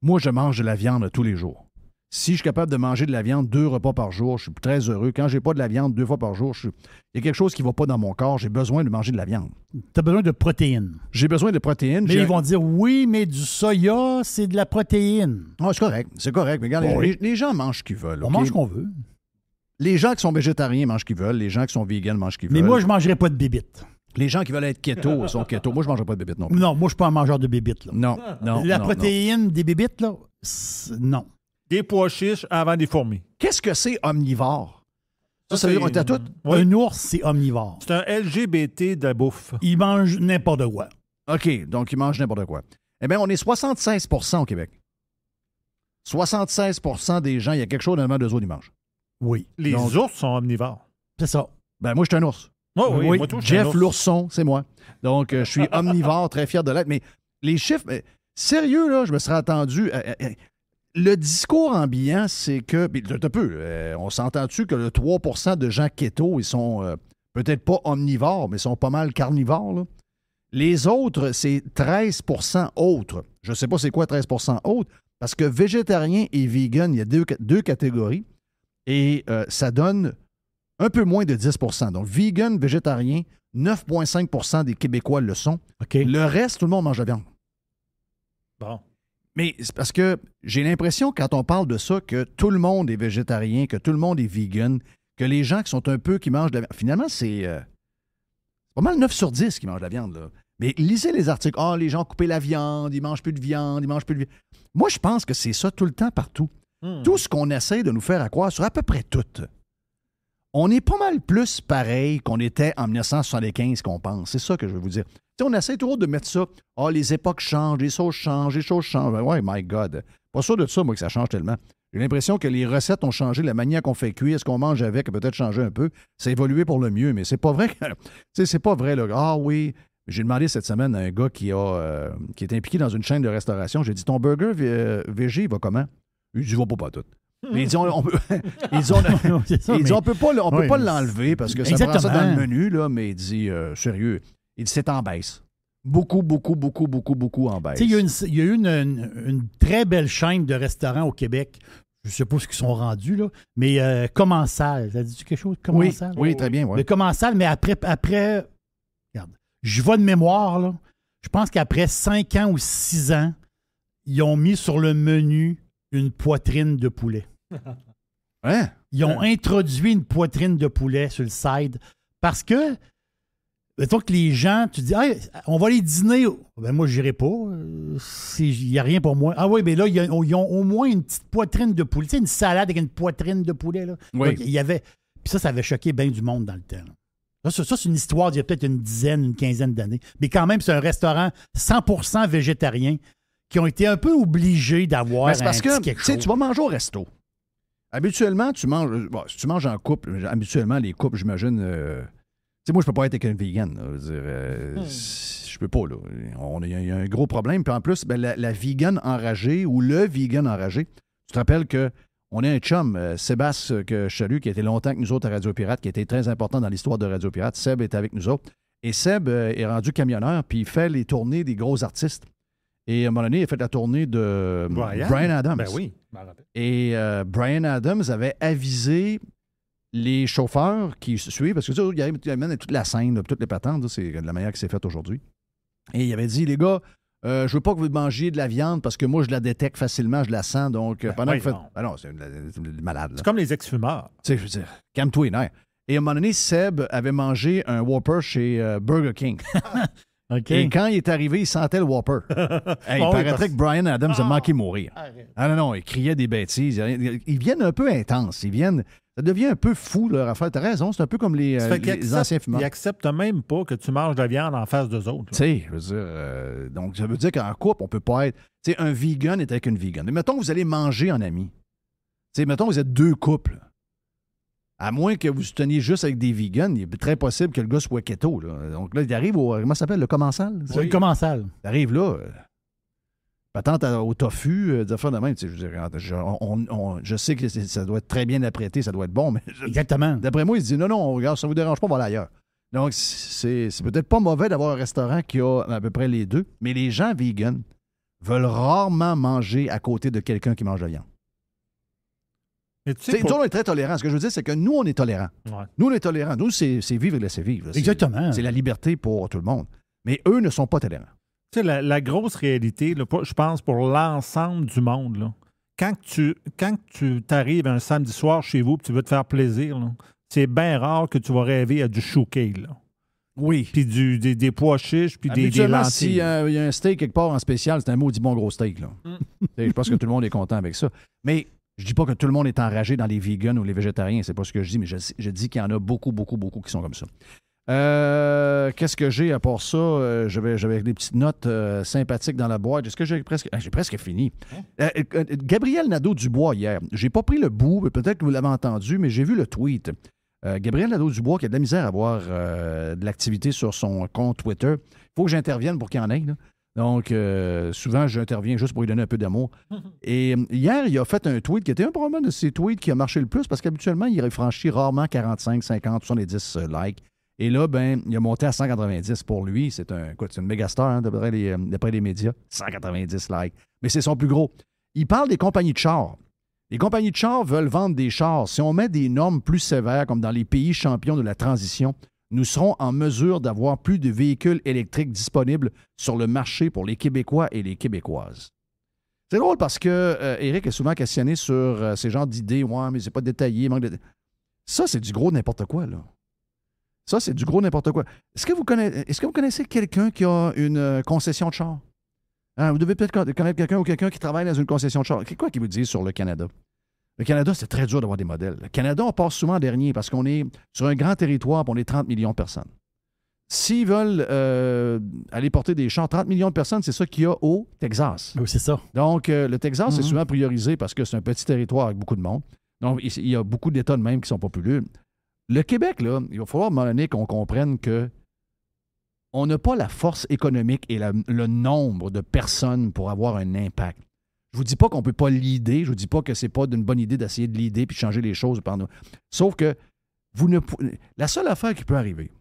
Moi, je mange de la viande tous les jours. Si je suis capable de manger de la viande 2 repas par jour, je suis très heureux. Quand j'ai pas de la viande 2 fois par jour, il y a quelque chose qui va pas dans mon corps. J'ai besoin de manger de la viande. Tu as besoin de protéines. J'ai besoin de protéines. Mais ils vont dire, oui, mais du soya, c'est de la protéine. Ah, c'est correct. Mais regarde, les gens mangent ce qu'ils veulent. On mange ce qu'on veut. Les gens qui sont végétariens mangent ce qu'ils veulent. Les gens qui sont véganes mangent ce qu'ils veulent. Mais moi, je ne mangerai pas de bébites. Les gens qui veulent être keto sont keto. Moi, je ne mangerai pas de bébites non plus. Non, moi, je ne suis pas un mangeur de bébites. Là. Non. La protéine des bébites, là, non. Des pois chiches avant des fourmis. Qu'est-ce que c'est omnivore? Ça veut dire qu'on est à tout? Oui. Un ours, c'est omnivore. C'est un LGBT de la bouffe. Il mange n'importe quoi. OK, donc il mange n'importe quoi. Eh bien, on est 76 % au Québec. 76 % des gens, il y a quelque chose dans le d'eux autres, ils mangent. Oui. Les ours sont omnivores. C'est ça. Ben moi, je suis un ours. Oui. Moi, tout, Jeff l'ourson, c'est moi. Donc, je suis omnivore, très fier de l'être. Mais les chiffres, sérieux, là, je me serais attendu... le discours ambiant, c'est que... on s'entend-tu que le 3 % de gens keto, ils sont peut-être pas omnivores, mais ils sont pas mal carnivores, là? Les autres, c'est 13 % autres. Je ne sais pas c'est quoi 13 % autres, parce que végétarien et vegan, il y a deux catégories, et ça donne un peu moins de 10 %. Donc, vegan, végétarien, 9,5 % des Québécois le sont. Okay. Le reste, tout le monde mange de la viande. Bon. Mais c'est parce que j'ai l'impression, quand on parle de ça, que tout le monde est végétarien, que tout le monde est vegan, que les gens qui mangent de la viande... Finalement, c'est pas mal 9 sur 10 qui mangent de la viande, là. Mais lisez les articles. Ah, les gens ont coupé la viande, ils mangent plus de viande, ils mangent plus de viande. Moi, je pense que c'est ça tout le temps, partout. Tout ce qu'on essaie de nous faire croire sur à peu près tout. On est pas mal plus pareil qu'on était en 1975 qu'on pense. C'est ça que je veux vous dire. T'sais, on essaie toujours de mettre ça. Ah, les époques changent, les choses changent, les choses changent. Ouais, my God. Pas sûr de ça, moi, que ça change tellement. J'ai l'impression que les recettes ont changé, la manière qu'on fait cuire, ce qu'on mange avec a peut-être changé un peu. Ça a évolué pour le mieux, mais c'est pas vrai. C'est pas vrai, là. Ah oui. J'ai demandé cette semaine à un gars qui est impliqué dans une chaîne de restauration. J'ai dit, ton burger végé, il va comment? Il dit, il va pas tout. Mais il dit, on peut pas l'enlever parce que ça prend ça dans le menu, là, mais il dit, sérieux, il dit, c'est en baisse. Beaucoup en baisse. Il y a eu une très belle chaîne de restaurants au Québec. Je ne sais pas ce qu'ils sont rendus, là, mais Commensal. Ça dit quelque chose? Commensal? Oui, très bien. Ouais. Le Commensal, mais après regarde, je vais de mémoire, là. Je pense qu'après 5 ans ou 6 ans, ils ont mis sur le menu une poitrine de poulet. Hein? Ils ont introduit une poitrine de poulet sur le side parce que, mettons que les gens, tu dis, hey, on va aller dîner. Ben moi, je n'irai pas. Il n'y a rien pour moi. Ah oui, mais là, ils ont au moins une petite poitrine de poulet. Tu sais, une salade avec une poitrine de poulet. Là. Oui. Donc, il y avait. Puis ça avait choqué bien du monde dans le temps. Là. Ça, c'est une histoire d'il y a peut-être une quinzaine d'années. Mais quand même, c'est un restaurant 100% végétarien qui ont été un peu obligés d'avoir un petit quelque chose. Tu vas manger au resto. Habituellement, tu manges... Bon, si tu manges en couple, habituellement, les couples, j'imagine... tu sais, moi, je peux pas être avec un vegan. Je peux pas, là. Il y a un gros problème. Puis en plus, la vegan enragée ou le vegan enragé, tu te rappelles que On a un chum, Sébastien, que je salue, qui a été longtemps avec nous autres à Radio Pirate, qui a été très important dans l'histoire de Radio Pirate. Seb est avec nous autres. Et Seb est rendu camionneur, puis il fait les tournées des gros artistes. Et à un moment donné, il a fait la tournée de Bryan Adams. Ben oui, je m'en rappelle. Et Bryan Adams avait avisé les chauffeurs qui suivent, parce que ça, il amène toute la scène, toutes les patentes, c'est de la manière que c'est fait aujourd'hui. Et il avait dit, les gars, je veux pas que vous mangiez de la viande parce que moi, je la détecte facilement, je la sens. Donc, pendant que vous faites. Ben non, c'est malade. Là. C'est comme les ex-fumeurs. Tu sais, je veux dire, calme-toi, non. Et à un moment donné, Seb avait mangé un Whopper chez Burger King. OK. Et quand il est arrivé, il sentait le Whopper. Hey, il paraîtrait que Bryan Adams a manqué mourir. Ah non, il criait des bêtises. Ils viennent un peu intenses. Ça devient un peu fou, leur affaire. T'as raison, c'est un peu comme les anciens fumeurs. Ils acceptent même pas que tu manges de la viande en face d'eux autres. Tu sais, je veux dire, donc ça veut dire qu'en couple, on peut pas être... Tu sais, un vegan est avec une vegan. Mais mettons que vous allez manger en ami. Tu sais, mettons que vous êtes deux couples. À moins que vous teniez juste avec des vegans, il est très possible que le gars soit keto. Là. Donc là, il arrive au... Comment ça s'appelle? Le commensal? C'est le commensal. Il arrive là... Patente au tofu, des affaires de même. Je sais que ça doit être très bien apprêté, ça doit être bon, mais... Exactement. D'après moi, il se dit, non, regarde, ça ne vous dérange pas, on va aller ailleurs. Donc, c'est peut-être pas mauvais d'avoir un restaurant qui a à peu près les deux, mais les gens vegans veulent rarement manger à côté de quelqu'un qui mange de la viande. Mais tu sais, Nous, on est très tolérants. Ce que je veux dire, c'est que nous, on est tolérants. Ouais. Nous, on est tolérants. Nous, c'est vivre et laisser vivre. Exactement. C'est la liberté pour tout le monde. Mais eux ne sont pas tolérants. Tu sais, la grosse réalité, là, je pense, pour l'ensemble du monde, là, quand tu t'arrives un samedi soir chez vous et tu veux te faire plaisir, là, c'est bien rare que tu vas rêver à du chouquet, là. Oui. Puis des pois chiches, puis des lentilles. S'il y a un steak quelque part en spécial, c'est un maudit bon gros steak. Là. Je pense que tout le monde est content avec ça. Mais je dis pas que tout le monde est enragé dans les vegans ou les végétariens. C'est pas ce que je dis, mais je dis qu'il y en a beaucoup, beaucoup, beaucoup qui sont comme ça. Qu'est-ce que j'ai à part ça? J'avais des petites notes sympathiques dans la boîte. Est-ce que j'ai presque fini? Gabriel Nadeau-Dubois, hier, j'ai pas pris le bout, peut-être que vous l'avez entendu, mais j'ai vu le tweet. Gabriel Nadeau-Dubois qui a de la misère à avoir de l'activité sur son compte Twitter. Il faut que j'intervienne pour qu'il y en ait. Là. Donc, souvent, j'interviens juste pour lui donner un peu d'amour. Et hier, il a fait un tweet qui était probablement de ses tweets qui a marché le plus parce qu'habituellement, il franchit rarement 45, 50, 70 likes. Et là, il a monté à 190 pour lui. C'est une méga star, hein, d'après les médias. 190 likes. Mais c'est son plus gros. Il parle des compagnies de chars. Les compagnies de chars veulent vendre des chars. Si on met des normes plus sévères, comme dans les pays champions de la transition, nous serons en mesure d'avoir plus de véhicules électriques disponibles sur le marché pour les Québécois et les Québécoises. C'est drôle parce que Éric est souvent questionné sur ces genres d'idées. Ouais, mais c'est pas détaillé. Ça, c'est du gros n'importe quoi, là. Ça, c'est du gros n'importe quoi. Est-ce que vous connaissez quelqu'un qui a une concession de char? Hein, vous devez peut-être connaître quelqu'un ou quelqu'un qui travaille dans une concession de char. C'est quoi qu'ils vous disent sur le Canada? Le Canada, c'est très dur d'avoir des modèles. Le Canada, on passe souvent en dernier parce qu'on est sur un grand territoire et on est 30 millions de personnes. S'ils veulent aller porter des chars, 30 millions de personnes, c'est ça qu'il y a au Texas. Oui, c'est ça. Donc, le Texas est souvent priorisé parce que c'est un petit territoire avec beaucoup de monde. Donc, il y a beaucoup d'États de même qui sont populeux. Le Québec, là, il va falloir à un moment donné qu'on comprenne que on n'a pas la force économique et le nombre de personnes pour avoir un impact. Je vous dis pas qu'on ne peut pas leader, je vous dis pas que c'est pas une bonne idée d'essayer de leader puis de changer les choses par nous. Sauf que la seule affaire qui peut arriver,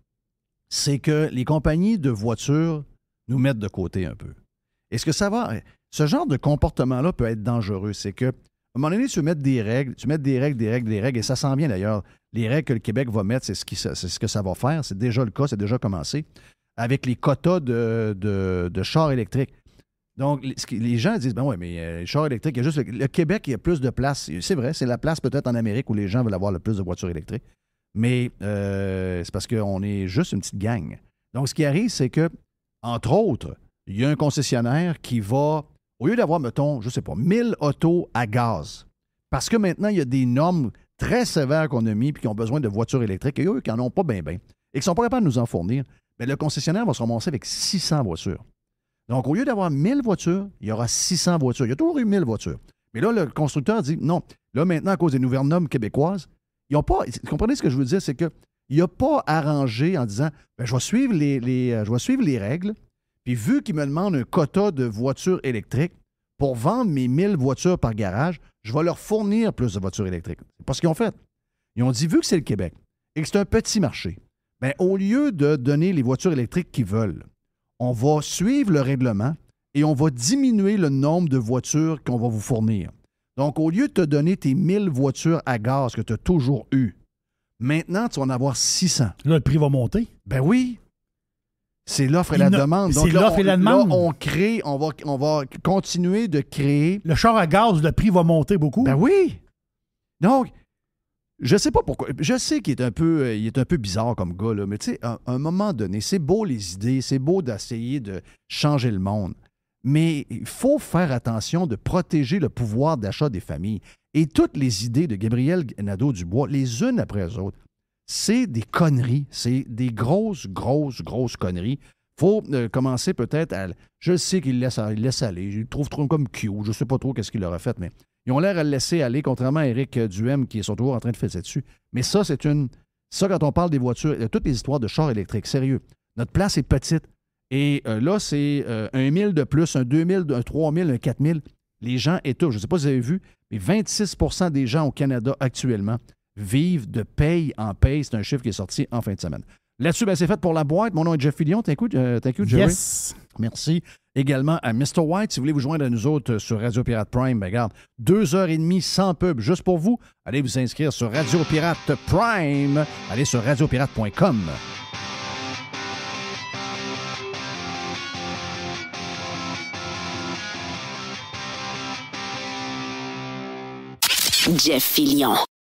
c'est que les compagnies de voitures nous mettent de côté un peu. Est-ce que ça va? Ce genre de comportement-là peut être dangereux. C'est que, à un moment donné, tu mets des règles, et ça sent bien d'ailleurs. Les règles que le Québec va mettre, c'est ce que ça va faire. C'est déjà le cas, c'est déjà commencé. Avec les quotas de chars électriques. Donc, les gens disent, ben ouais, mais les chars électriques, il y a juste le Québec, il y a plus de place. C'est vrai, c'est la place peut-être en Amérique où les gens veulent avoir le plus de voitures électriques. Mais c'est parce qu'on est juste une petite gang. Donc, ce qui arrive, c'est que, entre autres, il y a un concessionnaire qui va, au lieu d'avoir, mettons, je sais pas, 1000 autos à gaz, parce que maintenant, il y a des normes très sévères qu'on a mis et qui ont besoin de voitures électriques, et eux qui n'en ont pas bien, et qui ne sont pas capables de nous en fournir, bien, le concessionnaire va se ramasser avec 600 voitures. Donc, au lieu d'avoir 1000 voitures, il y aura 600 voitures. Il y a toujours eu 1000 voitures. Mais là, le constructeur dit non. Là, maintenant, à cause des nouvelles normes québécoises, ils n'ont pas. Vous comprenez ce que je veux dire? C'est qu'il n'a pas arrangé en disant ben, je vais suivre les règles. Puis, vu qu'il me demande un quota de voitures électriques, pour vendre mes 1000 voitures par garage, je vais leur fournir plus de voitures électriques. C'est pas ce qu'ils ont fait. Ils ont dit, vu que c'est le Québec et que c'est un petit marché, bien, au lieu de donner les voitures électriques qu'ils veulent, on va suivre le règlement et on va diminuer le nombre de voitures qu'on va vous fournir. Donc, au lieu de te donner tes 1000 voitures à gaz que tu as toujours eues, maintenant, tu vas en avoir 600. Là, le prix va monter. Ben oui. C'est l'offre et la demande. Donc, c'est l'offre et la demande. Là, on va continuer de créer. Le char à gaz, le prix va monter beaucoup. Ben oui. Donc, je sais pas pourquoi. Je sais qu'il est un peu bizarre comme gars, là, mais tu sais, à un moment donné, c'est beau les idées, c'est beau d'essayer de changer le monde. Mais il faut faire attention de protéger le pouvoir d'achat des familles. Et toutes les idées de Gabriel Nadeau-Dubois, les unes après les autres, c'est des conneries. C'est des grosses conneries. Il faut commencer peut-être à... Je sais qu'il laisse aller. Je le trouve trop comme cute. Je ne sais pas trop qu'est-ce qu'il aurait fait, mais ils ont l'air à le laisser aller, contrairement à Éric Duhem, qui est sur toujours en train de fesser dessus. Mais ça, c'est une... Ça, quand on parle des voitures, il y a toutes les histoires de chars électriques. Sérieux. Notre place est petite. Et là, c'est un 1000 de plus, un 2000, un 3000, un 4000. Les gens étouffent. Je ne sais pas si vous avez vu, mais 26 % des gens au Canada actuellement vivent de paye en paye. C'est un chiffre qui est sorti en fin de semaine. Là-dessus, ben, c'est fait pour la boîte. Mon nom est Jeff Fillion. Thank you, Jerry. Yes. Merci également à Mr. White. Si vous voulez vous joindre à nous autres sur Radio Pirate Prime, ben, regarde, 2h30 sans pub juste pour vous. Allez vous inscrire sur Radio Pirate Prime. Allez sur radiopirate.com. Jeff Fillion.